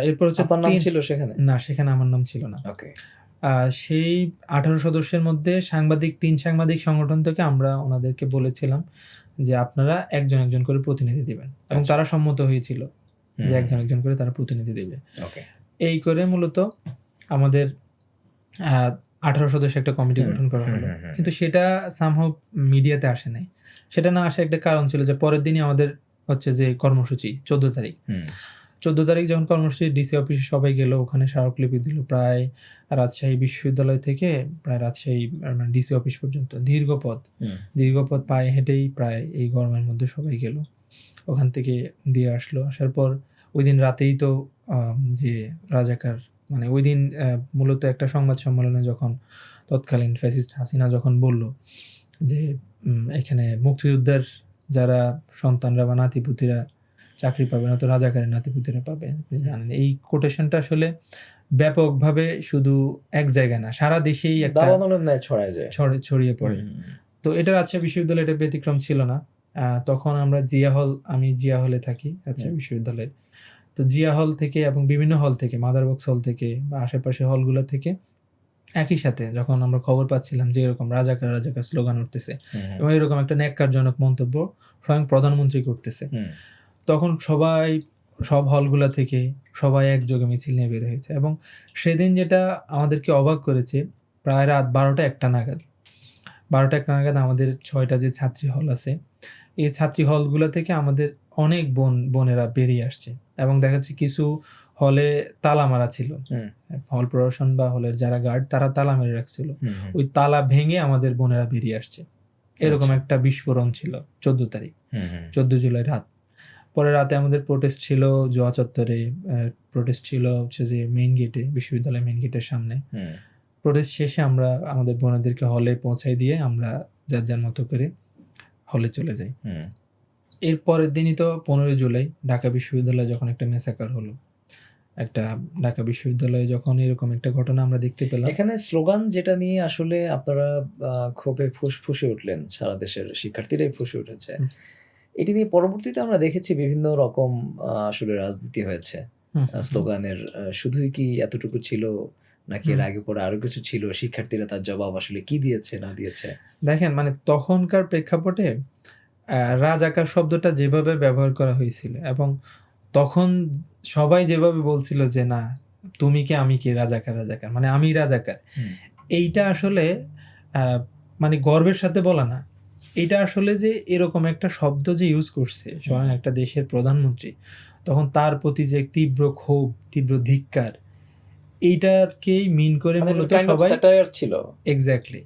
এরপর হচ্ছে আপনার নাম ছিল সেখানে? না, সেখানে আমার নাম ছিল না। ওকে। সেই 18 সদস্যের মধ্যে 3 সাংবাদিক সংগঠন থেকে আমরা ওনাদেরকে বলেছিলাম যে আপনারা একজন একজন করে প্রতিনিধি দিবেন, এবং তারা সম্মত হয়েছিল যে একজন করে তারা প্রতিনিধি দেবে। ওকে। এই করে মূলত আমাদের 18 সদস্য একটা কমিটি গঠন করা হলো। কিন্তু সেটা সামহাউ মিডিয়াতে আসে নাই। সেটা না আসার একটা কারণ ছিল যে পরের দিনই আমাদের হচ্ছে যে কর্মসূচি 14 তারিখ। 14 তারিখ যখন কর্মসূচি ডিসি অফিসে সবাই গেল, ওখানে স্মারকলিপি দিল প্রায় রাজশাহী বিশ্ববিদ্যালয় থেকে প্রায় রাজশাহী ডিসি অফিস পর্যন্ত দীর্ঘ পথ পায়ে হেঁটেই প্রায় এই গরমের মধ্যে সবাই গেল। ওখান থেকে দিয়ে আসলো। আসার পর ওই দিন রাতেই তো যে রাজাকার, মানে ওই দিন মূলত একটা সংবাদ সম্মেলনে যখন তৎকালীন ফ্যাসিস্ট হাসিনা যখন বলল যে এখানে মুক্তিযোদ্ধার যারা সন্তানরা বা নাতিপুতিরা চাকরি পাবে না, তো রাজাকারের নাতিপুতিরা পাবে। আপনি জানেন এই কোটেশনটা আসলে ব্যাপকভাবে শুধু এক জায়গায় না, সারা দেশেই একটা ছড়িয়ে পড়ে। তো এটা রাজশাহী বিশ্ববিদ্যালয়ে এটা ব্যতিক্রম ছিল না। তখন আমরা আমি জিয়া হলে থাকি রাজশাহী বিশ্ববিদ্যালয়ে। তো জিয়া হল থেকে এবং বিভিন্ন হল থেকে, মাদারবক্স হল থেকে বা আশেপাশে হলগুলো থেকে একই সাথে যখন আমরা খবর পাচ্ছিলাম যে এরকম রাজাকার স্লোগান উঠতেছে এবং এরকম একটা ন্যাক্কারজনক মন্তব্য স্বয়ং প্রধানমন্ত্রী করতেছে, তখন সব হলগুলা থেকে সবাই একযোগে মিছিল নিয়ে বের হয়েছে। এবং সেদিন যেটা আমাদেরকে অবাক করেছে, প্রায় রাত 12টা-1টা নাগাদ আমাদের 6টা যে ছাত্রী হল আছে, এই ছাত্রী হলগুলো থেকে আমাদের অনেক বোনেরা বেরিয়ে আসছে এবং দেখা যাচ্ছে কিছু হলে তালা মারা ছিল, হল প্রশাসন বা হলের যারা গার্ড তারা তালা মেরে রাখছিল, ওই তালা ভেঙে আমাদের বোনেরা বেরিয়ে আসছে। এরকম একটা বিস্ফোরণ ছিল 14 জুলাই রাত। পরে রাতে আমাদের প্রোটেস্ট ছিল জোয়া চত্বরে, প্রোটেস্ট ছিল হচ্ছে যে মেইন গেটে, বিশ্ববিদ্যালয়ের মেইন গেটের সামনে। প্রোটেস্ট শেষে আমরা আমাদের বোনেদেরকে হলে পৌঁছাই দিয়ে আমরা যার মতো করে হলে চলে যাই। এর পরের দিনই তো 15 জুলাই ঢাকা বিশ্ববিদ্যালয়ে যখন একটা মেসাকার হলো, একটা ঢাকা বিশ্ববিদ্যালয়ে যখন এরকম একটা ঘটনা আমরা দেখতে পেলাম। এখানে স্লোগান যেটা নিয়ে আসলে আপনারা ক্ষোভে ফুসফুসে উঠলেন, সারা দেশের শিক্ষার্থীরাই ফুসে উঠেছে। হুম। এটি নিয়ে পরবর্তীতে আমরা দেখেছি বিভিন্ন রকম আসলে রাজনীতি হয়েছে। স্লোগানের শুধুই কি এতটুকু ছিল, নাকি এর আগে পরে আরো কিছু ছিল? শিক্ষার্থীরা তার জবাব আসলে কি দিয়েছে না দিয়েছে? দেখেন, মানে তখনকার প্রেক্ষাপটে রাজাকার শব্দটা যেভাবে ব্যবহার করা হয়েছিল এবং তখন সবাই যেভাবে বলছিল যে না তুমি কি আমি কি রাজাকার, মানে আমি রাজাকার, এইটা আসলে মানে গর্বের সাথে বলা না। এটা আসলে যে এরকম একটা শব্দ যে ইউজ করছে স্বয়ং একটা দেশের প্রধানমন্ত্রী, তখন তার প্রতি যে তীব্র ক্ষোভ, তীব্র ধিক্কার, এইটাকেই মিন করে মূলত সবাই ছিল। এক্স্যাক্টলি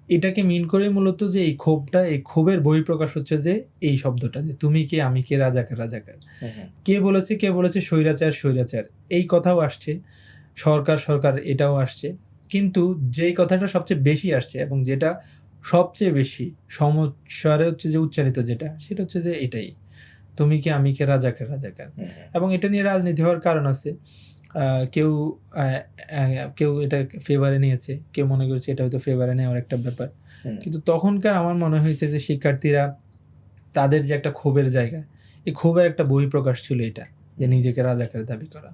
এটাকে মিন করে মূলত যে এই ক্ষোভটা, এই ক্ষোভের বহিঃপ্রকাশ হচ্ছে যে এই শব্দটা, যে তুমি কে আমি কে রাজাকার। কে বলেছে স্বৈরাচার, এই কথাও আসছে, সরকার এটাও আসছে। কিন্তু যেই কথাটা সবচেয়ে বেশি আসছে এবং যেটা সবচেয়ে বেশি সমস্যারে হচ্ছে যে উচ্চারিত যেটা, সেটা হচ্ছে যে এটাই, তুমি কি আমি কে রাজাকার। এবং এটা নিয়ে রাজনীতি হওয়ার কারণ আছে। কেউ এটা ফেভারে নিয়েছে, কেউ মনে করছে এটা হয়তো ফেভারে নেওয়ার একটা ব্যাপার। কিন্তু তখনকার আমার মনে হয়েছে যে শিক্ষার্থীরা তাদের যে একটা ক্ষোভের জায়গা, এই ক্ষোভের একটা বহিঃপ্রকাশ ছিল এটা, যে নিজেকে রাজাকার দাবি করা।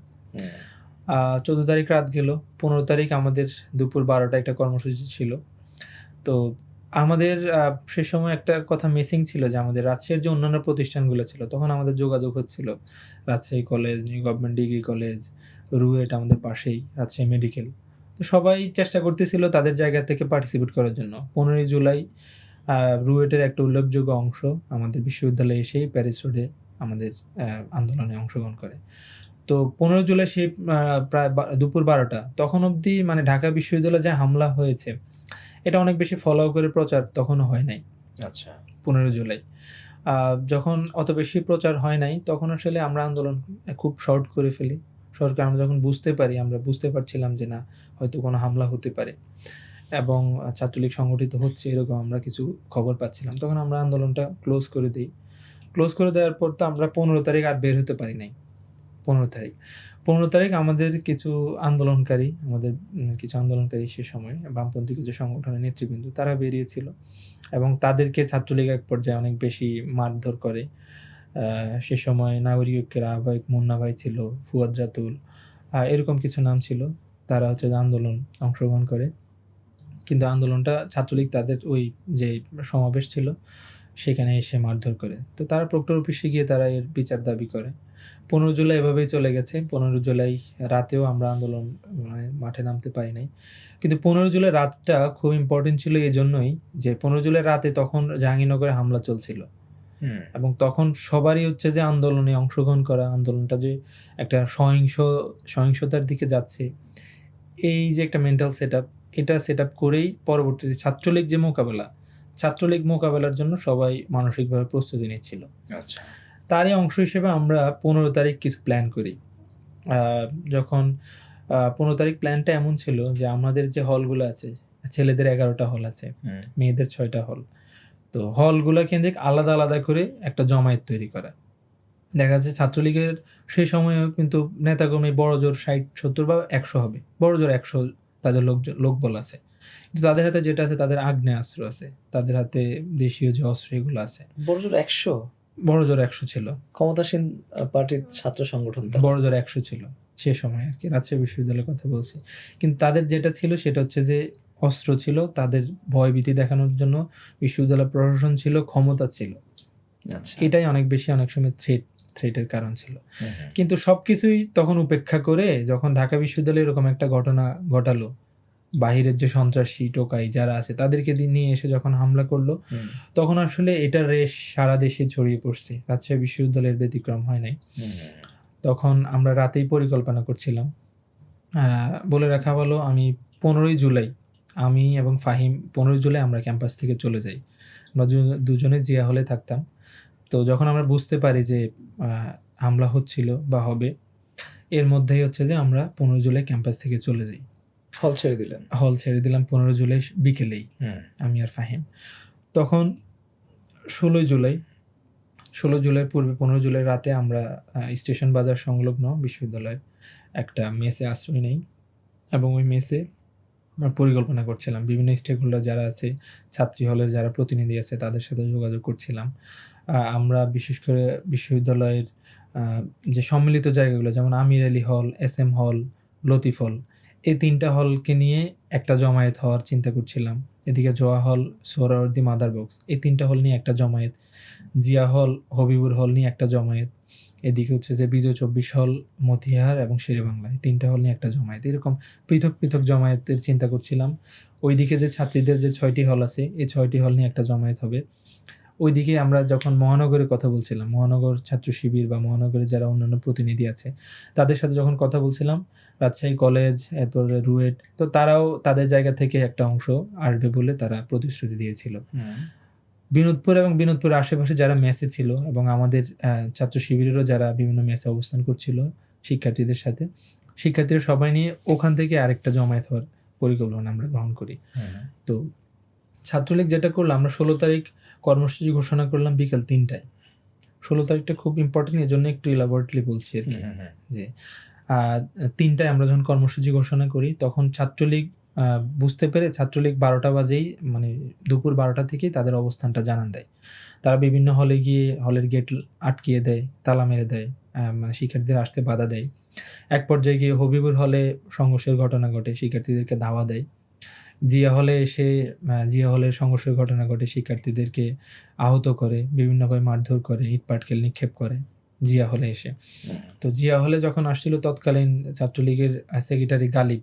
14 তারিখ রাত গেল, 15 তারিখ আমাদের দুপুর 12টা একটা কর্মসূচি ছিল। তো আমাদের সে সময় একটা কথা মিসিং ছিল, যে আমাদের রাজশাহীর যে অন্যান্য প্রতিষ্ঠানগুলো ছিল তখন আমাদের যোগাযোগ হচ্ছিল, Rajshahi college, new government degree college, RUET আমাদের পাশেই, রাজশাহী মেডিকেল। তো সবাই চেষ্টা করতেছিল তাদের জায়গা থেকে পার্টিসিপেট করার জন্য। 15 জুলাই রুয়েটের একটা উল্লেখযোগ্য অংশ আমাদের বিশ্ববিদ্যালয়ে এসেই প্যারিস রোডে আমাদের আন্দোলনে অংশগ্রহণ করে। তো 15 জুলাই সেই প্রায় দুপুর 12টা তখন অবধি মানে ঢাকা বিশ্ববিদ্যালয়ে যে হামলা হয়েছে এটা অনেক বেশি ফলো করে প্রচার তখনও হয় নাই। আচ্ছা, 15 জুলাই যখন অত বেশি প্রচার হয় নাই, তখন আসলে আমরা আন্দোলন খুব শর্ট করে ফেলি। সরকার আমরা যখন আমরা বুঝতে পারছিলাম যে না হয়তো কোনো হামলা হতে পারে এবং ছাত্রলীগ সংগঠিত হচ্ছে, এরকম আমরা কিছু খবর পাচ্ছিলাম, তখন আমরা আন্দোলনটা ক্লোজ করে দিই। ক্লোজ করে দেওয়ার পর তো আমরা 15 তারিখ আর বের হতে পারি নাই। 15 তারিখ আমাদের কিছু আন্দোলনকারী সে সময় বামপন্থী কিছু সংগঠনের নেতৃবৃন্দ তারা বেরিয়েছিল এবং তাদেরকে ছাত্রলীগ এক পর্যায়ে অনেক বেশি মারধর করে। সে সময় নাগরিক ঐক্যের আহ্বায়ক মুন্না ভাই ছিল, ফুয়াদ রাতুল, এরকম কিছু নাম ছিল। তারা হচ্ছে আন্দোলন অংশগ্রহণ করে, কিন্তু আন্দোলনটা ছাত্রলীগ তাদের ওই যে সমাবেশ ছিল সেখানে এসে মারধর করে। তো তারা প্রক্টর অফিসে গিয়ে তারা এর বিচার দাবি করে। 15 জুলাই এভাবেই চলে গেছে। 15 জুলাই রাতেও আমরা আন্দোলন মানে মাঠে নামতে পারি নাই। কিন্তু 15 জুলাই রাতটা খুব ইম্পর্টেন্ট ছিল এই জন্যই যে 15 জুলাই রাতে তখন জাহাঙ্গীরনগরে হামলা চলছিল এবং তখন সবারই হচ্ছে যে আন্দোলনে অংশগ্রহণ করা, আন্দোলনটা যে একটা সহিংসতার দিকে যাচ্ছে, এই যে একটা মেন্টাল এটা সেট আপ করেই পরবর্তীতে ছাত্রলীগ মোকাবেলার জন্য সবাই মানসিকভাবে প্রস্তুতি নিচ্ছিল। আচ্ছা, তারই অংশ হিসেবে আমরা 15 তারিখ কিছু প্ল্যান করি। যখন 15 তারিখ প্ল্যানটা এমন ছিল যে আমাদের যে হলগুলো আছে, ছেলেদের 11টা হল আছে, মেয়েদের 6টা হল। তো হলগুলো কেন্দ্রিক আলাদা আলাদা করে একটা জমায়েত তৈরি করা। দেখা যাচ্ছে ছাত্রলীগের সেই সময়ে কিন্তু নেতাকর্মী বড় জোর 60-70 বা 100 হবে, বড় জোর 100 তাদের লোকবল আছে। কিন্তু তাদের হাতে যেটা আছে, তাদের আগ্নেয়াস্ত্র আছে, তাদের হাতে দেশীয় যে অস্ত্র এগুলো আছে। বড় জোর 100 ছিল। ক্ষমতাসীন পার্টির ছাত্র সংগঠন বড় জোর 100 ছিল সে সময় আর কি, রাজশাহী বিশ্ববিদ্যালয়ের কথা বলছি। কিন্তু তাদের যেটা ছিল সেটা হচ্ছে যে অস্ত্র ছিল, তাদের ভয়ভীতি দেখানোর জন্য বিশ্ববিদ্যালয় প্রশাসন ছিল, ক্ষমতা ছিল। এটাই অনেক বেশি অনেক সময় থ্রেটের কারণ ছিল। কিন্তু সবকিছুই তখন উপেক্ষা করে যখন ঢাকা বিশ্ববিদ্যালয়ে এরকম একটা ঘটনা ঘটালো, বাহিরের যে সন্ত্রাসী টোকাই যারা আছে তাদেরকে নিয়ে এসে যখন হামলা করলো, তখন আসলে এটার রেশ সারা দেশে ছড়িয়ে পড়ছে, রাজশাহী বিশ্ববিদ্যালয়ের ব্যতিক্রম হয় নাই। তখন আমরা রাতেই পরিকল্পনা করছিলাম। বলে রাখা ভালো, আমি 15 জুলাই আমি এবং ফাহিম 15 জুলাই আমরা ক্যাম্পাস থেকে চলে যাই। আমরা দুজনে জিয়া হলে থাকতাম। তো যখন আমরা বুঝতে পারি যে হামলা হচ্ছিল বা হবে, এর মধ্যেই হচ্ছে যে আমরা 15 জুলাই ক্যাম্পাস থেকে চলে যাই। হল ছেড়ে দিলাম 15 জুলাই বিকেলেই, আমি আর ফাহিম। তখন 16 জুলাইয়ের পূর্বে 15 জুলাই রাতে আমরা স্টেশন বাজার সংলগ্ন বিশ্ববিদ্যালয়ের একটা মেসে আশ্রয় নেই এবং ওই মেসে আমরা পরিকল্পনা করছিলাম। বিভিন্ন স্টেক হোল্ডার যারা আছে, ছাত্রী হলের যারা প্রতিনিধি আছে তাদের সাথে যোগাযোগ করছিলাম। আমরা বিশেষ করে বিশ্ববিদ্যালয়ের যে সম্মিলিত জায়গাগুলো যেমন আমির আলী হল, SM হল, লতিফ হল, এই 3টা হলকে নিয়ে একটা জমায়েত হওয়ার চিন্তা করছিলাম। এদিকে জোয়া হল, সোহরাওয়ার্দী, মাদার বক্স, এই 3টা হল নিয়ে একটা জমায়েত। জিয়া হল, হবিবুর হল নিয়ে একটা জমায়েত। এদিকে হচ্ছে যে বিজয় 24 হল, মতিহার এবং শেরেবাংলা, এই 3টা হল নিয়ে একটা জমায়েত। এরকম পৃথক পৃথক জমায়েতের চিন্তা করছিলাম। ওইদিকে যে ছাত্রীদের যে 6টি হল আছে, এই 6টি হল নিয়ে একটা জমায়েত হবে। ওইদিকে আমরা যখন মহানগরের কথা বলছিলাম, মহানগর ছাত্র শিবির বা মহানগরের যারা অন্যান্য প্রতিনিধি আছে তাদের সাথে যখন কথা বলছিলাম, রাজশাহী কলেজ, এরপরে রুয়েট, তো তারাও তাদের জায়গা থেকে একটা অংশ আসবে বলে তারা প্রতিশ্রুতি দিয়েছিল। বিনোদপুর এবং বিনোদপুরের আশেপাশে যারা মেসে ছিল এবং আমাদের ছাত্র শিবিরেরও যারা বিভিন্ন মেসে অবস্থান করছিল শিক্ষার্থীদের সাথে, শিক্ষার্থীরা সবাই নিয়ে ওখান থেকে আরেকটা জমায়েত হওয়ার পরিকল্পনা আমরা গ্রহণ করি। তো ছাত্রলীগ যেটা করলো, আমরা 16 তারিখ কর্মসূচি ঘোষণা করলাম বিকেল 3টায়। 16 তারিখটা খুব ইম্পর্টেন্ট, এই জন্য একটু ইলাবোরেটলি বলছি আর কি, যে 3টায় আমরা যখন কর্মসূচি ঘোষণা করি তখন ছাত্রলীগ বুঝতে পেরে ছাত্রলীগ 12টা বাজেই মানে দুপুর 12টা থেকেই তাদের অবস্থানটা জানান দেয়। তারা বিভিন্ন হলে গিয়ে হলের গেট আটকিয়ে দেয়, তালা মেরে দেয়, মানে শিক্ষার্থীদের আসতে বাধা দেয়। এক পর্যায়ে গিয়ে হবিবুর হলে সংঘর্ষের ঘটনা ঘটে, শিক্ষার্থীদেরকে ধাওয়া দেয়। জিয়া হলে সংঘর্ষের ঘটনা ঘটে, শিক্ষার্থীদেরকে আহত করে, বিভিন্নভাবে মারধর করে, ইট পাটকেল নিক্ষেপ করে জিয়া হলে এসে। তো জিয়া হলে যখন আসছিল তৎকালীন ছাত্রলীগের সেক্রেটারি গালিব,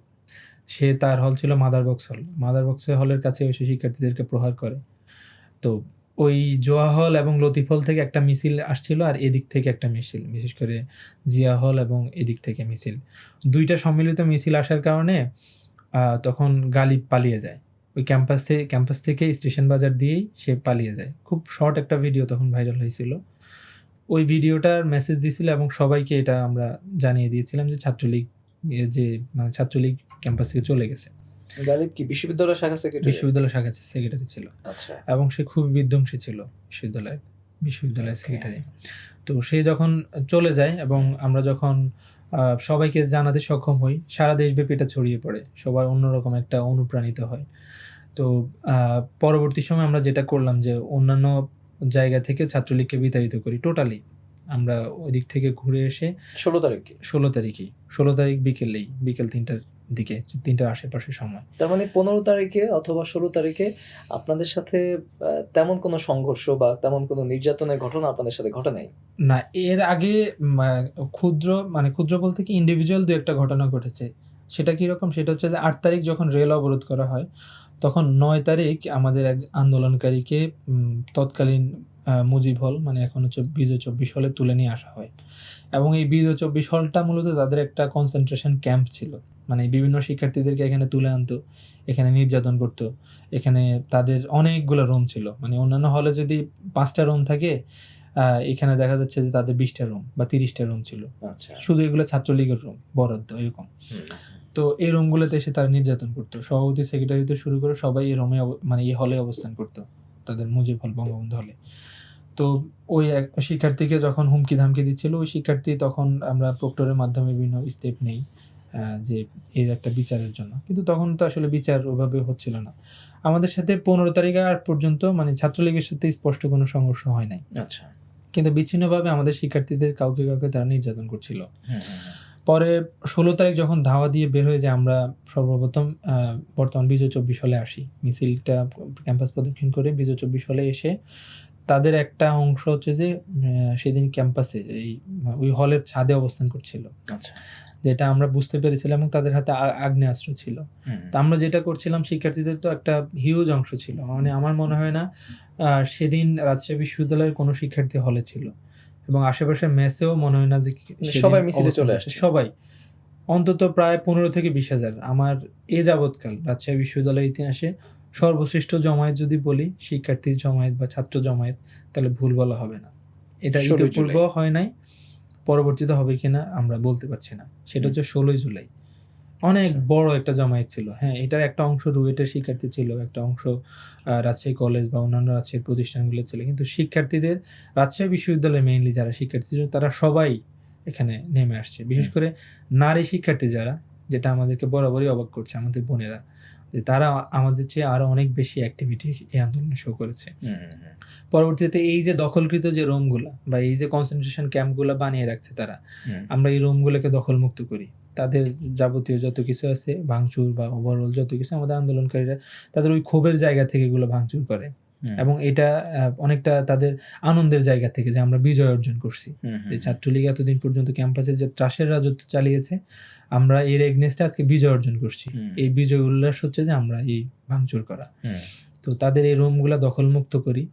সে তার হল ছিল মাদার বক্স হল, মাদার বক্সের হলের কাছে এসে শিক্ষার্থীদেরকে প্রহার করে। তো ওই জোয়া হল এবং লতিফ হল থেকে একটা মিছিল আসছিল আর এদিক থেকে একটা মিছিল, বিশেষ করে জিয়া হল এবং এদিক থেকে মিছিল, 2টা সম্মিলিত মিছিল আসার কারণে তখন গালিব পালিয়ে যায়। ওই ক্যাম্পাস থেকে স্টেশন বাজার দিয়েই সে পালিয়ে যায়। খুব শর্ট একটা ভিডিও তখন ভাইরাল হয়েছিল। ওই ভিডিওটার মেসেজ দিয়েছিল এবং সবাইকে এটা আমরা জানিয়ে দিয়েছিলাম যে ছাত্রলীগ ক্যাম্পাস থেকে চলে গেছে। গালিব কি বিশ্ববিদ্যালয় শাখা সেক্রেটারি ছিল। আচ্ছা। এবং সে খুব বিধ্বংসী ছিল বিশ্ববিদ্যালয়ের সেক্রেটারি। তো সে যখন চলে যায় এবং আমরা যখন সবাইকে জানাতে সক্ষম হই, সারা দেশব্যাপী এটা ছড়িয়ে পড়ে, সবাই অন্যরকম একটা অনুপ্রাণিত হয়। তো পরবর্তী সময় আমরা যেটা করলাম যে অন্যান্য জায়গা থেকে ছাত্রলীগকে বিতাড়িত করি টোটালি। আমরা ওই দিক থেকে ঘুরে এসে 16 তারিখ বিকেল 3টার দিকে, 3টার আশেপাশে সময়। তার মানে 15 তারিখে অথবা 16 তারিখে আপনাদের সাথে তেমন কোনো সংঘর্ষ বা তেমন কোনো নির্যাতনের ঘটনা আপনাদের সাথে ঘটে নাই? না, এর আগে ক্ষুদ্র বলতে কি ইন্ডিভিজুয়াল 2-একটা ঘটনা ঘটেছে। সেটা কীরকম, সেটা হচ্ছে যে 8 তারিখ যখন রেল অবরোধ করা হয় তখন 9 তারিখ আমাদের এক আন্দোলনকারীকে তৎকালীন মুজিব হল, মানে এখন হচ্ছে বিজয় 24 হলে তুলে নিয়ে আসা হয়। এবং এই বিজয় 24 হলটা মূলত তাদের একটা কনসেন্ট্রেশন ক্যাম্প ছিল, মানে বিভিন্ন শিক্ষার্থীদেরকে এখানে তুলে আনতো, এখানে নির্যাতন করতো। এখানে তাদের অনেকগুলো রুম ছিল, মানে অন্যান্য হলে যদি 5টা রুম থাকে, এখানে দেখা যাচ্ছে যে তাদের 20টা রুম বা 30টা রুম ছিল। আচ্ছা। শুধু এগুলো ছাত্রলীগের রুম, বরাদ্দ এরকম। তো এই রুমগুলোতে এসে তারা নির্যাতন করতো, সভাপতি সেক্রেটারি থেকে শুরু করে সবাই এই রুমে মানে এই হলে অবস্থান করতো, তাদের মুজিব হল, বঙ্গবন্ধু হলে। তো ওই এক শিক্ষার্থীকে যখন হুমকি ধামকি দিচ্ছিল, ওই শিক্ষার্থী তখন আমরা প্রক্টরের মাধ্যমে বিভিন্ন স্টেপ নেই যে এর একটা বিচারের জন্য, কিন্তু তখন তো আসলে বিচার ওইভাবে হচ্ছিল না। আমাদের সাথে 15 তারিখ আর পর্যন্ত মানে ছাত্রলীগের সাথে স্পষ্ট কোনো সংঘর্ষ হয় নাই। আচ্ছা। কিন্তু বিচ্ছিন্নভাবে আমাদের শিক্ষার্থীদের কাউকে তারা নির্যাতন করছিল। পরে 16 তারিখ যখন ধাওয়া দিয়ে বের হয়ে যায়, আমরা সর্বপ্রথম বর্তমান বিজয় 24 হলে আসি। মিছিলটা ক্যাম্পাস প্রদক্ষিণ করে বিজয় 24 হলে এসে তাদের একটা অংশ হচ্ছে যে সেদিন ক্যাম্পাসে ওই হলের ছাদে অবস্থান করছিল। আচ্ছা। যেটা আমরা বুঝতে পেরেছিলাম, এবং তাদের হাতে আগ্নেয়াস্ত্র ছিল। তো আমরা যেটা করছিলাম, শিক্ষার্থীদের তো একটা হিউজ অংশ ছিল, মানে আমার মনে হয় না সেদিন রাজশাহী বিশ্ববিদ্যালয়ের কোনো শিক্ষার্থী হলে ছিল, এবং আশেপাশের মেসেও মনে হয় না যে সবাই মিছিলে চলে আসে। সবাই অন্তত প্রায় 15 থেকে 20,000। আমার এ যাবৎকাল রাজশাহী বিশ্ববিদ্যালয়ের ইতিহাসে সর্বশ্রেষ্ঠ জমায়েত যদি বলি শিক্ষার্থী জমায়েত বা ছাত্র জমায়েত, তাহলে ভুল বলা হবে না। এটা ইতিপূর্বেও হয় নাই, পরবর্তীতে হবে কিনা আমরা বলতে পারছি না। সেটা হচ্ছে 16 জুলাই। অনেক আচ্ছা। বড় একটা জমায়েত ছিল। হ্যাঁ, এটার একটা অংশ রুয়েটের শিক্ষার্থী ছিল, একটা অংশ রাজশাহী কলেজ বা অন্যান্য রাজশাহীর প্রতিষ্ঠানগুলো ছিল। কিন্তু শিক্ষার্থীদের রাজশাহী বিশ্ববিদ্যালয়ে মেইনলি যারা শিক্ষার্থী ছিল তারা সবাই এখানে নেমে আসছে। বিশেষ করে নারী শিক্ষার্থী যারা, যেটা আমাদেরকে বরাবরই অবাক করছে, আমাদের বোনেরা, যে তারা আমাদের চেয়ে আরো অনেক বেশি অ্যাক্টিভিটি এই আন্দোলনে শো করেছে। পরবর্তীতে এই যে দখলকৃত যে রুমগুলা বা এই যে কনসেন্ট্রেশন ক্যাম্পগুলা বানিয়ে রাখছে তারা, আমরা এই রুমগুলোকে দখলমুক্ত করি। তাদের যাবতীয় যত কিছু আছে ভাঙচুর বা ওভারঅল যত কিছু, আমাদের আন্দোলনকারীরা তাদের ওই ক্ষোভের জায়গা থেকে এগুলো ভাঙচুর করে এবং এটা অনেকটা তাদের আনন্দের জায়গা থেকে যে আমরা বিজয় অর্জন করছি। যে ছাত্রলীগ এতদিন পর্যন্ত ক্যাম্পাসে যে ত্রাসের রাজত্ব চালিয়েছে, আমরা এর এগনেস্টে আজকে বিজয় অর্জন করছি। এই বিজয় উল্লাস হচ্ছে যে আমরা এই ভাঙচুর করা। তো তাদের এই রুমগুলা দখলমুক্ত করি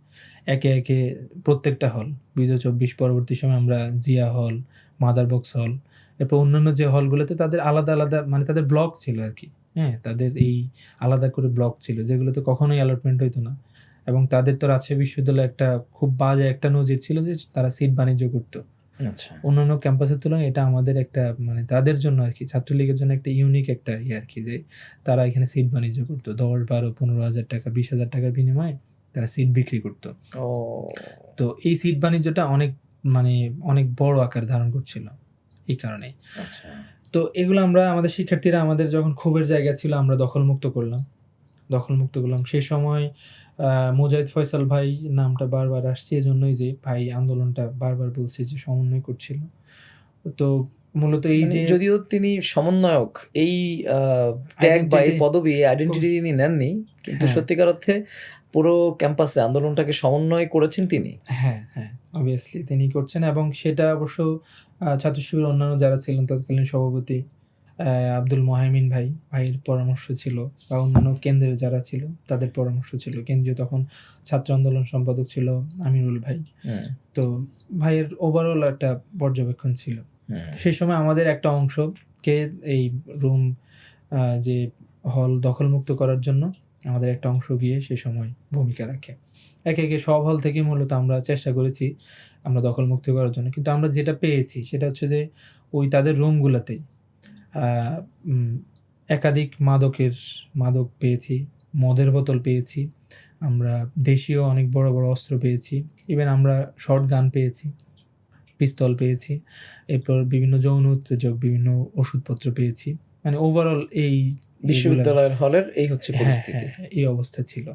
একে একে। প্রত্যেকটা হল, বিজয় 24 পরবর্তী সময় আমরা জিয়া হল, মাদার বক্স হল, এরপর অন্যান্য যে হলগুলোতে তাদের আলাদা আলাদা মানে তাদের ব্লক ছিল আর কি। হ্যাঁ, তাদের এই আলাদা করে ব্লক ছিল যেগুলোতে কখনোই অ্যালটমেন্ট হইতো না। এবং তাদের তো রাজশাহী বিশ্ববিদ্যালয়ে একটা খুব বাজে একটা নজির ছিল যে তারা সিট বাণিজ্য করতো। আচ্ছা। অন্যান্য ক্যাম্পাসের তুলনায় এটা আমাদের একটা মানে তাদের জন্য আর কি, ছাত্রলীগের জন্য একটা ইউনিক একটা আর কি, যে তারা এখানে সিট বাণিজ্য করতো। 10, 12, 15,000 টাকা, 20,000 টাকার বিনিময়ে তারা সিট বিক্রি করতো। ও, তো এই সিট বাণিজ্যটা অনেক বড় আকার ধারণ করছিল এই কারণেই। আচ্ছা। তো এগুলো আমরা আমাদের শিক্ষার্থীরা আমাদের যখন ক্ষোভের জায়গা ছিল আমরা দখলমুক্ত করলাম। সেই সময় মুজাহিদ ফয়সাল ভাই নামটা বারবার আসছে এজন্যই যে ভাই আন্দোলনটা বারবার বলছে যে সমন্বয় করছিল। তো মূলত এই যে যদিও তিনি সমন্বয়ক এই ট্যাগ বা এই পদবি আইডেন্টিটি তিনি নেননি, কিন্তু সত্যিকার অর্থে পুরো ক্যাম্পাসে আন্দোলনটাকে সমন্বয় করেছেন তিনি। হ্যাঁ, অবভিয়াসলি তিনি করছেন এবং সেটা অবশ্য ছাত্র শিবিরের অন্যান্য যারা ছিলেন তৎকালীন সভাপতি আব্দুল মোহাইমিন ভাইয়ের পরামর্শ ছিল বা অন্যান্য কেন্দ্রের যারা ছিল তাদের পরামর্শ ছিল। কেন্দ্রীয় তখন ছাত্র আন্দোলন সম্পাদক ছিল আমিরুল ভাই। তো ভাইয়ের ওভারঅল একটা পর্যবেক্ষণ ছিল। সেই সময় আমাদের একটা অংশকে এই রুম যে হল দখলমুক্ত করার জন্য আমাদের একটা অংশ গিয়ে সে সময় ভূমিকা রাখে। একে একে সব হল থেকে মূলত আমরা চেষ্টা করেছি আমরা দখলমুক্ত করার জন্য, কিন্তু আমরা যেটা পেয়েছি সেটা হচ্ছে যে ওই তাদের রুমগুলোতেই একাধিক মাদক পেয়েছি, মদের বোতল পেয়েছি, আমরা দেশীয় অনেক বড় বড় অস্ত্র পেয়েছি, ইভেন আমরা শর্ট গান পেয়েছি, পিস্তল পেয়েছি, এরপর বিভিন্ন যৌন উত্তেজক বিভিন্ন ওষুধপত্র পেয়েছি। মানে ওভারঅল এই বিশ্ববিদ্যালয়ের হলের এই হচ্ছে পরিস্থিতি, এই অবস্থা ছিল।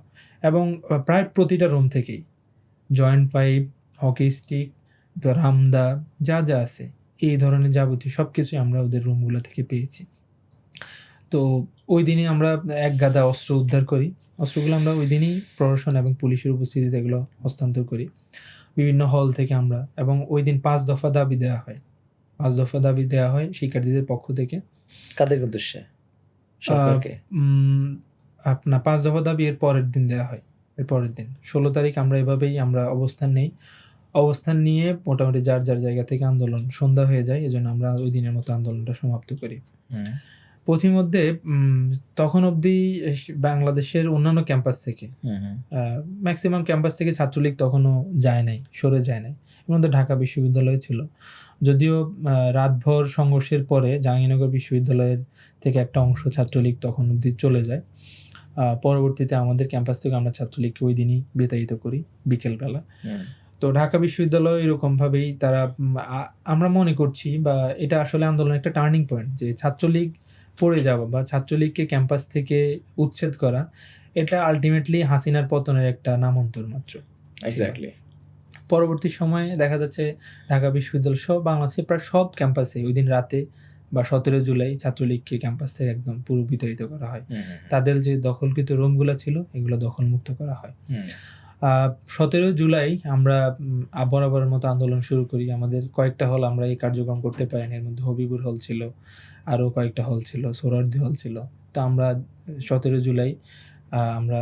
এবং প্রায় প্রতিটা রুম থেকেই জয়েন্ট পাইপ, হকি স্টিক, রামদা যা যা আছে এই ধরনের যাবতীয় সব কিছুই আমরা ওদের রুমগুলো থেকে পেয়েছি। তো ওই দিনই আমরা এক গাদা অস্ত্র উদ্ধার করি। অস্ত্রগুলো আমরা ওই দিনই প্রশাসন এবং পুলিশের উপস্থিতিতে এগুলো হস্তান্তর করি বিভিন্ন হল থেকে আমরা। এবং ওই দিন 5 দফা দাবি দেওয়া হয়। 5 দফা দাবি দেওয়া হয় শিক্ষার্থীদের পক্ষ থেকে। কাদের উদ্দেশ্যে? সরকারকে? আপনার 5 দফা দাবি এর পরের দিন দেওয়া হয়। এর পরের দিন 16 তারিখ আমরা এভাবেই আমরা অবস্থান নিয়ে মোটামুটি যার যার জায়গা থেকে আন্দোলন সন্ধ্যা হয়ে যায়, এজন্য আমরা ওই দিনের মতো আন্দোলনটা সমাপ্ত করি। পথিমধ্যে তখন অবধি বাংলাদেশের অন্যান্য ক্যাম্পাস থেকে ম্যাক্সিমাম ক্যাম্পাস থেকে ছাত্রলীগ তখনও সরে যায় নাই। এর মধ্যে ঢাকা বিশ্ববিদ্যালয় ছিল। যদিও রাতভর সংঘর্ষের পরে জাহাঙ্গীরনগর বিশ্ববিদ্যালয়ের থেকে একটা অংশ ছাত্রলীগ তখন অবধি চলে যায়। পরবর্তীতে আমাদের ক্যাম্পাস থেকে আমরা ছাত্রলীগকে ওই দিনই বিতাড়িত করি বিকেলবেলা। তো ঢাকা বিশ্ববিদ্যালয় এরকমভাবেই তারা আমরা মনে করছি বা এটা আসলে আন্দোলনের একটা টার্নিং পয়েন্ট, যে ছাত্রলীগ পড়ে যাওয়া বা ছাত্রলীগকে ক্যাম্পাস থেকে উচ্ছেদ করা, এটা আলটিমেটলি হাসিনার পতনের একটা নামান্তর মাত্র। এক্স্যাক্টলি। পরবর্তী সময়ে দেখা যাচ্ছে ঢাকা বিশ্ববিদ্যালয় সহ বাংলাদেশের প্রায় সব ক্যাম্পাসে ওই দিন রাতে বা 17 জুলাই ছাত্রলীগকে ক্যাম্পাস থেকে একদম পুরো বিতাড়িত করা হয়। তাদের যে দখলকৃত রুমগুলো ছিল এগুলো দখলমুক্ত করা হয়। 17 জুলাই আমরা বরাবরের মতো আন্দোলন শুরু করি। আমাদের কয়েকটা হল আমরা এই কার্যক্রম করতে পারিনি, এর মধ্যে হবিবুর হল ছিল, আরও কয়েকটা হল ছিল, সোহরাওয়ার্দী হল ছিল। তো আমরা 17 জুলাই আমরা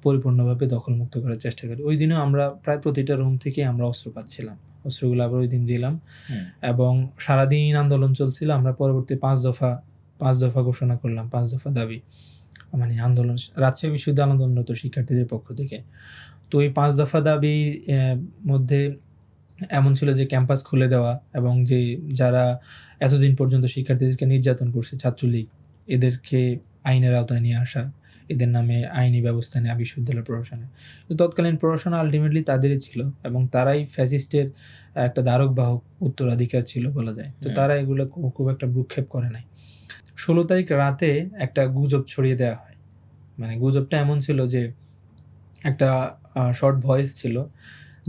পরিপূর্ণভাবে দখলমুক্ত করার চেষ্টা করি। ওই দিনও আমরা প্রায় প্রতিটা রুম থেকে আমরা অস্ত্র পাচ্ছিলাম, অস্ত্রগুলো আবার ওই দিন দিলাম এবং সারাদিন আন্দোলন চলছিল। আমরা পরবর্তী 5 দফা ঘোষণা করলাম, 5 দফা দাবি, মানে আন্দোলন রাজশাহী বিশ্ববিদ্যালয় আন্দোলনরত শিক্ষার্থীদের পক্ষ থেকে। তো এই 5 দফা দাবির মধ্যে এমন ছিল যে ক্যাম্পাস খুলে দেওয়া এবং যে যারা এতদিন পর্যন্ত শিক্ষার্থীদেরকে নির্যাতন করছে ছাত্রলীগ, এদেরকে আইনের আওতায় নিয়ে আসা, এদের নামে আইনি ব্যবস্থা নেওয়া বিশ্ববিদ্যালয় প্রশাসনে। তো তৎকালীন প্রশাসন আলটিমেটলি তাদেরই ছিল এবং তারাই ফ্যাসিস্টের একটা ধারক বাহক উত্তরাধিকার ছিল বলা যায়। তো তারা এগুলো খুব একটা ভ্রুক্ষেপ করে নাই। 16 তারিখ রাতে একটা গুজব ছড়িয়ে দেওয়া হয়। মানে গুজবটা এমন ছিল যে একটা শর্ট ভয়েস ছিল,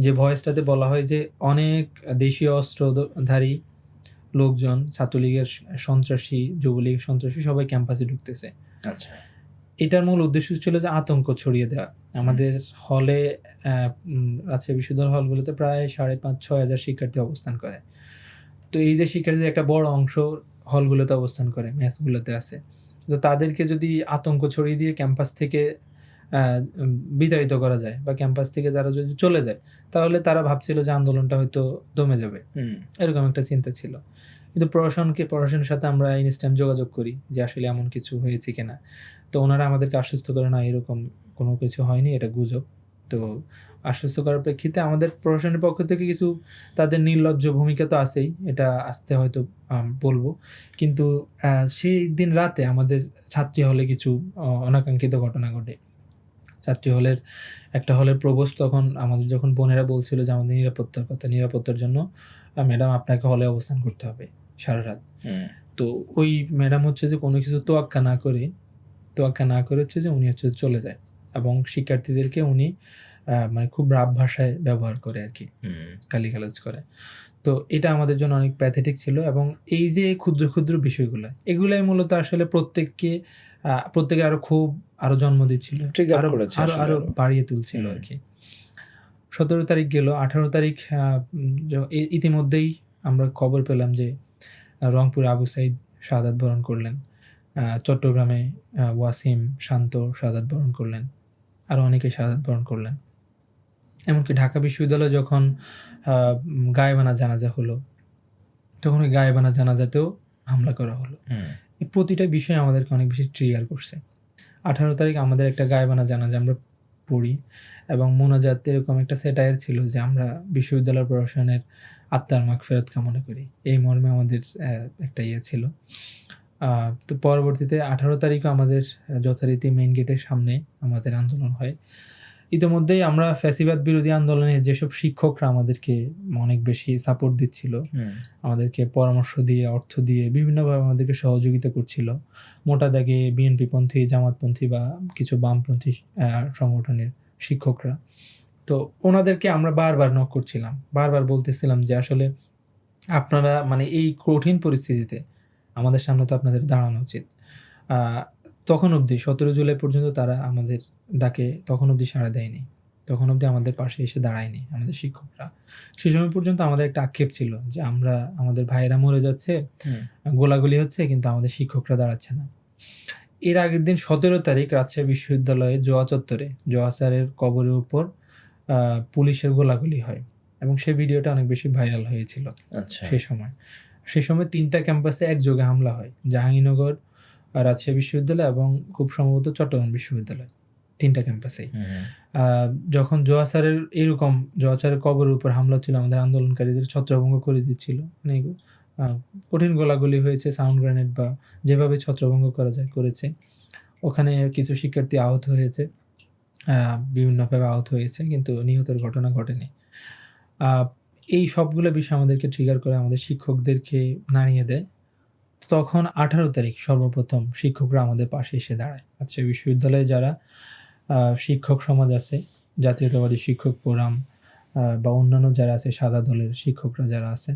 যে ভয়েসটাতে বলা হয় যে অনেক দেশীয় অস্ত্রধারী লোকজন, ছাত্রলীগের সন্ত্রাসী, যুবলীগ সন্ত্রাসী সবাই ক্যাম্পাসে ঢুকতেছে। আচ্ছা। এটার মূল উদ্দেশ্য ছিল যে আতঙ্ক ছড়িয়ে দেওয়া। আমাদের হলে রাজশাহী বিশ্ববিদ্যালয় হলগুলোতে প্রায় 5,500-6 হাজার শিক্ষার্থী অবস্থান করে। তো এই যে শিক্ষার্থীদের একটা বড় অংশ হলগুলোতে অবস্থান করে, মেসগুলোতে আছে। তো তাদেরকে যদি আতঙ্ক ছড়িয়ে দিয়ে ক্যাম্পাস থেকে বিতাড়িত করা যায় বা ক্যাম্পাস থেকে তারা যদি চলে যায়, তাহলে তারা ভাবছিল যে আন্দোলনটা হয়তো দমে যাবে, এরকম একটা চিন্তা ছিল। কিন্তু প্রশাসনের সাথে আমরা ইনস্ট্যান্ট যোগাযোগ করি যে আসলে এমন কিছু হয়েছে কিনা। তো ওনারা আমাদেরকে আশ্বস্ত করে, না এরকম কোনো কিছু হয়নি, এটা গুজব। তো আশ্বস্ত করার প্রেক্ষিতে আমাদের প্রশাসনের পক্ষ থেকে কিছু তাদের নির্লজ্জ ভূমিকা তো আছেই, এটা আস্তে হয়তো বলবো। কিন্তু সেই দিন রাতে আমাদের ছাত্রী হলে কিছু অনাকাঙ্ক্ষিত ঘটনা ঘটে। ছাত্রী হলের একটা হলের প্রভোস্ট তখন আমাদের যখন বোনেরা বলছিল যে আমাদের নিরাপত্তার কথা, নিরাপত্তার জন্য ম্যাডাম আপনাকে হলে অবস্থান করতে হবে সারা রাত। তো ওই ম্যাডাম হচ্ছে যে কোনো কিছু তোয়াক্কা না করে হচ্ছে যে উনি হচ্ছে চলে যায় এবং শিক্ষার্থীদেরকে উনি মানে খুব রাফ ভাষায় ব্যবহার করে আর কি, গালিগালাজ করে। তো এটা আমাদের জন্য অনেক প্যাথেটিক ছিল এবং এই যে ক্ষুদ্র ক্ষুদ্র বিষয়গুলো, এগুলাই মূলত আসলে প্রত্যেকে আরো জন্ম দিচ্ছিল, আরো বাড়িয়ে তুলছিল আর কি। 17 তারিখ গেল, 18 তারিখ ইতিমধ্যেই আমরা খবর পেলাম যে রংপুরে আবু সাইদ শাহাদাত বরণ করলেন, চট্টগ্রামে ওয়াসিম শান্ত শাহাদাত বরণ করলেন, আরও অনেকে শাহাদাত বরণ করলেন। এমনকি ঢাকা বিশ্ববিদ্যালয়ে যখন গায়েবানা জানাজা হলো, তখন ওই গায়েবানা জানাজাতেও হামলা করা হলো। এই প্রতিটা বিষয় আমাদেরকে অনেক বেশি ট্রিগার করছে। 18 তারিখ আমাদের একটা গায়েবানা জানাজা আমরা পড়ি এবং মোনাজাত এরকম একটা স্যাটায়ার ছিল যে আমরা বিশ্ববিদ্যালয় প্রশাসনের আত্মার মাগফিরাত কামনা করি, এই মর্মে আমাদের একটা ছিল। তো পরবর্তীতে 18 তারিখও আমাদের যথারীতি মেইন গেটের সামনে আমাদের আন্দোলন হয়। ইতিমধ্যেই আমরা ফ্যাসিবাদ বিরোধী আন্দোলনে যেসব শিক্ষকরা আমাদেরকে অনেক বেশি সাপোর্ট দিচ্ছিল, আমাদেরকে পরামর্শ দিয়ে, অর্থ দিয়ে বিভিন্নভাবে আমাদেরকে সহযোগিতা করছিল, মোটা দাগে বিএনপিপন্থী, জামাতপন্থী বা কিছু বামপন্থী সংগঠনের শিক্ষকরা। তো ওনাদেরকে আমরা বারবার নক করছিলাম, বারবার বলতেছিলাম যে আসলে আপনারা মানে এই কঠিন পরিস্থিতিতে আমাদের সামনে তো আপনাদের দাঁড়ানো উচিত। তখন অবধি 17 জুলাই পর্যন্ত তারা আমাদের ডাকে তখন অবধি সাড়া দেয়নি, তখন অবধি আমাদের পাশে এসে দাঁড়ায়নি আমাদের শিক্ষকরা। সে সময় পর্যন্ত আমাদের একটা আক্ষেপ ছিল যে আমাদের ভাইয়েরা মরে যাচ্ছে, গোলাগুলি হচ্ছে, কিন্তু আমাদের শিক্ষকরা দাঁড়াচ্ছে না। এর আগের দিন 17 তারিখ রাজশাহী বিশ্ববিদ্যালয়ে জোয়া চত্বরে জোয়া স্যারের কবরের উপর পুলিশের গোলাগুলি হয় এবং সেই ভিডিওটা অনেক বেশি ভাইরাল হয়েছিল। সেই সময় 3টা ক্যাম্পাসে একযোগে হামলা হয়, জাহাঙ্গীরনগর, রাজশাহী বিশ্ববিদ্যালয় এবং খুব সম্ভবত চট্টগ্রাম বিশ্ববিদ্যালয়, 3টা ক্যাম্পাসেই। যখন জোয়া স্যারের কবরের উপর হামলা ছিল, আমাদের আন্দোলনকারীদের ছত্রভঙ্গ করে দিচ্ছিল, মানে কঠিন গোলাগুলি হয়েছে, সাউন্ড গ্রেনেড বা যেভাবে ছত্রভঙ্গ করা যায় করেছে। ওখানে কিছু শিক্ষার্থী আহত হয়েছে, বিভিন্নভাবে আহত হয়েছে, কিন্তু নিহতের ঘটনা ঘটেনি। এই সবগুলো বিষয় আমাদেরকে ট্রিগার করে, আমাদের শিক্ষকদেরকে নাড়িয়ে দেয়। তখন 18 তারিখ সর্বপ্রথম শিক্ষকরা আমাদের পাশে এসে দাঁড়ায়। আচ্ছা, বিশ্ববিদ্যালয়ে যারা শিক্ষক সমাজ আছে, জাতীয়তাবাদী শিক্ষক ফোরাম বা অন্যান্য যারা আছে, সাদা দলের শিক্ষকরা যারা আছে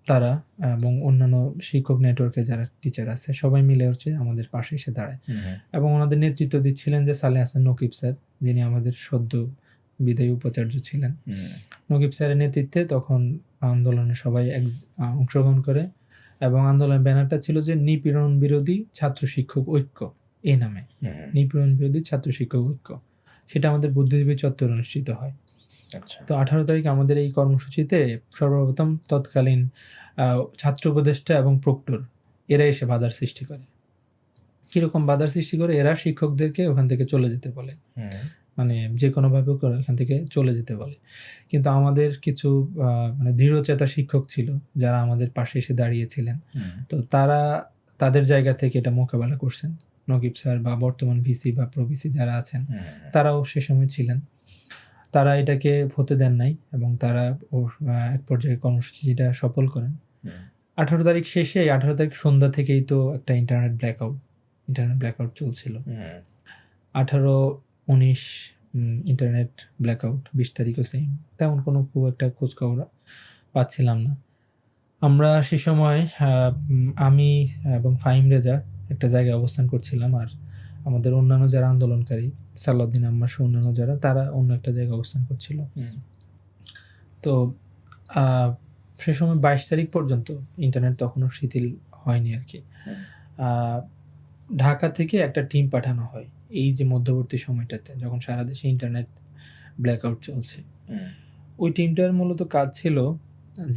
তারা এবং অন্যান্য শিক্ষক নেটওয়ার্কে যারা টিচার আছে, সবাই মিলে হচ্ছে আমাদের পাশে এসে দাঁড়ায়। এবং ওনাদের নেতৃত্ব দিচ্ছিলেন যে সালেহ হাসান নকিব স্যার, যিনি আমাদের সদ্য বিদায়ী উপাচার্য ছিলেন। নকিব স্যারের নেতৃত্বে তখন আন্দোলনে সবাই অংশগ্রহণ করে এবং আন্দোলনের ব্যানারটা ছিল যে নিপীড়ন বিরোধী ছাত্র শিক্ষক ঐক্য, এই নামে, নিপীড়ন বিরোধী ছাত্র শিক্ষক ঐক্য। সেটা আমাদের বুদ্ধিজীবী চত্বরে অনুষ্ঠিত হয়। তো 18 তারিখ আমাদের এই কর্মসূচিতে সর্বপ্রথম তৎকালীন ছাত্র উপদেষ্টা এবং প্রক্টর এরা এসে বাধার সৃষ্টি করে। কিরকম বাধার সৃষ্টি করে? এরা শিক্ষকদেরকে ওখান থেকে চলে যেতে বলে, মানে যে কোনোভাবে এখান থেকে চলে যেতে বলে। কিন্তু আমাদের কিছু মানে দৃঢ়চেতা শিক্ষক ছিল যারা আমাদের পাশে এসে দাঁড়িয়েছিলেন। তো তাদের জায়গা থেকে এটা মোকাবেলা করছেন। নকিব স্যার বা বর্তমান ভিসি বা প্রভিসি যারা আছেন তারাও সে সময় ছিলেন। তারা এটাকে হতে দেন নাই এবং তারা এক পর্যায়ে কর্মসূচিটা সফল করেন। 18 তারিখ শেষে 18 তারিখ সন্ধ্যা থেকেই তো একটা ইন্টারনেট ব্ল্যাকআউট চলছিল। 18-19 ইন্টারনেট ব্ল্যাকআউট, 20 তারিখও সেম। তেমন কোনো খুব একটা খোঁজখবর পাচ্ছিলাম না। আমরা সে সময় আমি এবং ফাহিম রেজা একটা জায়গায় অবস্থান করছিলাম, আর আমাদের অন্যান্য যারা আন্দোলনকারী সালাউদ্দিন আম্মার সহ অন্যান্য যারা, তারা অন্য একটা জায়গায় অবস্থান করছিল। তো সে সময় 22 তারিখ পর্যন্ত ইন্টারনেট তখনও শিথিল হয়নি আর কি। ঢাকা থেকে একটা টিম পাঠানো হয় এই যে মধ্যবর্তী সময়টাতে যখন সারা দেশে ইন্টারনেট ব্ল্যাকআউট চলছে। ওই টিমটার মূলত কাজ ছিল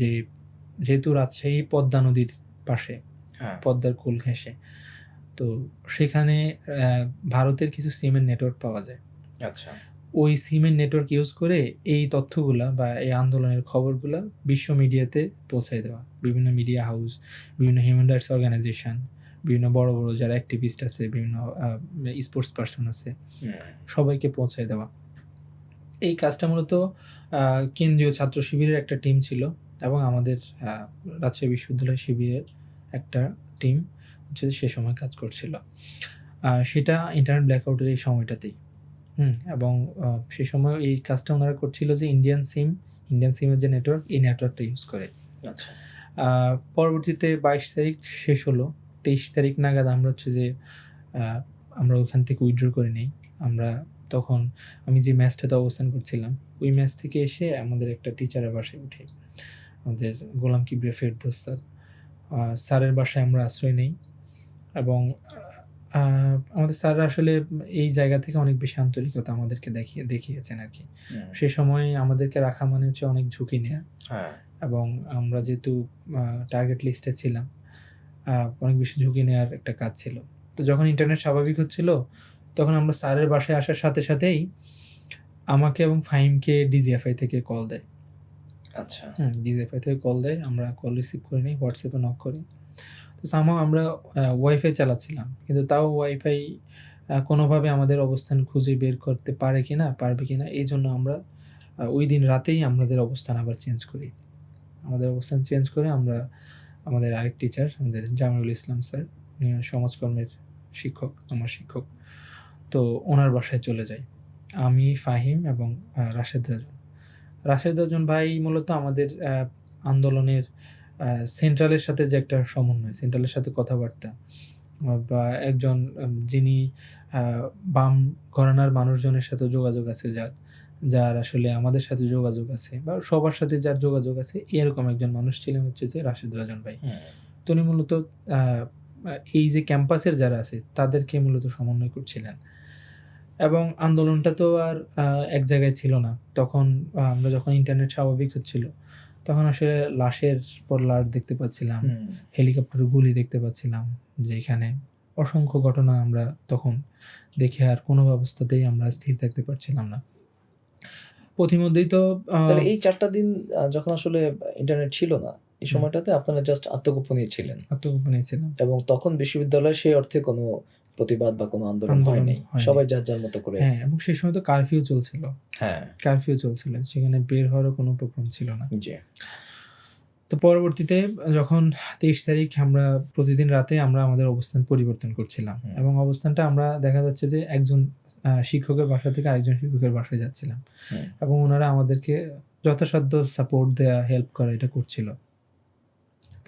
যে, যেহেতু রাজশাহী পদ্মা নদীর পাশে, পদ্মার কোল ঘেঁষে, তো সেখানে ভারতের কিছু সিমের নেটওয়ার্ক পাওয়া যায়। আচ্ছা, ওই সিমের নেটওয়ার্ক ইউজ করে এই তথ্যগুলা বা এই আন্দোলনের খবরগুলা বিশ্ব মিডিয়াতে পৌঁছায় দেওয়া, বিভিন্ন মিডিয়া হাউস, বিভিন্ন হিউম্যান রাইটস অর্গানাইজেশন, বিভিন্ন বড় বড় যারা অ্যাক্টিভিস্ট আছে, বিভিন্ন স্পোর্টস পার্সন আছে, সবাইকে পৌঁছায় দেওয়া। এই কাজটা মূলত কেন্দ্রীয় ছাত্র শিবিরের একটা টিম ছিল এবং আমাদের রাজশাহী বিশ্ববিদ্যালয় শিবিরের একটা টিম হচ্ছে সে সময় কাজ করছিল। সেটা ইন্টারনেট ব্ল্যাকআউটের এই সময়টাতেই। এবং সে সময় এই কাজটা ওনারা করছিল যে ইন্ডিয়ান সিমের যে নেটওয়ার্ক, এই নেটওয়ার্কটা ইউজ করে। আচ্ছা, পরবর্তীতে 22 তারিখ শেষ হলো, 23 তারিখ নাগাদ আমরা হচ্ছে যে আমরা ওইখান থেকে উইথড্র করে নিই। আমরা তখন আমি যে ম্যাচটাতে অবস্থান করছিলাম ওই ম্যাচ থেকে এসে আমাদের একটা টিচারের বাসায় উঠি, আমাদের গোলাম কিবরিয়া ফেরদৌস স্যারের বাসায় আমরা আশ্রয় নেই। এবং আমাদের স্যাররা আসলে এই জায়গা থেকে অনেক বেশি আন্তরিকতা আমাদেরকে দেখিয়েছেন আর কি। সে সময় আমাদেরকে রাখা মানে হচ্ছে অনেক ঝুঁকি নেওয়া, এবং আমরা যেহেতু টার্গেট লিস্টে ছিলাম, অনেক বেশি ঝুঁকি নেওয়ার একটা কাজ ছিল। তো যখন ইন্টারনেট স্বাভাবিক হচ্ছিল তখন আমরা স্যারের বাসায় আসার সাথে সাথেই আমাকে এবং ফাহিমকে ডিজিএফআই থেকে কল দেয়। আচ্ছা, ডিজিএফআই থেকে কল দেয়, আমরা কল রিসিভ করে নিই, হোয়াটসঅ্যাপে নক করি। তো সামহাও আমরা ওয়াইফাই চালাচ্ছিলাম, কিন্তু তাও ওয়াইফাই কোনোভাবে আমাদের অবস্থান খুঁজে বের করতে পারবে কিনা এই জন্য আমরা ওই দিন রাতেই আমাদের অবস্থান আবার চেঞ্জ করি। আমরা আমাদের আরেক টিচার, আমাদের জামিউল ইসলাম স্যার, সমাজকর্মের শিক্ষক, আমার শিক্ষক, তো ওনার বাসায় চলে যাই আমি, ফাহিম এবং রাশেদ রাজন ভাই মূলত আমাদের আন্দোলনের সেন্ট্রালের সাথে যে একটা সমন্বয়, সেন্ট্রালের সাথে কথাবার্তা, বা একজন যিনি বাম ঘরানার মানুষজনের সাথে যোগাযোগ আছে, যার আসলে আমাদের সাথে যোগাযোগ আছে, বা সবার সাথে যার যোগাযোগ আছে, এরকম একজন মানুষ ছিলেন হচ্ছে যে রাশেদ রাজন ভাই। তো উনি মূলত এই যে ক্যাম্পাসের যারা আছে তাদেরকে মূলত সমন্বয় করছিলেন। এবং আন্দোলনটা তো আর এক জায়গায় ছিল না তখন। আমরা যখন ইন্টারনেট স্বাভাবিক হচ্ছিল তখন আসলে লাশের পর লাশ দেখতে পাচ্ছিলাম, হেলিকপ্টার গুলি দেখতে পাচ্ছিলাম, যে এখানে অসংখ্য ঘটনা আমরা তখন দেখে আর কোনো অবস্থাতেই আমরা স্থির থাকতে পারছিলাম না। প্রতিমধ্যেই তো এই 4টা দিন যখন আসলে ইন্টারনেট ছিল না, এই সময়টাতে আপনারা জাস্ট আত্মগোপনে ছিলেন, এবং তখন বিশ্ববিদ্যালয়ে সেই অর্থে কোনো প্রতিবাদ বা কোনো আন্দোলন হয়নি, সবাই যার মতো করে। হ্যাঁ, এবং সেই সময় তো কারফিউ চলছিল, সেখানে বের হওয়ারও কোনো প্রোগ্রাম ছিল না। তো পরবর্তীতে যখন 23 তারিখ আমরা প্রতিদিন রাতে আমরা আমাদের অবস্থান পরিবর্তন করছিলাম, এবং অবস্থানটা আমরা দেখা যাচ্ছে যে একজন শিক্ষকের বাসা থেকে আরেকজন শিক্ষকের বাসায় যাচ্ছিলাম, এবং ওনারা আমাদেরকে যথাসাধ্য সাপোর্ট দেয়া, হেল্প করা, এটা করছিল।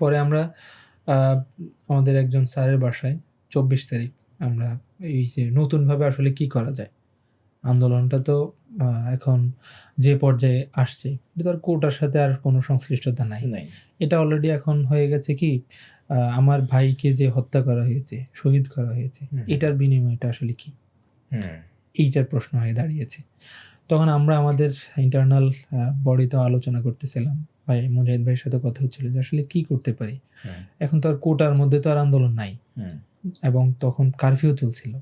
পরে আমরা আমাদের একজন স্যারের বাসায় 24 তারিখ আমরা এই যে নতুনভাবে আসলে কি করা যায়, আন্দোলনটা তো এখন যে পর্যায়ে আসছে, এটা তো আর কোটার সাথে আর কোনো সংশ্লিষ্টতা নাই। এটা অলরেডি এখন হয়ে গেছে কি, আমার ভাইকে যে হত্যা করা হয়েছে, শহীদ করা হয়েছে, এটার বিনিময়টা আসলে কি, এইটার প্রশ্ন হয়ে দাঁড়িয়েছে। তখন আমরা আমাদের ইন্টারনাল বডিতে আলোচনা করতেছিলাম, ভাই মুজাহিদ ভাইয়ের সাথে কথা হচ্ছিল যে আসলে কি করতে পারি। এখন তো আর কোটার মধ্যে তো আর আন্দোলন নাই, এবং তখন কারফিউ চলছিল।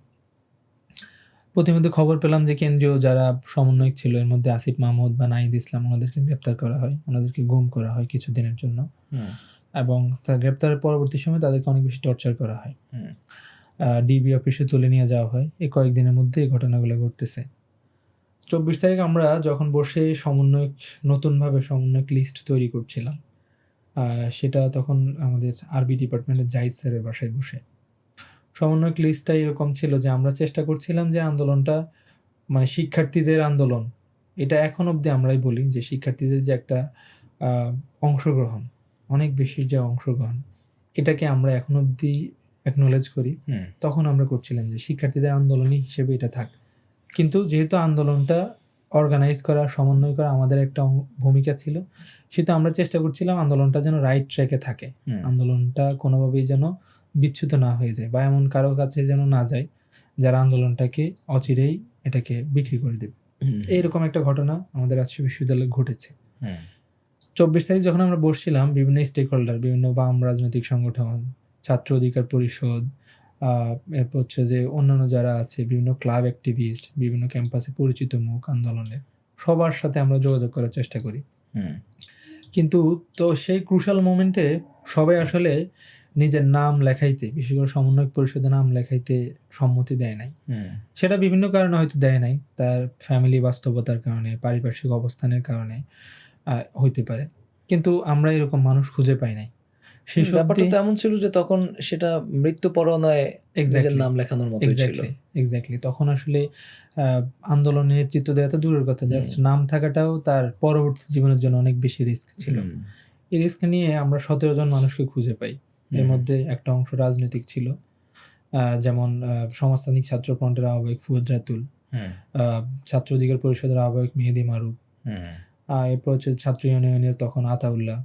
প্রতিমধ্যে খবর পেলাম যে কেন্দ্রীয় যারা সমন্বয়ক ছিল, এর মধ্যে আসিফ মাহমুদ বা নাহিদ ইসলাম, ওনাদেরকে গ্রেপ্তার করা হয়, ওনাদেরকে গুম করা হয় কিছুদিনের জন্য। এবং তার গ্রেপ্তারের পরবর্তী সময় তাদেরকে অনেক বেশি টর্চার করা হয়। হুম। ডিবি অফিসে তুলে নিয়ে যাওয়া হয়। এই কয়েকদিনের মধ্যে এই ঘটনাগুলো ঘটতেছে। 24 তারিখ আমরা যখন বসে নতুনভাবে সমন্বয়ক লিস্ট তৈরি করছিলাম, সেটা তখন আমাদের আরবি ডিপার্টমেন্টের জাহিদ স্যারের বাসায় বসে। সমন্বয়ক লিস্টটা এরকম ছিল যে আমরা চেষ্টা করছিলাম যে আন্দোলনটা মানে শিক্ষার্থীদের আন্দোলন, এটা এখন অবধি আমরাই বলি যে শিক্ষার্থীদের যে একটা অংশগ্রহণ, অনেক বেশি যে অংশগ্রহণ, এটাকে আমরা এখন অবধি অ্যাকনোলেজ করি। তখন আমরা করছিলাম যে শিক্ষার্থীদের আন্দোলনই হিসেবে এটা থাক। কিন্তু যেহেতু আন্দোলনটা অর্গানাইজ করা, সমন্বয় করা আমাদের একটা ভূমিকা ছিল, সেটা আমরা চেষ্টা করছিলাম আন্দোলনটা যেন রাইট ট্র্যাকে থাকে, আন্দোলনটা কোনোভাবেই যেন বিচ্যুত না হয়ে যায় বা এমন কারো কাছে যেন না যায় যারা আন্দোলনটাকে অচিরেই এটাকে বিক্রি করে দেবে। এইরকম একটা ঘটনা আমাদের রাজশাহী বিশ্ববিদ্যালয়ে ঘটেছে। 24 তারিখ যখন আমরা বসছিলাম, বিভিন্ন স্টেক হোল্ডার, বিভিন্ন বাম রাজনৈতিক সংগঠন, ছাত্র অধিকার পরিষদ, এরপর হচ্ছে যে অন্যান্য যারা আছে, বিভিন্ন ক্লাব অ্যাক্টিভিস্ট, বিভিন্ন ক্যাম্পাসে পরিচিত মুখ আন্দোলনের, সবার সাথে আমরা যোগাযোগ করার চেষ্টা করি। কিন্তু তো সেই ক্রুশাল মোমেন্টে সবাই আসলে নিজের নাম লেখাইতে, বিশেষ করে সমন্বয়ক পরিষদের নাম লেখাইতে সম্মতি দেয় নাই। সেটা বিভিন্ন কারণে হয়তো দেয় নাই, তার ফ্যামিলি বাস্তবতার কারণে, পারিপার্শ্বিক অবস্থানের কারণে হইতে পারে। কিন্তু আমরা এরকম মানুষ খুঁজে পাই নাই। ব্যাপারটা তো এমন ছিল যে তখন সেটা মৃত্যুপরণায় নিজের নাম লেখানোর মতো ছিল। এক্স্যাক্টলি। তখন আসলে আন্দোলনের নেতৃত্ব দেওয়া তো দূরের কথা, জাস্ট নাম থাকাটাও তার পরবর্তী জীবনের জন্য অনেক বেশি রিস্ক ছিল। এই রিস্ক নিয়ে আমরা 17 জন মানুষকে খুঁজে পাই। এর মধ্যে একটা অংশ রাজনৈতিক ছিল, যেমন সমাজতান্ত্রিক ছাত্র ফ্রন্টের আহ্বায়ক ফুয়াদ রাতুল, ছাত্র অধিকার পরিষদের আহ্বায়ক মেহেদি মারুফ, এরপর হচ্ছে ছাত্র ইউনিয়নের তখন আতাউল্লাহ,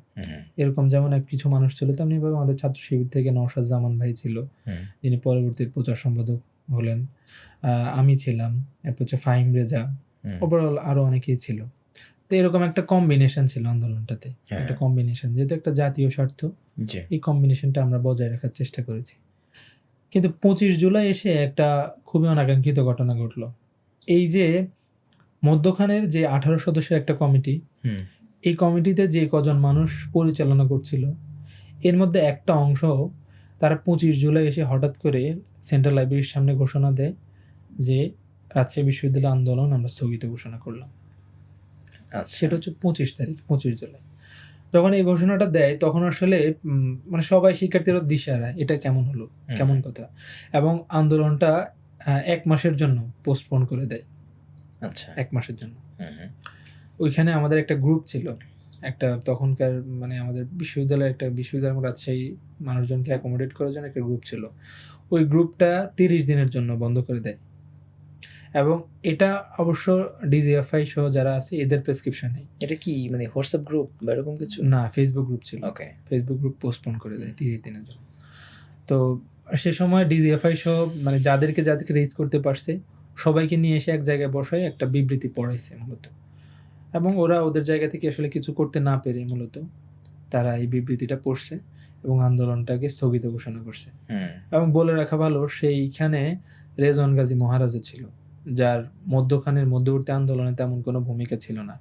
এরকম যেমন কিছু মানুষ ছিল। তেমনি ভাবে আমাদের ছাত্র শিবির থেকে নওশাদ জামান ভাই ছিল, যিনি পরবর্তী প্রচার সম্পাদক হলেন, আমি ছিলাম, এরপর হচ্ছে ফাহিম রেজা, ওভারঅল আরো অনেকেই ছিল। তো এরকম একটা কম্বিনেশন ছিল আন্দোলনটাতে, একটা কম্বিনেশন, যেহেতু একটা জাতীয় স্বার্থ, এই কম্বিনেশনটা আমরা বজায় রাখার চেষ্টা করেছি। কিন্তু 25 জুলাই এসে একটা খুবই অনাকাঙ্ক্ষিত ঘটনা ঘটলো। এই যে মধ্যখানের যে 18 সদস্যের একটা কমিটি, এই কমিটিতে যে কজন মানুষ পরিচালনা করছিল, এর মধ্যে একটা অংশ তারা 25 জুলাই এসে হঠাৎ করে সেন্ট্রাল লাইব্রেরির সামনে ঘোষণা দেয় যে রাজশাহী বিশ্ববিদ্যালয় আন্দোলন আমরা স্থগিত ঘোষণা করলাম। সেটা হচ্ছে 25 জুলাই। যখন এই ঘোষণাটা দেয় তখন আসলে মানে সবাই শিক্ষার্থীরা দিশাহারা, এটা কেমন হলো, কেমন কথা। এবং আন্দোলনটা 1 মাসের জন্য পোস্টপোন করে দেয়। আচ্ছা, 1 মাসের জন্য। ওইখানে আমাদের একটা গ্রুপ ছিল, একটা তখনকার মানে আমাদের বিশ্ববিদ্যালয়ের রাজশাহী মানুষজনকে অ্যাকোমোডেট করার জন্য একটা গ্রুপ ছিল। ওই গ্রুপটা 30 দিনের জন্য বন্ধ করে দেয়। এবং এটা অবশ্য ডিজিএফআই সহ যারা আছে এদের প্রেসক্রিপশন নেই। এটা কি মানে হোয়াটসঅ্যাপ গ্রুপ বা এরকম কিছু? না, ফেসবুক গ্রুপ ছিল। ওকে, ফেসবুক গ্রুপ পোস্টপোন করে দেয় 30 দিনের জন্য। তো সে সময় ডিজিএফআই সহ মানে যাদেরকে রেজ করতে পারছে সবাইকে নিয়ে এসে এক জায়গায় বসায় একটা বিবৃতি পড়াইছে মূলত। এবং ওরা ওদের জায়গা থেকে আসলে কিছু করতে না পেরে মূলত তারা এই বিবৃতিটা পড়ছে এবং আন্দোলনটাকে স্থগিত ঘোষণা করছে। এবং বলে রাখা ভালো, সেইখানে রেজওয়ান গাজী মহারাজও ছিল, যার মধ্যবর্তী আন্দোলনে তেমন কোনো ভূমিকা ছিল না।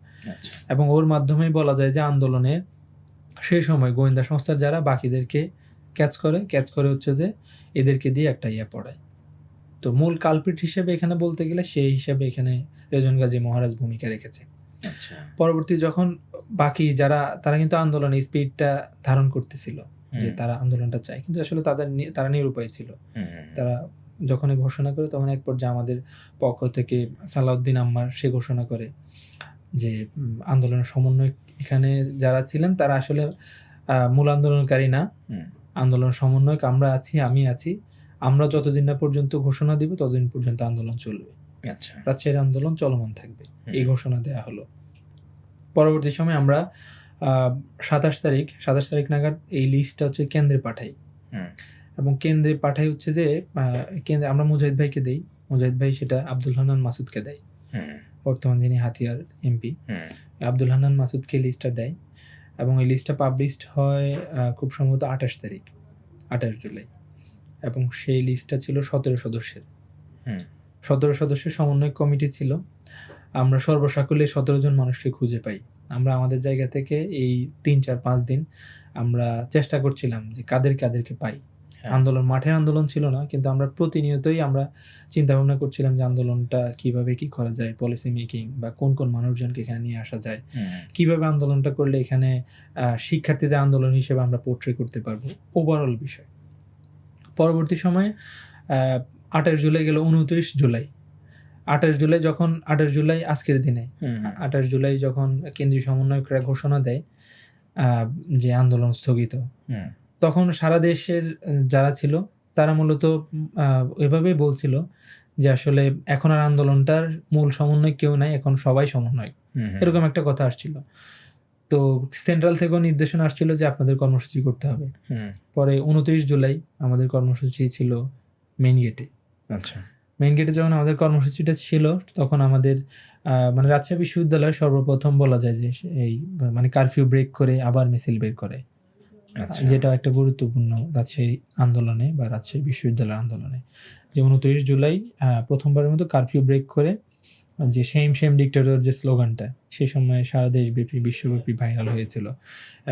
এবং ওর মাধ্যমেই বলা যায় যে আন্দোলনে সেই সময় গোয়েন্দা সংস্থার যারা বাকিদেরকে ক্যাচ করে হচ্ছে যে এদেরকে দিয়ে একটা পড়ায়। তো মূল কালপিট হিসেবে এখানে বলতে গেলে সেই হিসেবে এখানে রেজওয়ান গাজী মহারাজ ভূমিকা রেখেছে। পরবর্তী যখন বাকি যারা, তারা কিন্তু আন্দোলনে স্পিডটা ধারণ করতেছিল যে তারা আন্দোলনটা চায়, কিন্তু আসলে তারা নিরুপায় ছিল। তারা যখন ঘোষণা করে তখন এক পর্যায়ে আমাদের পক্ষ থেকে সালাউদ্দিন আম্মার সে ঘোষণা করে যে আন্দোলনের সমন্বয় এখানে যারা ছিলেন তারা আসলে মূল আন্দোলনকারী না, আন্দোলন সমন্বয়ক আমরা আছি, আমি আছি, আমরা যতদিন না পর্যন্ত ঘোষণা দিব ততদিন পর্যন্ত আন্দোলন চলবে। আচ্ছা, রাজশাহীর আন্দোলন চলমান থাকবে, এই ঘোষণা দেওয়া হলো। পরবর্তী সময় আমরা 27 তারিখ নাগাদ এই লিস্টটা হচ্ছে কেন্দ্রে পাঠাই। এবং কেন্দ্রে পাঠাই হচ্ছে যে কেন্দ্রে আমরা মুজাহিদ ভাইকে দেই, মুজাহিদ ভাই সেটা আব্দুল হান্নান মাসুদকে দেয়, বর্তমান যিনি হাতিয়ার এমপি। আব্দুল হান্নান মাসুদকে লিস্টটা দেয় এবং এই লিস্টটা পাবলিশড হয় খুব সম্ভবত 28 জুলাই। এবং সেই লিস্টটা ছিল 17 সদস্যের। 17 সদস্যের সমন্বয় কমিটি ছিল। আমরা সর্বসাকুল্যে 17 জন মানুষকে খুঁজে পাই আমরা আমাদের জায়গা থেকে এই 3-4-5 দিন আমরা চেষ্টা করছিলাম যে কাদেরকে পাই। হ্যাঁ। আন্দোলন মাঠের আন্দোলন ছিল না, কিন্তু আমরা প্রতিনিয়তই আমরা চিন্তা ভাবনা করছিলাম যে আন্দোলনটা কিভাবে কি করা যায়, পলিসি মেকিং বা কোন কোন মানুষজনকে এখানে নিয়ে আসা যায়, কিভাবে আন্দোলনটা করলে এখানে শিক্ষার্থীদের আন্দোলন হিসেবে আমরা পোর্ট্রে করতে পারবো, ওভারঅল বিষয়। পরবর্তী সময়ে 28 জুলাই গেল, 29 জুলাই। 28 জুলাই যখন 28 জুলাই আজকের দিনে 28 জুলাই যখন কেন্দ্রীয় সমন্বয়করা ঘোষণা দেয় যে আন্দোলন স্থগিত, তখন সারা দেশের যারা ছিল তারা মূলত এভাবেই বলছিল যে আসলে এখন আর আন্দোলনটার মূল সমন্বয় কেউ নাই, এখন সবাই সমন্বয়, এরকম একটা কথা আসছিল। তো সেন্ট্রাল থেকেও নির্দেশনা আসছিল যে আপনাদের কর্মসূচি করতে হবে। পরে 29 জুলাই আমাদের কর্মসূচি ছিল মেইন গেটে। আচ্ছা। মেইন গেটে যখন আমাদের কর্মসূচিটা ছিল, তখন আমাদের মানে রাজশাহী বিশ্ববিদ্যালয় সর্বপ্রথম বলা যায় যে এই মানে কারফিউ ব্রেক করে আবার মিছিল বের করে, যেটা একটা গুরুত্বপূর্ণ রাজশাহী আন্দোলনে বা রাজশাহী বিশ্ববিদ্যালয়ের আন্দোলনে, যে 29 জুলাই প্রথমবারের মতো কারফিউ ব্রেক করে যে সেম ডিক্টেটর যে স্লোগানটা সেই সময় সারা দেশব্যাপী বিশ্বব্যাপী ভাইরাল হয়েছিল,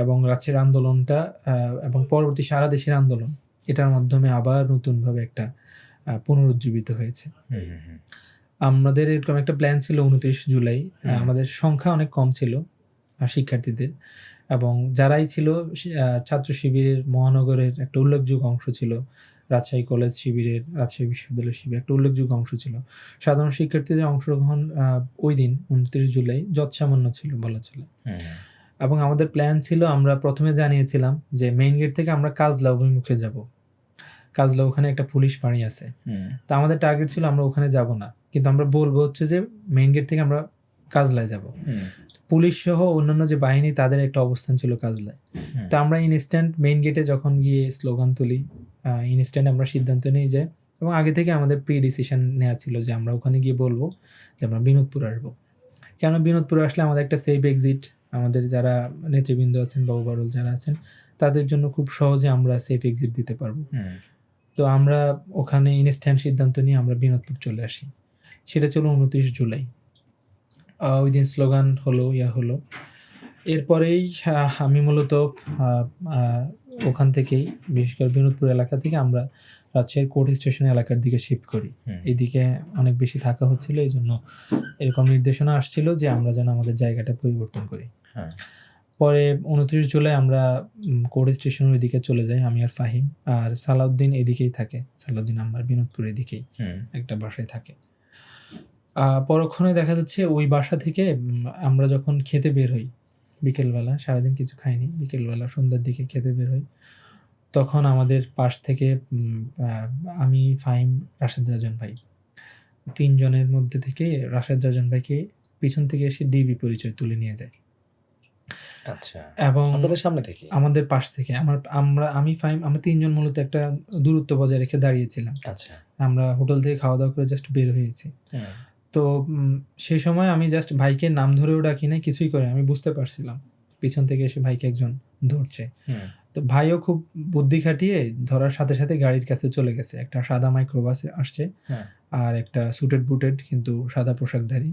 এবং রাজশাহীর আন্দোলনটা এবং পরবর্তী সারা দেশের আন্দোলন এটার মাধ্যমে আবার নতুনভাবে একটা পুনরুজ্জীবিত হয়েছে। আমাদের এরকম একটা প্ল্যান ছিল 29 জুলাই। আমাদের সংখ্যা অনেক কম ছিল শিক্ষার্থীদের, এবং যারাই ছিল ছাত্র শিবিরের মহানগরের একটা উল্লেখযোগ্য অংশ ছিল, রাজশাহী কলেজ শিবিরের, রাজশাহী বিশ্ববিদ্যালয় শিবির একটা উল্লেখযোগ্য অংশ ছিল। সাধারণ শিক্ষার্থীদের অংশগ্রহণ ওই দিন 29 জুলাই যৎসামান্য ছিল বলা চলে। এবং আমাদের প্ল্যান ছিল, আমরা প্রথমে জানিয়েছিলাম যে মেইন গেট থেকে আমরা কাজলা অভিমুখে যাব। কাজলা ওখানে একটা পুলিশ ফাঁড়ি আছে, তা আমাদের টার্গেট ছিল আমরা ওখানে যাব না, কিন্তু আমরা বলবো হচ্ছে যে মেইন গেট থেকে আমরা কাজলায় যাব। পুলিশ সহ অন্যান্য যে বাহিনী তাদের একটা অবস্থান ছিল কাজলায়। তা আমরা ইনস্ট্যান্ট মেইন গেটে যখন গিয়ে স্লোগান তুলি, ইনস্ট্যান্ট আমরা সিদ্ধান্ত নিই যে, এবং আগে থেকে আমাদের প্রি ডিসিশন নেওয়া ছিল যে আমরা ওখানে গিয়ে বলবো যে আমরা বিনোদপুর আসবো। কেন বিনোদপুরে আসলে আমাদের একটা সেফ এক্সিট, আমাদের যারা নেতৃবৃন্দ আছেন বা ওভারঅল যারা আছেন তাদের জন্য খুব সহজে আমরা সেফ এক্সিট দিতে পারবো। তো আমরা ওখানে ইনস্ট্যান্ট সিদ্ধান্ত নিয়ে আমরা বিনোদপুর চলে আসি। সেটা ছিল 29 জুলাই। ওই দিন স্লোগান হলো। এরপরেই আমি মূলত ওখান থেকেই, বিশেষ করে বিনোদপুর এলাকা থেকে আমরা রাজশাহীর কোর্ট স্টেশন এলাকার দিকে শিফট করি। এদিকে অনেক বেশি থাকা হচ্ছিল, এই জন্য এরকম নির্দেশনা আসছিল যে আমরা যেন আমাদের জায়গাটা পরিবর্তন করি। পরে 29 জুলাই আমরা কোর্ট স্টেশনের ওইদিকে চলে যাই, আমি আর ফাহিম। আর সালাউদ্দিন এদিকেই থাকে, সালাউদ্দিন আমার বিনোদপুর এদিকেই একটা বাসায় থাকে। পরক্ষণে দেখা যাচ্ছে ওই বাসা থেকে আমরা যখন খেতে বের হই বিকেলবেলা, সারাদিন কিছু খাইনি, বিকেলবেলা সন্ধ্যার দিকে খেতে বের হই, তখন আমাদের পাশ থেকে আমি, ফাহিম, রাশেদ রাজন ভাই, 3 জনের মধ্যে থেকে রাশেদ রাজন ভাইকে পিছন থেকে এসে ডিবি পরিচয় তুলে নিয়ে যায়। আচ্ছা। এবং আপনাদের সামনে থেকে? আমাদের পাশ থেকে। আমি, ফাহিম, আমরা 3 জন মূলত একটা দূরত্ব বজায় রেখে দাঁড়িয়েছিলাম। আচ্ছা। আমরা হোটেল থেকে খাওয়া দাওয়া করে জাস্ট বের হয়েছি। তো সেই সময় আমি জাস্ট ভাইকে নাম ধরেও ডাকি নাই, কিছুই করে, আমি বুঝতে পারছিলাম পিছন থেকে এসে ভাইকে একজন ধরছে। তো ভাইও খুব বুদ্ধি খাটিয়ে ধরার সাথে সাথে গাড়ির কাছে চলে গেছে। একটা সাদা মাইক্রোবাস আসছে, আর একটা সুটেড বুটেড কিন্তু সাদা পোশাকধারী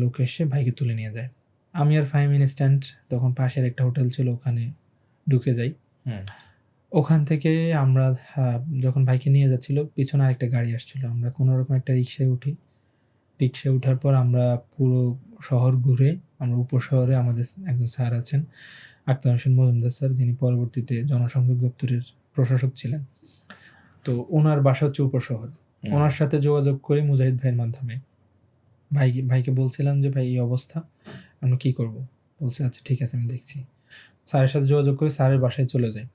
লোক এসে ভাইকে তুলে নিয়ে যায়। আমি আর ফাহিম ইনস্ট্যান্ট তখন পাশের একটা হোটেল ছিল, ওখানে ঢুকে যাই। ওখান থেকে আমরা যখন ভাইকে নিয়ে যাচ্ছিল, পিছনে আরেকটা গাড়ি আসছিল, আমরা কোনো রকম একটা রিক্সায় উঠি। রিক্সায় ওঠার পর আমরা পুরো শহর ঘুরে, আমরা উপশহরে আমাদের একজন স্যার আছেন, আক্তার হোসেন মজুমদার স্যার, যিনি পরবর্তীতে জনসংযোগ দপ্তরের প্রশাসক ছিলেন। তো ওনার বাসা হচ্ছে উপশহর। ওনার সাথে যোগাযোগ করি মুজাহিদ ভাইয়ের মাধ্যমে। ভাইকে বলছিলাম যে ভাই এই অবস্থা, আমরা কী করব? বলছে আচ্ছা ঠিক আছে, আমি দেখছি। স্যারের সাথে যোগাযোগ করে স্যারের বাসায় চলে যাই।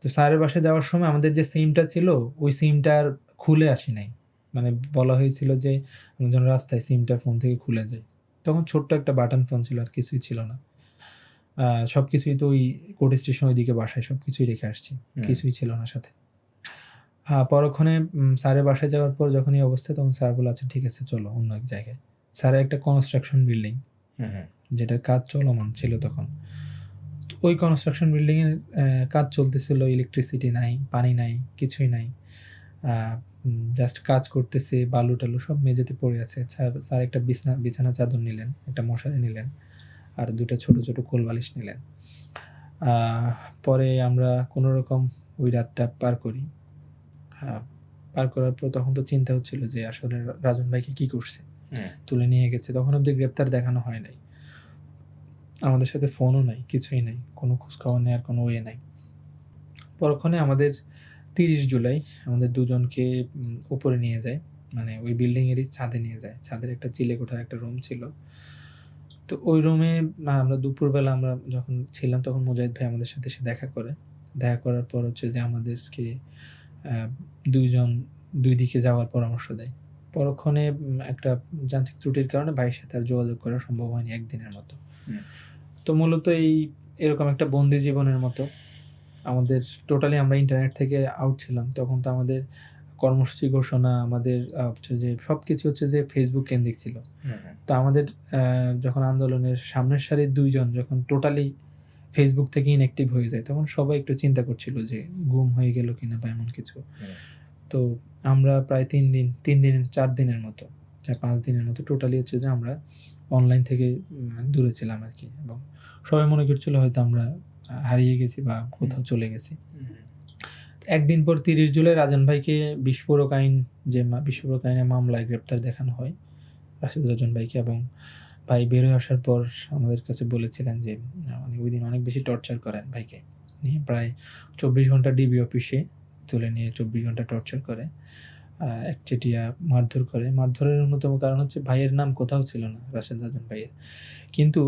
তো স্যারের বাসায় যাওয়ার সময় আমাদের যে সিমটা ছিল, ওই সিমটা আর খুলে আসি নাই। মানে বলা হয়েছিল যে আমরা যেন রাস্তায় সিমটা ফোন থেকে খুলে যাই। তখন ছোট্ট একটা বাটন ফোন ছিল, আর কিছুই ছিল না। সব কিছুই তো ওই কোর্ট স্টেশন ওইদিকে বাসায় সব কিছুই রেখে আসছি, কিছুই ছিল না সাথে। পরক্ষণে স্যারের বাসায় যাওয়ার পর যখন এই অবস্থা, তখন স্যার বলে আচ্ছা ঠিক আছে চলো অন্য এক জায়গায়। স্যারের একটা কনস্ট্রাকশন বিল্ডিং, যেটার কাজ চলমান ছিল তখন। ওই কনস্ট্রাকশন বিল্ডিংয়ের কাজ চলতেছিল, ইলেকট্রিসিটি নাই, পানি নাই, কিছুই নাই, জাস্ট কাজ করতেছে, বালু টালু সব মেঝেতে পড়ে আছে। স্যার একটা বিছানা চাদর নিলেন, একটা মশারি নিলেন, আর 2টা ছোট ছোট কোল বালিশ নিলেন। পরে আমরা কোনো রকম ওই রাতটা পার করি। পার করার পর তখন তো চিন্তা হচ্ছিল যে আসলে রাজন ভাইকে কি করছে, তুলে নিয়ে গেছে। তখন অব্দি গ্রেপ্তার দেখানো হয় নাই, আমাদের সাথে ফোনও নাই, কিছুই নাই, কোনো খোঁজখবর নেওয়ার কোনো ওয়ে নাই। পরক্ষণে আমাদের 30 জুলাই আমাদের দুজনকে উপরে নিয়ে যায়, মানে ওই বিল্ডিংয়েরই ছাদে নিয়ে যায়। ছাদের একটা চিলে কোঠার একটা রুম ছিল। তো ওই রুমে আমরা দুপুরবেলা আমরা যখন ছিলাম তখন মুজাহিদ ভাই আমাদের সাথে এসে দেখা করে। দেখা করার পর হচ্ছে যে আমাদেরকে দুইজন দুই দিকে যাওয়ার পরামর্শ দেয়। পরক্ষণে একটা যান্ত্রিক ত্রুটির কারণে ভাইয়ের সাথে আর যোগাযোগ করা সম্ভব হয়নি একদিনের মতো। তো মূলত এরকম একটা বন্দি জীবনের মতো আমাদের টোটালি আমরা ইন্টারনেট থেকে আউট ছিলাম। তখন তো আমাদের কর্মসূচি ঘোষণা, আমাদের হচ্ছে যে সব কিছু হচ্ছে যে ফেসবুক কেন্দ্রিক ছিল। তো আমাদের যখন আন্দোলনের সামনের সারির দুইজন যখন টোটালি ফেসবুক থেকে ইনঅ্যাক্টিভ হয়ে যায়, তখন সবাই একটু চিন্তা করছিল যে গুম হয়ে গেল কিনা বা এমন কিছু। তো আমরা প্রায় 4 দিনের মতো, 4-5 দিনের মতো টোটালি হচ্ছে যে আমরা অনলাইন থেকে দূরে ছিলাম আর কি। এবং সবাই মনে করছিল হয়তো আমরা হারিয়ে গেছি বা কোথাও চলে গেছি। একদিন পর 30 জুলাই রাজন ভাইকে বিস্ফোরক আইনে মামলায় গ্রেপ্তার দেখানো হয় রাশেদ রাজন ভাইকে। এবং ভাই বের হয়ে আসার পর আমাদের কাছে বলেছিলেন যে ওই দিন অনেক বেশি টর্চার করেন ভাইকে নিয়ে। প্রায় 24 ঘন্টা ডিবি অফিসে তুলে নিয়ে 24 ঘন্টা টর্চার করে, একচেটিয়া মারধর করে। মারধরের অন্যতম কারণ হচ্ছে ভাইয়ের নাম কোথাও ছিল না রাশেদ রাজন ভাইয়ের, কিন্তু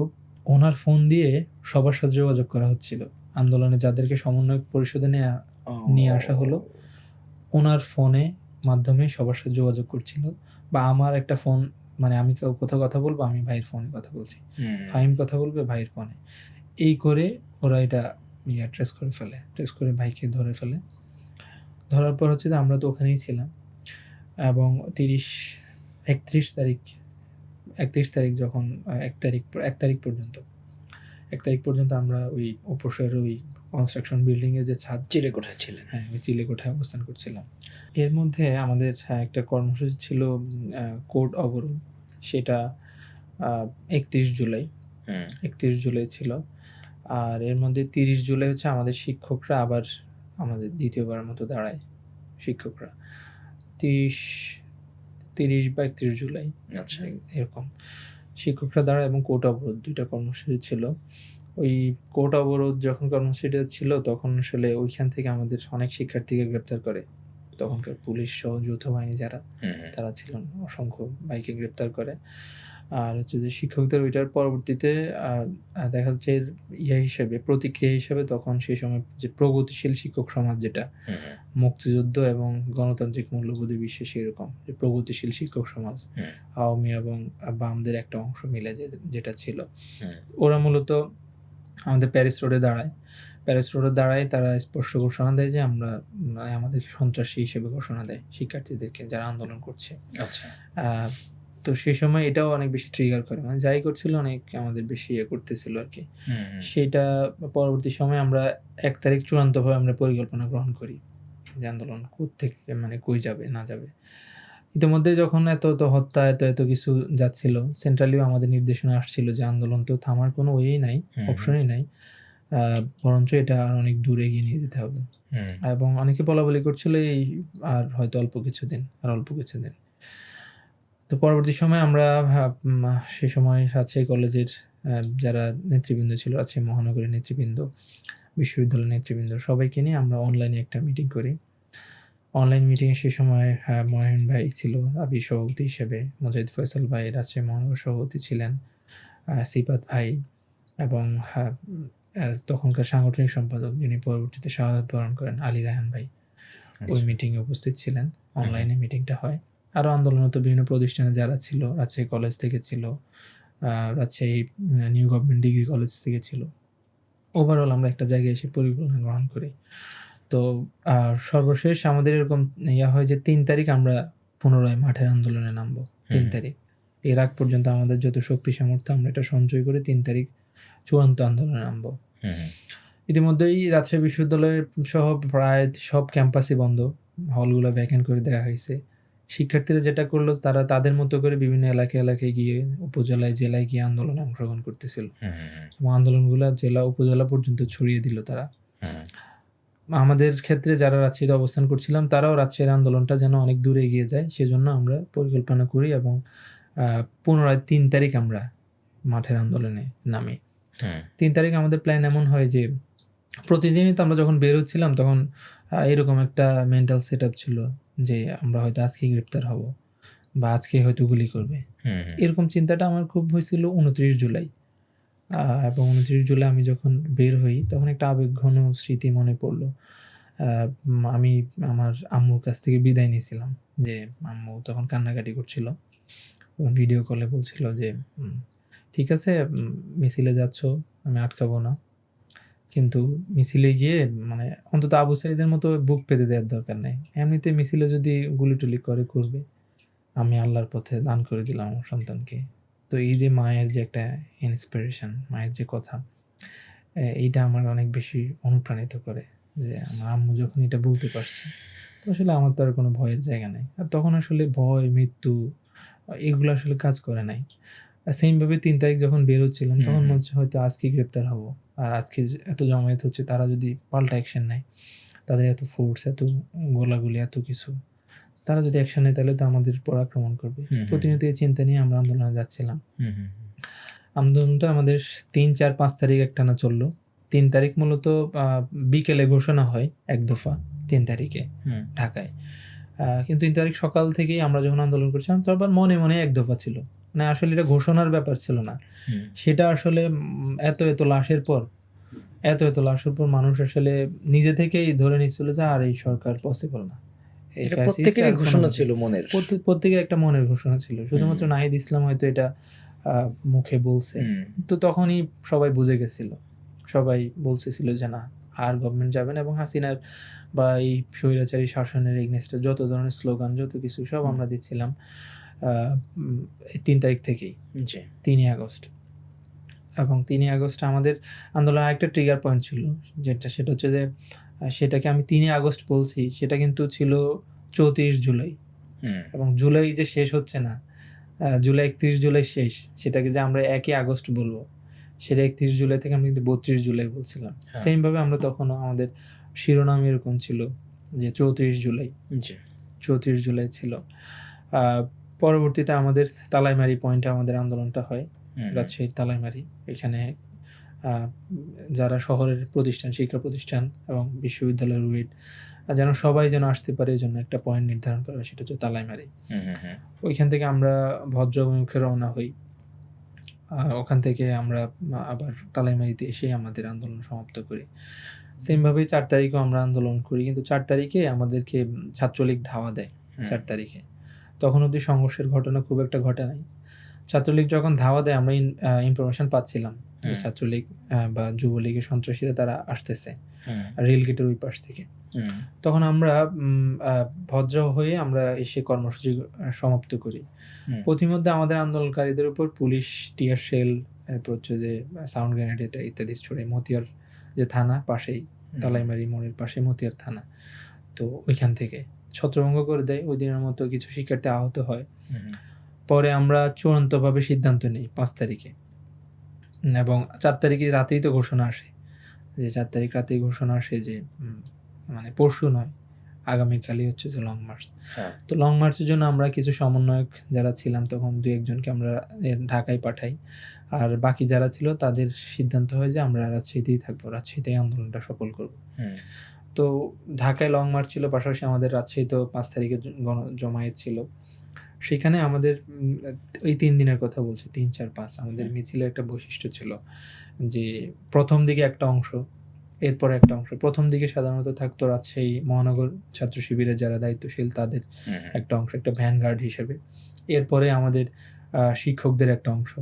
ওনার ফোন দিয়ে সবার সাথে যোগাযোগ করা হচ্ছিল। আন্দোলনে যাদেরকে সমন্বয়ক পরিষদে নিয়ে আসা হলো, ওনার ফোনে মাধ্যমে সবার সাথে যোগাযোগ করছিল। বা আমার একটা ফোন, মানে আমি কোথাও কথা বলবো, আমি ভাইয়ের ফোনে কথা বলছি, ফাহিম কথা বলবে ভাইয়ের ফোনে, এই করে ওরা এটা ট্রেস করে ভাইকে ধরে ফেলে। ধরার পর হচ্ছে যে আমরা তো ওখানেই ছিলাম। এবং 31 তারিখ যখন 1 তারিখ পর্যন্ত আমরা ওই উপসের ওই কনস্ট্রাকশন বিল্ডিংয়ের যে ছাদ চিলে কোঠায় ছিলেন। হ্যাঁ, ওই চিলে কোঠায় অবস্থান করছিলাম। এর মধ্যে আমাদের একটা কর্মসূচি ছিল কোর্ট অবরোধ, সেটা 31 জুলাই ছিল। আর এর মধ্যে 30 জুলাই হচ্ছে আমাদের শিক্ষকরা আবার আমাদের দ্বিতীয়বার মতো দাঁড়ায়। শিক্ষকরা 30 বা 31 জুলাই, আচ্ছা, এরকম শিক্ষকরা দাঁড়ায়। এবং কোর্ট অবরোধ 2টা কর্মসূচি ছিল। ওই কোর্ট অবরোধ যখন কর্মসূচিটা ছিল তখন আসলে ওইখান থেকে আমাদের অনেক শিক্ষার্থীকে গ্রেপ্তার করে। তখনকার পুলিশ সহ যৌথ বাহিনী যারা তারা ছিলেন, অসংখ্য ভাইকে গ্রেপ্তার করে। আর হচ্ছে যে শিক্ষকদের ওইটার পরবর্তীতে দেখা যাচ্ছে প্রতিক্রিয়া হিসেবে তখন সেই সময় যে প্রগতিশীল শিক্ষক সমাজ, যেটা মুক্তিযুদ্ধ এবং গণতান্ত্রিক মূল্যবোধে বিশ্বাসী, এরকম যে প্রগতিশীল শিক্ষক সমাজ, আওয়ামী এবং বামদের একটা অংশ মিলে যেটা ছিল, ওরা মূলত আমাদের প্যারিস রোডে দাঁড়ায়। তারা স্পষ্ট ঘোষণা দেয় যে আমরা, মানে আমাদেরকে সন্ত্রাসী হিসেবে ঘোষণা দেয় শিক্ষার্থীদেরকে যারা আন্দোলন করছে। আচ্ছা। তো সেই সময় এটাও অনেক বেশি ট্রিগার করে, মানে যাই করছিল অনেক আমাদের বেশি করতেছিল আর কি। সেটা পরবর্তী সময় আমরা 1 তারিখ চূড়ান্তভাবে আমরা পরিকল্পনা গ্রহণ করি যে আন্দোলন কোত্থেকে, মানে কই যাবে না যাবে। ইতিমধ্যে যখন এত হত্যা এত কিছু যাচ্ছিল, সেন্ট্রালিও আমাদের নির্দেশনা আসছিল যে আন্দোলন তো থামার কোনো ওয়েই নাই, অপশনই নাই, বরঞ্চ এটা আর অনেক দূরে এগিয়ে নিয়ে যেতে হবে। এবং অনেকে বলাবলি করছিল এই আর হয়তো অল্প কিছুদিন। তো পরবর্তী সময় আমরা সেই সময় রাজশাহী কলেজের যারা নেতৃবৃন্দ ছিল, রাজশাহী মহানগরের নেতৃবৃন্দ, বিশ্ববিদ্যালয়ের নেতৃবৃন্দ, সবাইকে নিয়ে আমরা অনলাইনে একটা মিটিং করি। অনলাইন মিটিংয়ে সেই সময় মহিন ভাই ছিল আবি সভাপতি হিসেবে, মুজাহিদ ফয়সাল ভাই রাজশাহী মহানগর সভাপতি ছিলেন, সিপাত ভাই, এবং তখনকার সাংগঠনিক সম্পাদক যিনি পরবর্তীতে শাহাদাত বরণ করেন, আলী রায়হান ভাই, ওই মিটিংয়ে উপস্থিত ছিলেন। অনলাইনে মিটিংটা হয়। আরও আন্দোলনত বিভিন্ন প্রতিষ্ঠানে যারা ছিল, রাজশাহী কলেজ থেকে ছিল, Rajshahi new government degree college থেকে ছিল। ওভারঅল আমরা একটা জায়গায় এসে পরিকল্পনা গ্রহণ করি। তো সর্বশেষ আমাদের এরকম হয় যে 3 তারিখ আমরা পুনরায় মাঠের আন্দোলনে নামবো। 3 তারিখ, এর আগ পর্যন্ত আমাদের যত শক্তি সামর্থ্য আমরা এটা সঞ্চয় করে 3 তারিখ চূড়ান্ত আন্দোলনে নামবো। ইতিমধ্যেই রাজশাহী বিশ্ববিদ্যালয়ের সহ প্রায় সব ক্যাম্পাসই বন্ধ, হলগুলো ভ্যাকেন্ট করে দেওয়া হয়েছে। শিক্ষার্থীরা যেটা করলো, তারা তাদের মতো করে বিভিন্ন এলাকায় গিয়ে, উপজেলায়, জেলায় গিয়ে আন্দোলনে অংশগ্রহণ করতেছিল এবং আন্দোলনগুলো জেলা উপজেলা পর্যন্ত ছড়িয়ে দিল তারা। আমাদের ক্ষেত্রে যারা রাজশাহীতে অবস্থান করছিলাম, তারাও রাজশাহীর আন্দোলনটা যেন অনেক দূরে এগিয়ে যায় সেজন্য আমরা পরিকল্পনা করি এবং পুনরায় 3 তারিখ আমরা মাঠের আন্দোলনে নামি। 3 তারিখ আমাদের প্ল্যান এমন হয় যে প্রতিদিনই তো আমরা যখন বের হচ্ছিলাম তখন এরকম একটা মেন্টাল সেট আপ ছিল যে আমরা হয়তো আজকে গ্রেপ্তার হব বা আজকে হয়তো গুলি করবে। এরকম চিন্তাটা আমার খুব হয়েছিল 29 জুলাই। এবং 29 জুলাই আমি যখন বের হই তখন একটা আবেগঘন স্মৃতি মনে পড়লো। আমি আমার আম্মুর কাছ থেকে বিদায় নিয়েছিলাম, যে আম্মু তখন কান্নাকাটি করছিল, ভিডিও কলে বলছিল যে ঠিক আছে, মিছিলে যাচ্ছ, আমি আটকাবো না, কিন্তু মিছিলে গিয়ে মানে অন্তত আবু সাঈদের মতো বুক পেতে দেওয়ার দরকার নেই, এমনিতে মিছিলে যদি গুলি টুলি করবে, আমি আল্লাহর পথে দান করে দিলাম আমার সন্তানকে। তো এই যে মায়ের যে একটা ইন্সপিরেশন, মায়ের যে কথা, এইটা আমার অনেক বেশি অনুপ্রাণিত করে যে আমার আম্মু যখন এটা বলতে পারছে, তো আসলে আমার তো আর কোনো ভয়ের জায়গা নেই। আর তখন আসলে ভয়, মৃত্যু এগুলো আসলে কাজ করে নাই। সেমভাবে 3 তারিখ যখন বের হচ্ছিলাম তখন মনে হচ্ছে হয়তো আজকে গ্রেপ্তার হব, আর আজকে এত জমায়েত হচ্ছে, তারা যদি পাল্টা অ্যাকশন নেয়, তাদের এত ফোর্স, এত গোলাগুলি, এত কিছু, তারা যদি অ্যাকশন নেয় তাহলে তো আমাদের উপর আক্রমণ করবে। প্রতিনিয়ত এই চিন্তা নিয়ে আমরা আন্দোলনে যাচ্ছিলাম। আন্দোলনটা আমাদের 3, 4, 5 তারিখ একটানা চললো। 3 তারিখ মূলত বিকেলে ঘোষণা হয় এক দফা 3 তারিখে ঢাকায়, কিন্তু 3 তারিখ সকাল থেকেই আমরা যখন আন্দোলন করছিলাম তখন মনে মনে এক দফা ছিল, মানে আসলে এটা ঘোষণার ব্যাপার ছিল না। সেটা আসলে এত লাশের পর মানুষ আসলে নিজে থেকেই ধরে নিচ্ছিল যে আর এই সরকার পসিবল না। এটা প্রত্যেকেরই ঘোষণা ছিল মনের, প্রত্যেকের একটা মনের ঘোষণা ছিল, শুধুমাত্র নাহিদ ইসলাম হয়তো এটা মুখে বলছে। তো তখনই সবাই বুঝে গেছিল, সবাই বলতেছিল যে না, আর গভর্নমেন্ট যাবে না, এবং হাসিনার বা এই স্বৈরাচারী শাসনের এগনেস্টে যত ধরনের স্লোগান, যত কিছু সব আমরা দিচ্ছিলাম 3 তারিখ থেকেই, 3 আগস্ট। এবং 3 আগস্ট আমাদের আন্দোলনের আরেকটা ট্রিগার পয়েন্ট ছিল, সেটা হচ্ছে যে সেটাকে আমি 3 আগস্ট বলছি, সেটা কিন্তু ছিল 34 জুলাই। এবং জুলাই যে শেষ হচ্ছে না, জুলাই 31 জুলাই শেষ, সেটাকে যে আমরা 1 আগস্ট বলবো, সেটা 31 জুলাই থেকে আমি কিন্তু 32 জুলাই বলছিলাম। সেমভাবে আমরা তখনও আমাদের শিরোনাম এরকম ছিল যে 34 জুলাই ছিল। পরবর্তীতে আমাদের তালাইমারি পয়েন্টে আমাদের আন্দোলনটা হয়, রাজশাহীর তালাইমারি। এখানে যারা শহরের প্রতিষ্ঠান, শিক্ষা প্রতিষ্ঠান এবং বিশ্ববিদ্যালয়ের উইড যেন সবাই যেন আসতে পারে, এই জন্য একটা পয়েন্ট নির্ধারণ করা হয়, সেটা হচ্ছে তালাইমারি। ওইখান থেকে আমরা ভদ্রাবমুখে রওনা হই। ওখান থেকে আমরা আবার তালাইমারিতে এসে আমাদের আন্দোলন সমাপ্ত করি। সেমভাবেই 4 তারিখেও আমরা আন্দোলন করি, কিন্তু 4 তারিখে আমাদেরকে ছাত্রলীগ ধাওয়া দেয়। 4 তারিখে তখন অবধি সংঘর্ষের ঘটনা খুব একটা ঘটে নাই। ছাত্রলীগ যখন ধাওয়া দেয়, আমরা ইনফরমেশন পাচ্ছিলাম যে ছাত্রলীগ বা যুবলীগের সন্ত্রাসীরা তারা আসতেছে রেল গেটের ওই পাশ থেকে। তখন আমরা ভদ্র হয়ে আমরা এসে কর্মসূচি সমাপ্ত করি। প্রতিমধ্যে আমাদের আন্দোলনকারীদের উপর পুলিশ টিয়ার শেল, এরপর হচ্ছে যে সাউন্ড গ্রেনেড ইত্যাদি ছড়ে মতিয়ার যে থানা পাশেই, তালাইমারি মোড়ের পাশে মতিয়ার থানা, তো ওইখান থেকে ছত্রভঙ্গ করে দেয়। ওই দিনের মতো কিছু শিক্ষার্থী আহত হয়। পরে আমরা চূড়ান্তভাবে সিদ্ধান্ত নিই 5 তারিখে, এবং 4 তারিখে রাতেই তো ঘোষণা আসে, যে 4 তারিখ রাতেই ঘোষণা আসে যে মানে পরশু নয়, আগামীকালই হচ্ছে যে লং মার্চ। তো লং মার্চের জন্য আমরা কিছু সমন্বয়ক যারা ছিলাম তখন 2-1 জনকে আমরা ঢাকায় পাঠাই, আর বাকি যারা ছিল তাদের সিদ্ধান্ত হয় যে আমরা রাজশাহীতেই থাকবো, রাজশাহীতেই আন্দোলনটা সফল করব। তো ঢাকায় লং মার্চ ছিল, পাশাপাশি আমাদের রাজশাহীতেও 5 তারিখে জমায়েত ছিল। সেখানে আমাদের ওই 3 দিনের কথা বলছি, 3, 4, 5 আমাদের মিছিলের একটা বৈশিষ্ট্য ছিল যে প্রথম দিকে একটা অংশ, এরপরে একটা অংশ। প্রথম দিকে সাধারণত থাকতো রাজশাহী মহানগর ছাত্র শিবিরের যারা দায়িত্বশীল তাদের একটা অংশ, একটা ভ্যানগার্ড হিসেবে। এরপরে আমাদের শিক্ষকদের একটা অংশ,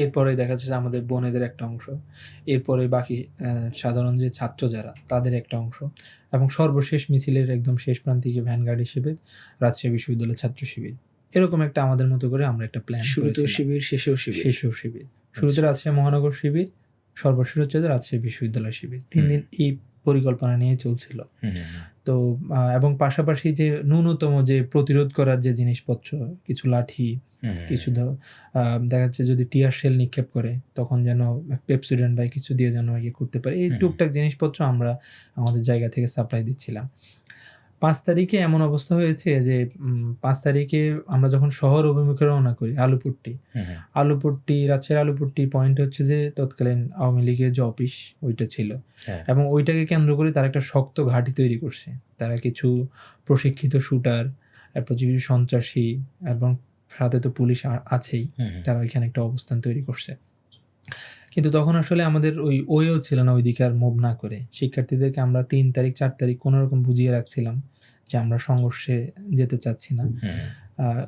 এরপরে দেখা যাচ্ছে আমাদের বোনেদের একটা অংশ, এরপরে বাকি সাধারণ যে ছাত্র যারা তাদের একটা অংশ, এবং সর্বশেষ মিছিলের একদম শেষ প্রান্তিকে ভ্যানগার্ড হিসেবে রাজশাহী বিশ্ববিদ্যালয়ের ছাত্র শিবির। এরকম একটা আমাদের মতো করে আমরা একটা প্ল্যান, শুরুতেও শিবির, শেষেও শিবির। শুরুতে রাজশাহী মহানগর শিবির, সর্বশেষ হচ্ছে রাজশাহী বিশ্ববিদ্যালয় শিবির। 3 দিন এই পরিকল্পনা নিয়ে চলছিল। হুম, তো এবং পাশাপাশি যে ন্যূনতম যে প্রতিরোধ করার যে জিনিসপত্র, কিছু লাঠি, কিছু দেখা যাচ্ছে যদি টিয়ার শেল নিক্ষেপ করে তখন যেন পেপসোডেন্ট বা কিছু দিয়ে যেন ইয়ে করতে পারে, এই হুম। টুকটাক জিনিসপত্র আমরা আমাদের জায়গা থেকে সাপ্লাই দিচ্ছিলাম। 5 তারিখে এমন অবস্থা হয়েছে যে 5 তারিখে আমরা যখন শহর অভিমুখে রওনা করি আলুপট্টি, রাজশাহীর আলুপট্টি পয়েন্ট হচ্ছে যে তৎকালীন আওয়ামী লীগের যে অফিস ওইটা ছিল, হ্যাঁ। এবং ওইটাকে কেন্দ্র করে তারা একটা শক্ত ঘাঁটি তৈরি করছে। তারা কিছু প্রশিক্ষিত শুটার, এরপর কিছু সন্ত্রাসী এবং সাথে তো পুলিশ আছেই, তারা ওইখানে একটা অবস্থান তৈরি করছে। কিন্তু তখন আসলে আমাদের ওই ওয়েও ছিল না ওইদিকে আর মুভ না করে। শিক্ষার্থীদেরকে আমরা 3 তারিখ 4 তারিখ কোনোরকম বুঝিয়ে রাখছিলাম যে আমরা সংঘর্ষে যেতে চাচ্ছি না।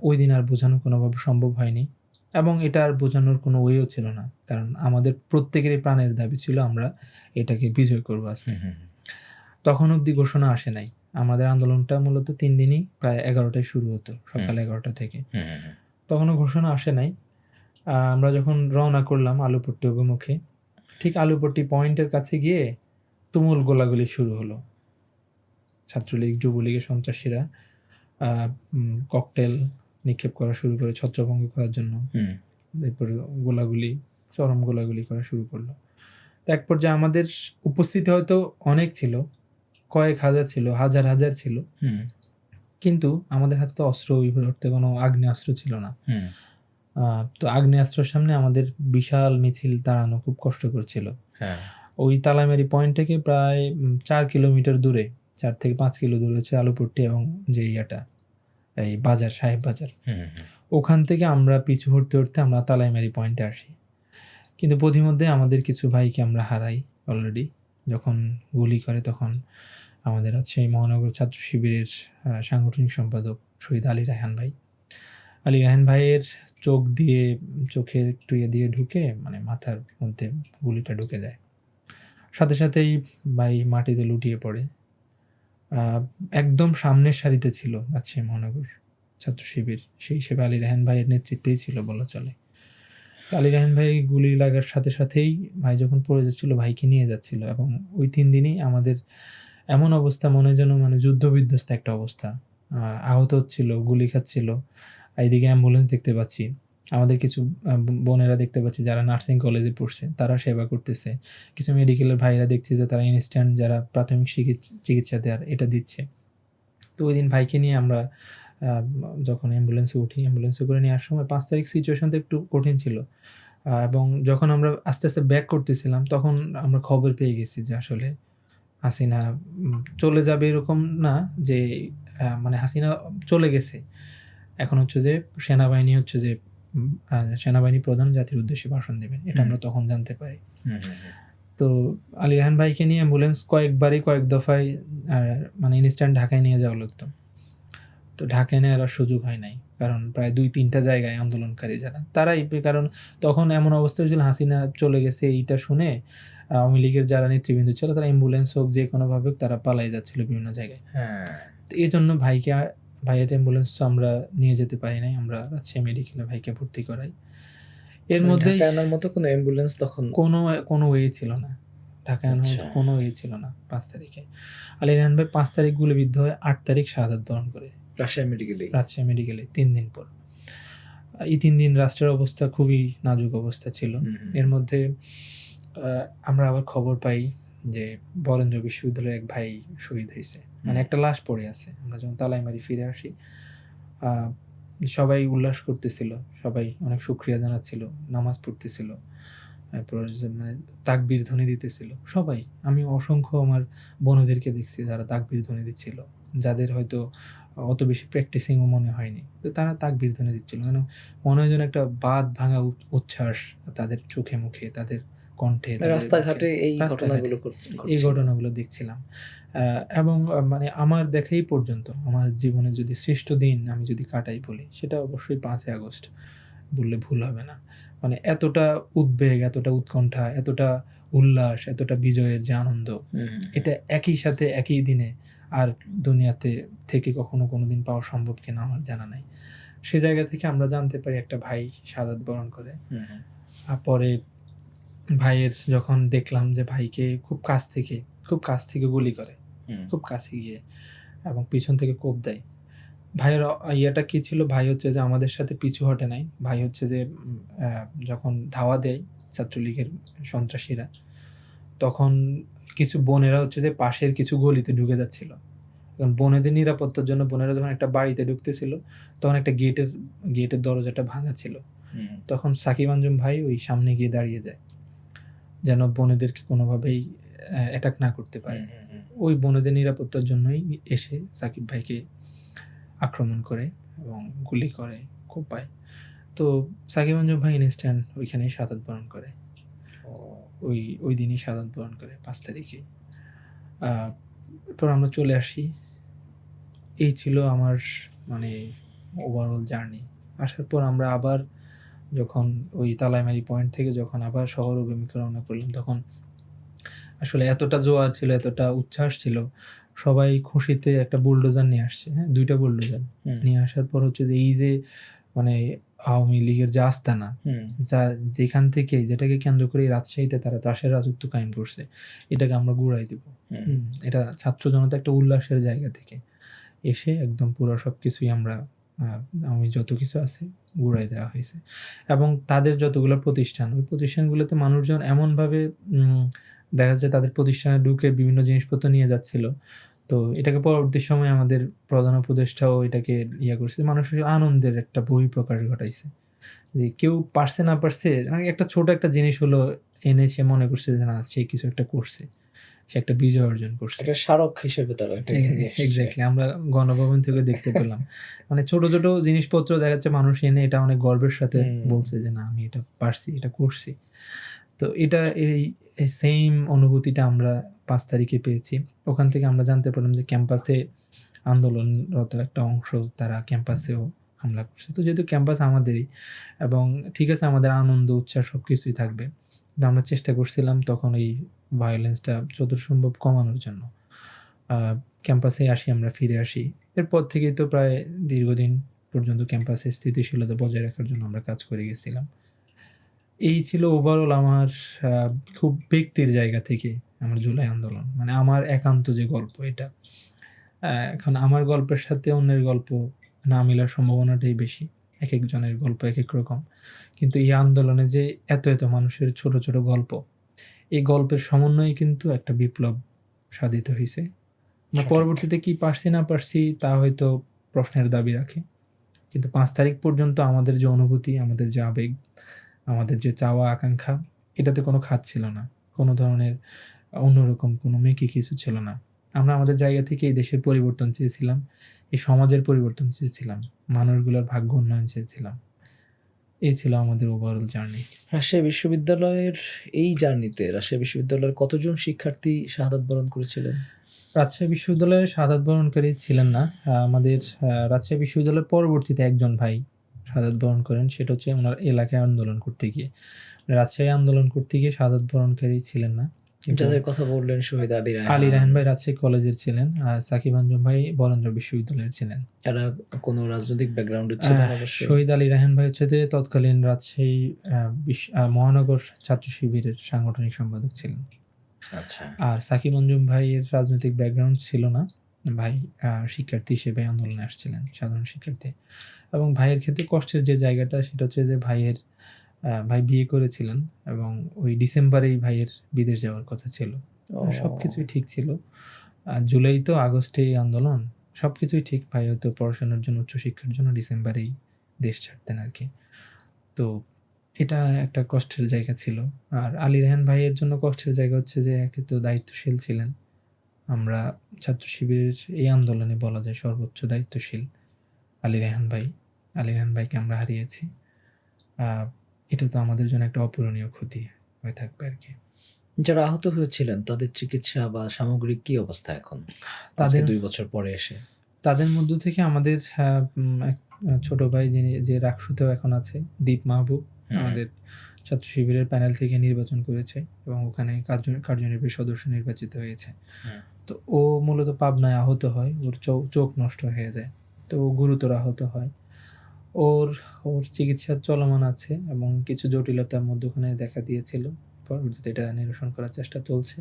ওই দিন আর বোঝানো কোনোভাবে সম্ভব হয়নি, এবং এটা আর বোঝানোর কোনো ওয়েও ছিল না, কারণ আমাদের প্রত্যেকেরই প্রাণের দাবি ছিল আমরা এটাকে বিজয় করবো আজকে। তখন অবধি ঘোষণা আসে নাই। আমাদের আন্দোলনটা মূলত 3 দিনই প্রায় 11টায় শুরু হতো, সকাল 11টা থেকে। তখনও ঘোষণা আসে নাই। আমরা যখন রওনা করলাম আলুপট্টি অভিমুখে, ঠিক আলুপট্টি পয়েন্টের কাছে গিয়ে তুমুল গোলাগুলি শুরু হলো। ছাত্রলীগ, যুবলীগের সন্ত্রাসীরা ককটেল নিক্ষেপ করা শুরু করে ছত্রভঙ্গ করার জন্য। এরপরে চরম গোলাগুলি করা শুরু করলো। তো এক পর্যায়ে আমাদের উপস্থিতি হয়তো অনেক ছিল, কয়েক হাজার ছিল, হাজার ছিল, কিন্তু আমাদের হাতে তো অস্ত্র, ওই মুহূর্তে কোনো আগ্নেয়াস্ত্র ছিল না। তো আগ্নেয়াস্ত্রের সামনে আমাদের বিশাল মিছিল দাঁড়ানো খুব কষ্টকর ছিল। ওই তালাইমারি পয়েন্ট থেকে প্রায় 4 কিলোমিটার দূরে, 4 থেকে 5 কিলো দূরে হচ্ছে আলুপট্টি এবং যে এই বাজার, সাহেব বাজার। ওখান থেকে আমরা পিছু হটতে আমরা তালাইমারি পয়েন্টে আসি। কিন্তু পথিমধ্যে আমাদের কিছু ভাইকে আমরা হারাই অলরেডি। যখন গুলি করে তখন আমাদের সেই মহানগর ছাত্র শিবিরের সাংগঠনিক সম্পাদক শহীদ আলী রায়হান ভাইয়ের চোখের একটু দিয়ে ঢুকে, মানে মাথার মধ্যে গুলিটা ঢুকে যায়। সাথে সাথেই ভাই মাটিতে লুটিয়ে পড়ে। একদম সামনের সারিতে ছিল রাজশাহী মহানগর ছাত্র শিবির, সেই হিসেবে আলী রায়হান ভাইয়ের নেতৃত্বেই ছিল বলা চলে। আলী রায়হান ভাই গুলি লাগার সাথে সাথেই ভাই যখন পড়ে যাচ্ছিল ভাইকে নিয়ে যাচ্ছিল, এবং ওই 3 দিনই আমাদের এমন অবস্থা মনে যেন যুদ্ধ বিধ্বস্ত একটা অবস্থা। আহত হচ্ছিল, গুলি খাচ্ছিল। এইদিকে অ্যাম্বুলেন্স দেখতে পাচ্ছি, আমাদের কিছু বোনেরা দেখতে পাচ্ছি যারা নার্সিং কলেজে পড়ছে, তারা সেবা করতেছে। কিছু মেডিকেলের ভাইরা দেখছি যে তারা ইনস্ট্যান্ট যারা প্রাথমিক চিকিৎসা দেওয়ার এটা দিচ্ছে। তো ওই দিন ভাইকে নিয়ে আমরা যখন অ্যাম্বুলেন্সে করে নিয়ে আসার সময় 5 তারিখ সিচুয়েশন তো একটু কঠিন ছিল, এবং যখন আমরা আস্তে আস্তে ব্যাক করতেছিলাম তখন আমরা খবর পেয়ে গেছি যে আসলে হাসিনা চলে যাবে, এরকম না যে হাসিনা চলে গেছে, এখন হচ্ছে যে সেনাবাহিনী প্রধান জাতির উদ্দেশ্যে ভাষণ দেবেন, এটা আমরা তখন জানতে পারি। তো আলী রায়হান ভাইকে নিয়ে অ্যাম্বুলেন্স কয়েক দফায় ইনস্ট্যান্ট ঢাকায় নিয়ে যাওয়া লাগতো। তো ঢাকায় নেওয়ার সুযোগ হয় নাই, কারণ প্রায় 2-3টা জায়গায় আন্দোলনকারী যারা তারাই, কারণ তখন এমন অবস্থা হয়েছিল হাসিনা চলে গেছে এইটা শুনে আওয়ামী লীগের যারা নেতৃবৃন্দ ছিল তারা অ্যাম্বুলেন্স হোক যে কোনোভাবে তারা পালাই যাচ্ছিল বিভিন্ন জায়গায়। তো এই জন্য ভাইয়ের অ্যাম্বুলেন্স আমরা নিয়ে যেতে পারি নাই, আমরা রাজশাহী মেডিকেলে ভাইকে ভর্তি করাই। এর মধ্যে ঢাকায় মতো কোনো অ্যাম্বুলেন্স তখন কোনো ওয়ে ছিল না, ঢাকায় আনার মতো কোনো ওয়ে ছিল না। 5 তারিখে আলী রায়হান ভাই 5 তারিখ গুলিবিদ্ধ হয়ে 8 তারিখ শাহাদাত বরণ করে রাজশাহী মেডিকেলে 3 দিন পর। এই 3 দিন রাষ্ট্রের অবস্থা খুবই নাজুক অবস্থা ছিল। এর মধ্যে আমরা আবার খবর পাই যে বরেন্দ্র বিশ্ববিদ্যালয়ের এক ভাই শহীদ হয়েছে, একটা লাশ পড়ে আছে। আমরা যখন তালাইমারি ফিরে আসি সবাই উল্লাস করতেছিল, সবাই অনেক শুকরিয়া জানাচ্ছিল, নামাজ পড়তেছিল, তারপর তাকবীর ধ্বনি দিতেছিল সবাই। আমি অসংখ্য আমার বন্ধুদেরকে দেখছি যারা তাকবীর ধ্বনি দিচ্ছিল, যাদের হয়তো অত বেশি প্র্যাকটিসিংও মনে হয়নি, তো তারা তাকবীর ধ্বনি দিচ্ছিল। মনে হয় যেন একটা বাঁধ ভাঙা উচ্ছ্বাস তাদের চোখে মুখে, তাদের কণ্ঠে, রাস্তাঘাটে এই ঘটনাগুলো দেখছিলাম। এবং আমার দেখাই পর্যন্ত আমার জীবনে যদি শ্রেষ্ঠ দিন আমি যদি কাটাই বলি সেটা অবশ্যই 5ই আগস্ট বললে ভুল হবে না। এতটা উদ্বেগ, এতটা উৎকণ্ঠা, এতটা উল্লাস, এতটা বিজয়ের যে আনন্দ, এটা একই সাথে একই দিনে আর দুনিয়াতে থেকে কোনোদিন পাওয়া সম্ভব কিনা আমার জানা নাই। সে জায়গা থেকে আমরা জানতে পারি একটা ভাই শাহাদাত বরণ করে। পরে ভাইয়ের যখন দেখলাম যে ভাইকে খুব কাছ থেকে খুব কাছ থেকে গুলি করে, খুব কাছে গিয়ে, এবং পিছন থেকে কোপ দেয়। ভাইয়ের ইয়েটা কী ছিল, ভাই হচ্ছে যে আমাদের সাথে পিছু হটে নাই। ভাই হচ্ছে যে যখন ধাওয়া দেয় ছাত্রলীগের সন্ত্রাসীরা, তখন কিছু বোনেরা হচ্ছে যে পাশের কিছু গলিতে ঢুকে যাচ্ছিল। কারণ বোনেদের নিরাপত্তার জন্য বোনেরা যখন একটা বাড়িতে ঢুকতেছিল, তখন একটা গেটের দরজাটা ভাঙা ছিল। তখন সাকিব আঞ্জুম ভাই ওই সামনে গিয়ে দাঁড়িয়ে যায়, যেন বোনেদেরকে কোনোভাবেই অ্যাটাক না করতে পারে। ওই বোনেদের নিরাপত্তার জন্যই এসে সাকিব ভাইকে আক্রমণ করে এবং গুলি করে, কোপায়। তো সাকিব আঞ্জুম ভাই ইনস্ট্যান্ট ওইখানেই শাহাদাত বরণ করে। ওই দিনই শাহাদাত বরণ করে 5 তারিখে। এরপর আমরা চলে আসি। এই ছিল আমার মানে ওভারঅল জার্নি। আসার পর আমরা আবার যখন ওই তালাইমারি পয়েন্ট থেকে যখন আবার শহর অভিমুখে রওনা করলাম, তখন আসলে এতটা জোয়ার ছিল, এতটা উচ্ছ্বাস ছিল, সবাই খুশিতে একটা বুলডোজার নিয়ে আসছে। হ্যাঁ, 2টা বুলডোজার নিয়ে আসার পর হচ্ছে যে এই যে মানে আওয়ামী লীগের যে আস্তানা, যেখান থেকে যেটাকে কেন্দ্র করে রাজশাহীতে তারা ত্রাসের রাজত্ব কায়েম করছে, এটাকে আমরা গুড়াই দেব। এটা ছাত্র জনতা একটা উল্লাসের জায়গা থেকে এসে একদম পুরো সব কিছুই আমরা আমি যত কিছু আছে গুড়াই দেওয়া হয়েছে। এবং তাদের যতগুলো প্রতিষ্ঠান, ওই প্রতিষ্ঠানগুলোতে মানুষজন এমনভাবে দেখা যাচ্ছে তাদের প্রতিষ্ঠানে ঢুকে বিভিন্ন জিনিসপত্র নিয়ে যাচ্ছিল। তো এটাকে পরবর্তী সময় আমাদের প্রধান উপদেষ্টাও এটাকে করছে, মানুষের আনন্দের একটা বহিঃপ্রকাশ ঘটাইছে। যে কেউ পারছে না পারছে, একটা ছোট একটা জিনিস হলো এনে সে মনে করছে যে না, সে কিছু একটা করছে, সে একটা বিজয় অর্জন করছে। একটা স্মারক হিসেবে তারা এক্স্যাক্টলি আমরা গণভবন থেকে দেখতে পেলাম। মানে ছোট ছোট জিনিসপত্র দেখা যাচ্ছে মানুষ এনে এটা অনেক গর্বের সাথে বলছে যে না, আমি এটা পারছি, এটা করছি। তো এটা এই সেম অনুভূতিটা আমরা 5 তারিখে পেয়েছি। ওখান থেকে আমরা জানতে পারলাম যে ক্যাম্পাসে আন্দোলনরত একটা অংশ তারা ক্যাম্পাসেও হামলা করছে। তো যেহেতু ক্যাম্পাস আমাদেরই, এবং ঠিক আছে আমাদের আনন্দ উচ্ছ্বাস সব কিছুই থাকবে, কিন্তু আমরা চেষ্টা করছিলাম তখন এই ভায়োলেন্সটা যতদূর সম্ভব কমানোর জন্য। ক্যাম্পাসে আসি, আমরা ফিরে আসি। এরপর থেকেই তো প্রায় দীর্ঘদিন পর্যন্ত ক্যাম্পাসে স্থিতিশীলতা বজায় রাখার জন্য আমরা কাজ করে গেছিলাম। এই ছিল ওভারঅল আমার খুব ব্যক্তির জায়গা থেকে আমার জুলাই আন্দোলন, মানে আমার একান্ত যে গল্প এটা। এখন আমার গল্পের সাথে অন্যের গল্প না মিলার সম্ভাবনাটাই বেশি, এক একজনের গল্প এক এক রকম। কিন্তু এই আন্দোলনে যে এত এত মানুষের ছোট ছোট গল্প, এই গল্পের সমন্বয়ে কিন্তু একটা বিপ্লব সাধিত হয়েছে। আমরা পরবর্তীতে কি পারছি না পারছি তা হয়তো প্রশ্নের দাবি রাখে, কিন্তু 5 তারিখ পর্যন্ত আমাদের যে অনুভূতি, আমাদের যে আবেগ, আমাদের যে চাওয়া আকাঙ্ক্ষা, এটাতে কোনো খাত ছিল না, কোনো ধরনের অন্যরকম কোনো মেকি কিছু ছিল না। আমরা আমাদের জায়গা থেকে এই দেশের পরিবর্তন চেয়েছিলাম, এই সমাজের পরিবর্তন চেয়েছিলাম, মানুষগুলোর ভাগ্য উন্নয়ন চেয়েছিলাম। এই ছিল আমাদের ওভারঅল জার্নি। রাজশাহী বিশ্ববিদ্যালয়ের এই জার্নিতে রাজশাহী বিশ্ববিদ্যালয়ের কতজন শিক্ষার্থী শাহাদাত বরণ করেছিলেন? রাজশাহী বিশ্ববিদ্যালয়ে শাহাদাত বরণকারী ছিলেন না। আমাদের রাজশাহী বিশ্ববিদ্যালয়ের পরবর্তীতে একজন ভাই শাহাদাত বরণ করেন, সেটা হচ্ছে ওনার এলাকায় আন্দোলন করতে গিয়ে, রাজশাহী আন্দোলন করতে গিয়ে শাহাদাত বরণকারী ছিলেন না। যাদের কথা বললেন, শহীদ আলী রায়হান ভাই রাজশাহী কলেজের ছিলেন, আর সাকিব আঞ্জুম ভাই বরেন্দ্র বিশ্ববিদ্যালয়ের ছিলেন। এরা কোনো রাজনৈতিক ব্যাকগ্রাউন্ডে ছিলেন অবশ্যই। শহীদ আলী রায়হান ভাই হচ্ছে যে তৎকালীন রাজশাহী মহানগর ছাত্র শিবিরের সাংগঠনিক সম্পাদক ছিলেন। আচ্ছা। আর সাকিব আঞ্জুম ভাইয়ের রাজনৈতিক ব্যাকগ্রাউন্ড ছিল না, ভাই শিক্ষার্থী হিসেবে আন্দোলনে আসছিলেন, সাধারণ শিক্ষার্থী। এবং ভাইয়ের ক্ষেত্রে কষ্টের যে জায়গাটা সেটা হচ্ছে যে ভাই বিয়ে করেছিলেন, এবং ওই ডিসেম্বরেই ভাইয়ের বিদেশ যাওয়ার কথা ছিল। সব কিছুই ঠিক ছিল, জুলাই তো আগস্টে আন্দোলন, সব কিছুই ঠিক। ভাই হয়তো পড়াশোনার জন্য, উচ্চশিক্ষার জন্য ডিসেম্বরেই দেশ ছাড়তেন আর কি। তো এটা একটা কষ্টের জায়গা ছিল। আর আলী রায়হান ভাইয়ের জন্য কষ্টের জায়গা হচ্ছে যে একে তো দায়িত্বশীল ছিলেন, আমরা ছাত্র শিবিরের এই আন্দোলনে বলা যায় সর্বোচ্চ দায়িত্বশীল আলী রায়হান ভাইকে আমরা হারিয়েছি। এটা তো আমাদের জন্য একটা অপূরণীয় ক্ষতি হয়ে থাকবে আর কি। যারা আহত হয়েছিলেন তাদের চিকিৎসা বা সামগ্রিক কি অবস্থা এখন, তাদের 2 বছর পরে এসে? তাদের মধ্য থেকে আমাদের এক ছোট ভাই যে রাকসুতেও এখন আছে, দীপ মাহবুব, আমাদের ছাত্র শিবিরের প্যানেল থেকে নির্বাচন করেছে এবং ওখানে কার্যনির্বাহী সদস্য নির্বাচিত হয়েছে। তো ও মূলত পাবনায় আহত হয়, ওর চোখ নষ্ট হয়ে যায়, তো ও গুরুতর আহত হয়। ওর চিকিৎসা চলমান আছে এবং কিছু জটিলতার মধ্যে ওখানে দেখা দিয়েছিল, পরবর্তীতে এটা নিরসন করার চেষ্টা চলছে।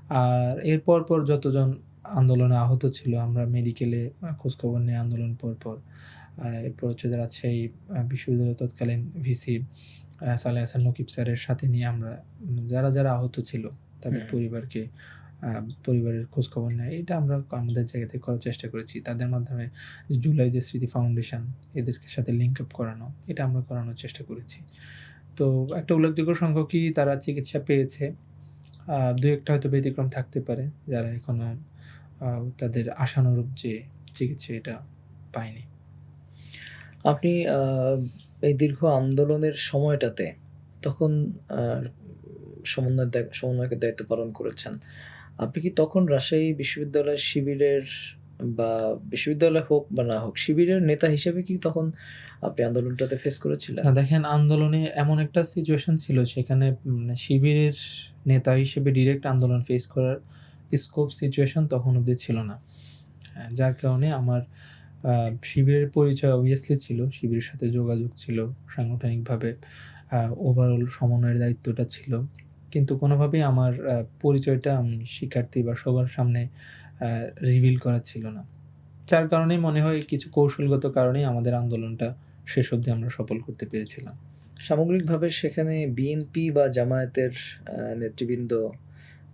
আর এর পর যতজন আন্দোলনে আহত ছিল আমরা মেডিকেলে খোঁজখবর নিয়ে আন্দোলন পর এরপর হচ্ছে যে রাজশাহী বিশ্ববিদ্যালয়ের তৎকালীন ভিসি সালেহ হাসান নকিব স্যারের সাথে নিয়ে আমরা যারা আহত ছিল তাদের পরিবারের খোঁজখবর নেয়। এটা আমরা আমাদের জায়গা থেকে করার চেষ্টা করেছি। তাদের মাধ্যমে জুলাই যে স্মৃতি ফাউন্ডেশন এদের সাথে লিঙ্ক আপ করানো, এটা আমরা করানোর চেষ্টা করেছি। তো একটা উল্লেখযোগ্য সংখ্যকই তারা চিকিৎসা পেয়েছে। ২-১টা হয়তো ব্যতিক্রম থাকতে পারে যারা এখনো তাদের আশানুরূপ যে চিকিৎসা এটা পায়নি। আপনি এই দীর্ঘ আন্দোলনের সময়টাতে তখন সমন্বয়কের দায়িত্ব পালন করেছেন। আপনি কি তখন রাজশাহী বিশ্ববিদ্যালয়ের শিবিরের বা বিশ্ববিদ্যালয় হোক বা না হোক শিবিরের নেতা হিসেবে কি তখন আপনি আন্দোলনটাতে ফেস করেছিলেন? না দেখেন, আন্দোলনে এমন একটা সিচুয়েশন ছিল সেখানে শিবিরের নেতা হিসেবে ডিরেক্ট আন্দোলন ফেস করার স্কোপ সিচুয়েশন তখন অবধি ছিল না। যার কারণে আমার শিবিরের পরিচয় অবভিয়াসলি ছিল, শিবিরের সাথে যোগাযোগ ছিল, সাংগঠনিকভাবে ওভারঅল সমন্বয়ের দায়িত্বটা ছিল, কিন্তু কোনোভাবেই আমার পরিচয়টা আমি শিক্ষার্থী বা সবার সামনে রিভিল করা ছিল না। যার কারণেই মনে হয় কিছু কৌশলগত কারণেই আমাদের আন্দোলনটা শেষ অবধি আমরা সফল করতে পেরেছিলাম। সামগ্রিকভাবে সেখানে বিএনপি বা জামায়াতের নেতৃবৃন্দ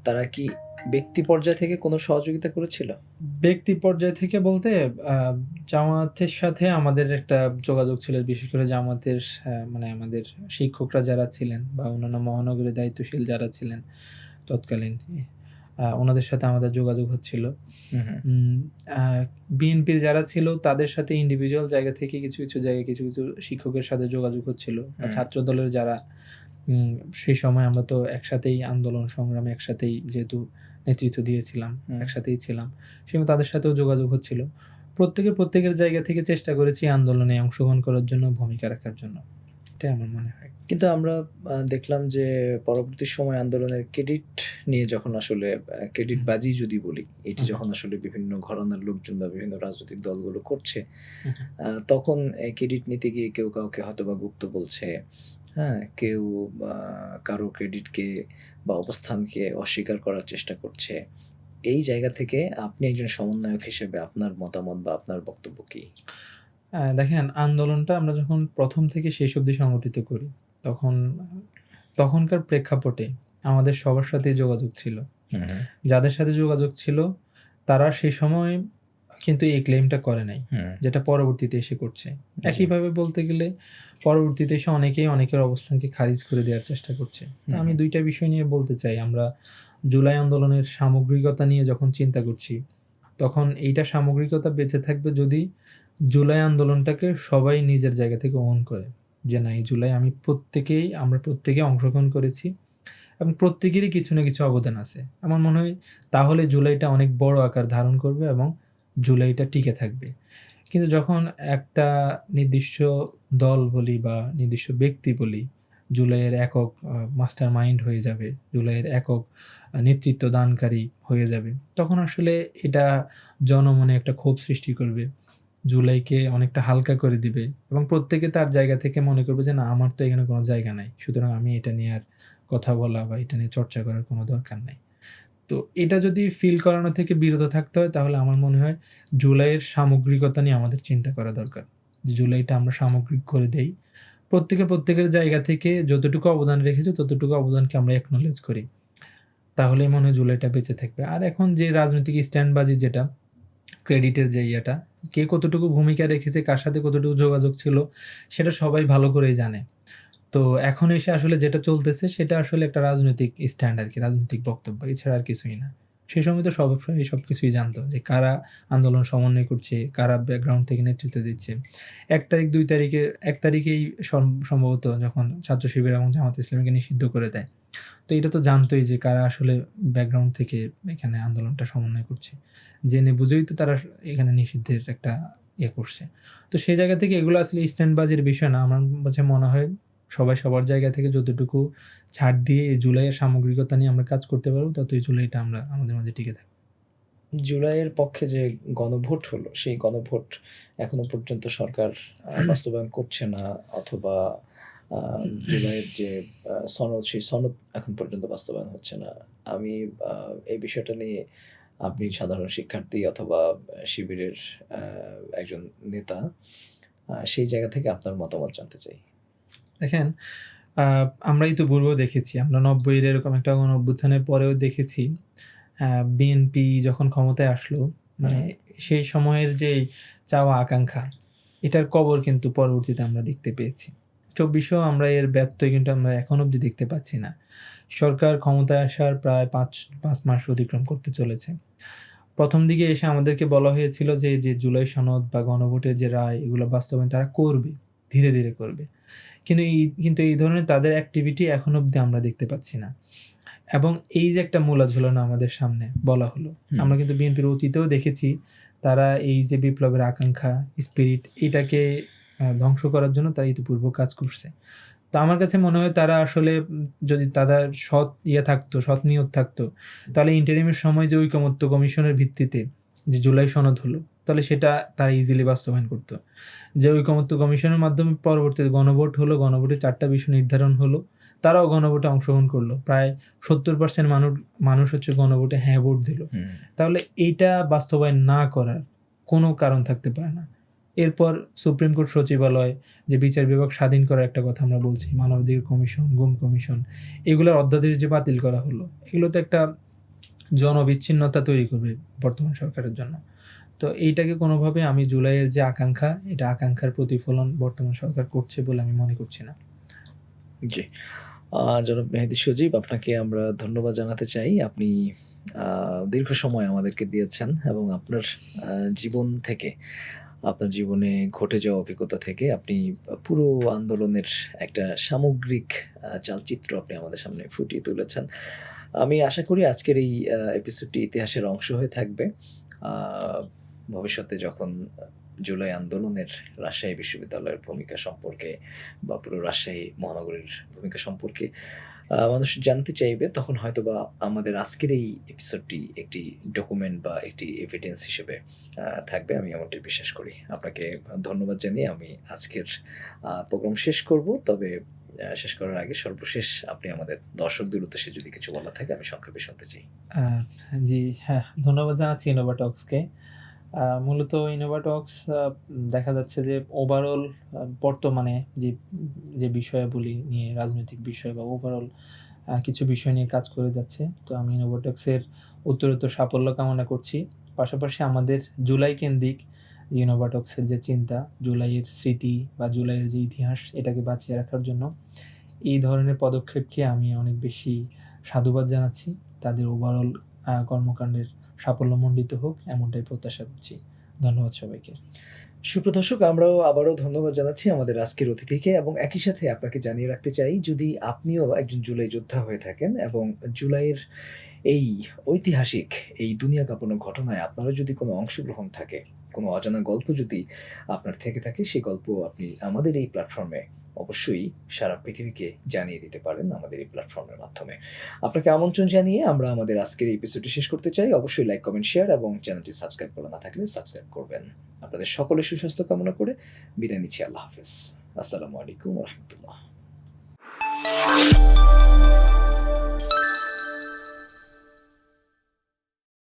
তারা কি ব্যক্তি পর্যায় থেকে কোনো সহযোগিতা করেছিল? ব্যক্তি পর্যায় থেকে বলতে জামায়াতের সাথে আমাদের একটা যোগাযোগ ছিল, বিশেষ করে জামায়াতের মানে আমাদের শিক্ষকরা যারা ছিলেন বা অন্যান্য মহানগরের দায়িত্বশীল যারা ছিলেন তৎকালীন, ওনাদের সাথে আমাদের যোগাযোগ হচ্ছিল। বিএনপির যারা ছিল তাদের সাথে ইন্ডিভিজুয়াল জায়গা থেকে কিছু জায়গায় কিছু শিক্ষকের সাথে যোগাযোগ হচ্ছিল, বা ছাত্র দলের যারা সেই সময় আমরা তো একসাথেই আন্দোলন সংগ্রামে একসাথেই যেহেতু নেতৃত্ব দিয়েছিলাম, একসাথেই ছিলাম, সেজন্য তাদের সাথেও যোগাযোগ হচ্ছিল। প্রত্যেকের জায়গা থেকে চেষ্টা করেছি আন্দোলনে অংশগ্রহণ করার জন্য, ভূমিকা রাখার জন্য, এটাই আমার মনে হয়। কিন্তু আমরা দেখলাম যে পরবর্তী সময় আন্দোলনের ক্রেডিট নিয়ে যখন আসলে ক্রেডিট বাজি যদি বলি, এটি যখন আসলে বিভিন্ন ঘরানার লোকজন বা বিভিন্ন রাজনৈতিক দলগুলো করছে, তখন ক্রেডিট নিতে গিয়ে কেউ কাউকে হয়তোবা গুপ্ত বলছে, হ্যাঁ, কেউ কারো ক্রেডিটকে বা অবস্থানকে অস্বীকার করার চেষ্টা করছে। এই জায়গা থেকে আপনি একজন সমন্বয়ক হিসেবে আপনার মতামত বা আপনার বক্তব্য কি? দেখেন, আন্দোলনটা আমরা যখন প্রথম থেকে শেষ অবধি সংগঠিত করি তখনকার প্রেক্ষাপটে আমাদের সবার সাথেই যোগাযোগ ছিল। যাদের সাথে যোগাযোগ ছিল তারা সেই সময় কিন্তু এই ক্লেমটা করে নাই, যেটা পরবর্তীতে এসে করছে। একইভাবে বলতে গেলে পরবর্তীতে এসে অনেকের অবস্থানকে খারিজ করে দেওয়ার চেষ্টা করছে। তো আমি দুইটা বিষয় নিয়ে বলতে চাই। আমরা জুলাই আন্দোলনের সামগ্রিকতা নিয়ে যখন চিন্তা করছি তখন এইটা সামগ্রিকতা বেঁচে থাকবে যদি জুলাই আন্দোলনটাকে সবাই নিজের জায়গা থেকে ওন করে, যে না, এই জুলাই আমরা প্রত্যেকে অংশগ্রহণ করেছি এবং প্রত্যেকেরই কিছু না কিছু অবদান আছে। আমার মনে হয় তাহলে জুলাইটা অনেক বড় আকার ধারণ করবে এবং জুলাইটা টিকে থাকবে। কিন্তু যখন একটা নির্দিষ্ট দল বলি বা নির্দিষ্ট ব্যক্তি বলি জুলাইয়ের একক মাস্টার মাইন্ড হয়ে যাবে, জুলাইয়ের একক নেতৃত্ব দানকারী হয়ে যাবে, তখন আসলে এটা জনমনে একটা ক্ষোভ সৃষ্টি করবে, জুলাইকে অনেকটা হালকা করে দিবে এবং প্রত্যেকে তার জায়গা থেকে মনে করবে যে না, আমার তো এখানে কোনো জায়গা নাই, সুতরাং আমি এটা নিয়ে আর কথা বলা বা এটা নিয়ে চর্চা করার কোনো দরকার নাই। তো এটা যদি ফিল করানো থেকে বিরত থাকতে হয় তাহলে আমার মনে হয় জুলাইয়ের সামগ্রিকতা নিয়ে আমাদের চিন্তা করা দরকার। জুলাইটা আমরা সামগ্রিক করে দেই, প্রত্যেকের জায়গা থেকে যতটুকু অবদান রেখেছে ততটুকু অবদানকে আমরা একনলেজ করি, তাহলে মনে হয় জুলাইটা বেঁচে থাকবে। আর এখন যে রাজনৈতিক স্ট্যান্ডবাজি, যেটা ক্রেডিটের যে ইয়েটা, কে কতটুকু ভূমিকা রেখেছে, কার সাথে কতটুকু যোগাযোগ ছিল, সেটা সবাই ভালো করেই জানে। তো এখন এসে আসলে যেটা চলতেছে সেটা আসলে একটা রাজনৈতিক স্ট্যান্ড আর কি, রাজনৈতিক বক্তব্য, এছাড়া আর কিছুই না। সেই সময় তো সব কিছুই জানতো যে কারা আন্দোলন সমন্বয় করছে, কারা ব্যাকগ্রাউন্ড থেকে নেতৃত্ব দিচ্ছে। 1 তারিখেই সম্ভবত যখন ছাত্র শিবির এবং জামাত ইসলামীকে নিষিদ্ধ করে দেয়, তো এটা তো জানতোই যে কারা আসলে ব্যাকগ্রাউন্ড থেকে এখানে আন্দোলনটা সমন্বয় করছে, জেনে বুঝেই তো তারা এখানে নিষিদ্ধের একটা করছে। তো সেই জায়গা থেকে এগুলো আসলে স্ট্যান্ডবাজির বিষয় না। আমার কাছে মনে হয় সবাই সবার জায়গা থেকে যতটুকু ছাড় দিয়ে এই জুলাইয়ের সামগ্রিকতা নিয়ে আমরা কাজ করতে পারবো, ততই জুলাইটা আমরা আমাদের মাঝে টিকে থাকবো। জুলাইয়ের পক্ষে যে গণভোট হলো, সেই গণভোট এখনো পর্যন্ত সরকার বাস্তবায়ন করছে না, অথবা জুলাইয়ের যে সনদ, সেই সনদ এখন পর্যন্ত বাস্তবায়ন হচ্ছে না। আমি এই বিষয়টা নিয়ে আপনি সাধারণ শিক্ষার্থী অথবা শিবিরের একজন নেতা, সেই জায়গা থেকে আপনার মতামত জানতে চাই। দেখেন, আমরা ইতিপূর্বেও দেখেছি, আমরা ৯০-এর এরকম একটা গণ-অভ্যুত্থানের পরেও দেখেছি বিএনপি যখন ক্ষমতায় আসলো, মানে সেই সময়ের যেই চাওয়া আকাঙ্ক্ষা, এটার কবর কিন্তু পরবর্তীতে আমরা দেখতে পেয়েছি। ২৪-এও আমরা এর ব্যত্যয় কিন্তু আমরা এখন অবধি দেখতে পাচ্ছি না। সরকার ক্ষমতায় আসার প্রায় ৫ মাস অতিক্রম করতে চলেছে। প্রথম দিকে এসে আমাদেরকে বলা হয়েছিল যে জুলাই সনদ বা গণভোটের যে রায়, এগুলো বাস্তবায়ন তারা করবে, ধীরে, ধীরে করবে। কিন্তু এই ধরনের তাদের অ্যাক্টিভিটি এখন অবধি আমরা দেখতে পাচ্ছি না। এবং এই যে একটা মূলা ঝুলানো আমাদের সামনে বলা হলো, আমরা কিন্তু বিএনপির অতীতেও দেখেছি তারা এই যে বিপ্লবের আকাঙ্ক্ষা, স্পিরিট, এটাকে ধ্বংস করার জন্য তারা ইতিপূর্বে কাজ করছে। তো আমার কাছে মনে হয় তারা আসলে যদি তাদের সৎ নিয়ত থাকতো, তাহলে ইন্টারিমের সময় যে ঐকমত্য কমিশনের ভিত্তিতে যে জুলাই সনদ হলো, তাহলে সেটা তারা ইজিলি বাস্তবায়ন করতো। যে ঐকমত্য কমিশনের মাধ্যমে পরবর্তীতে গণভোট হলো, গণভোটে 4টা বিষয় নির্ধারণ হলো, তারাও গণভোটে অংশগ্রহণ করলো। প্রায় 70% মানুষ হচ্ছে গণভোটে হ্যাঁ ভোট দিল। তাহলে এইটা বাস্তবায়ন না করার কোনো কারণ থাকতে পারে না। এরপর সুপ্রিম কোর্ট সচিবালয়, যে বিচার বিভাগ স্বাধীন করার একটা কথা আমরা বলছি, মানবাধিকার কমিশন, গুম কমিশন, এগুলোর অধ্যাদেশ যে বাতিল করা হলো, এগুলো তো একটা জনবিচ্ছিন্নতা তৈরি করবে বর্তমান সরকারের জন্য। তো এইটাকে কোনোভাবে আমি জুলাইয়ের যে আকাঙ্ক্ষা, এটা আকাঙ্ক্ষার প্রতিফলন বর্তমান সরকার করছে বলে আমি মনে করছি না। জি, জনাব মেহেদী সজীব, আপনাকে আমরা ধন্যবাদ জানাতে চাই। আপনি দীর্ঘ সময় আমাদেরকে দিয়েছেন এবং আপনার জীবন থেকে, আপনার জীবনে ঘটে যাওয়া অভিজ্ঞতা থেকে আপনি পুরো আন্দোলনের একটা সামগ্রিক চালচিত্র আপনি আমাদের সামনে ফুটিয়ে তুলেছেন। আমি আশা করি আজকের এই এপিসোডটি ইতিহাসের অংশ হয়ে থাকবে। ভবিষ্যতে যখন জুলাই আন্দোলনের রাজশাহী বিশ্ববিদ্যালয়ের ভূমিকা সম্পর্কে বা পুরো রাজশাহী মহানগরীর ভূমিকা সম্পর্কে মানুষ জানতে চাইবে, তখন হয়তোবা আমাদের আজকের এই এপিসোডটি একটি ডকুমেন্ট বা একটি এভিডেন্স হিসেবে থাকবে। আমি এমনটি বিশ্বাস করি। আপনাকে ধন্যবাদ জানিয়ে আমি আজকের প্রোগ্রাম শেষ করব। তবে শেষ করার আগে সর্বশেষ আপনি আমাদের দর্শকদের উদ্দেশ্যে যদি কিছু বলা থাকে আমি সংক্ষেপে শুনতে চাই। জি, হ্যাঁ, ধন্যবাদ জানাচ্ছি ইনোভাটক্সকে। মূলত ইনোভাটক্স দেখা যাচ্ছে যে ওভারঅল বর্তমানে যে বিষয়াবলী নিয়ে, রাজনৈতিক বিষয় বা ওভারঅল কিছু বিষয় নিয়ে কাজ করে যাচ্ছে। তো আমি ইনোভাটক্সের উত্তরোত্তর সাফল্য কামনা করছি। পাশাপাশি আমাদের জুলাই কেন্দ্রিক যে ইনোভাটক্সের যে চিন্তা, জুলাইয়ের স্মৃতি বা জুলাইয়ের যে ইতিহাস, এটাকে বাঁচিয়ে রাখার জন্য এই ধরনের পদক্ষেপকে আমি অনেক বেশি সাধুবাদ জানাচ্ছি। তাদের ওভারঅল কর্মকাণ্ডের সাফল্যমণ্ডিত হোক, এমনটাই প্রত্যাশা করছি। ধন্যবাদ সবাইকে। সুপ্রদর্শক, আমরাও আবারও ধন্যবাদ জানাচ্ছি আমাদের আজকের অতিথিকে এবং একই সাথে আপনাকে জানিয়ে রাখতে চাই, যদি আপনিও একজন জুলাই যোদ্ধা হয়ে থাকেন এবং জুলাইয়ের এই ঐতিহাসিক, এই দুনিয়া কাঁপানো ঘটনায় আপনারও যদি কোনো অংশগ্রহণ থাকে, কোনো অজানা গল্প যদি আপনার থেকে থাকে, সেই গল্প আপনি আমাদের এই প্ল্যাটফর্মে অবশ্যই সারা পৃথিবীকে জানিয়ে দিতে পারেন আমাদের এই প্ল্যাটফর্মের মাধ্যমে। আপনাকে আমন্ত্রণ জানিয়ে আমরা আমাদের আজকের এই এপিসোডটি শেষ করতে চাই। অবশ্যই লাইক, কমেন্ট, শেয়ার এবং চ্যানেলটি সাবস্ক্রাইব করা না থাকলে সাবস্ক্রাইব করবেন। আপনাদের সকলের সুস্বাস্থ্য কামনা করে বিদায় নিচ্ছি। আল্লাহ হাফেজ। আসসালামু আলাইকুম ওয়া রাহমাতুল্লাহ।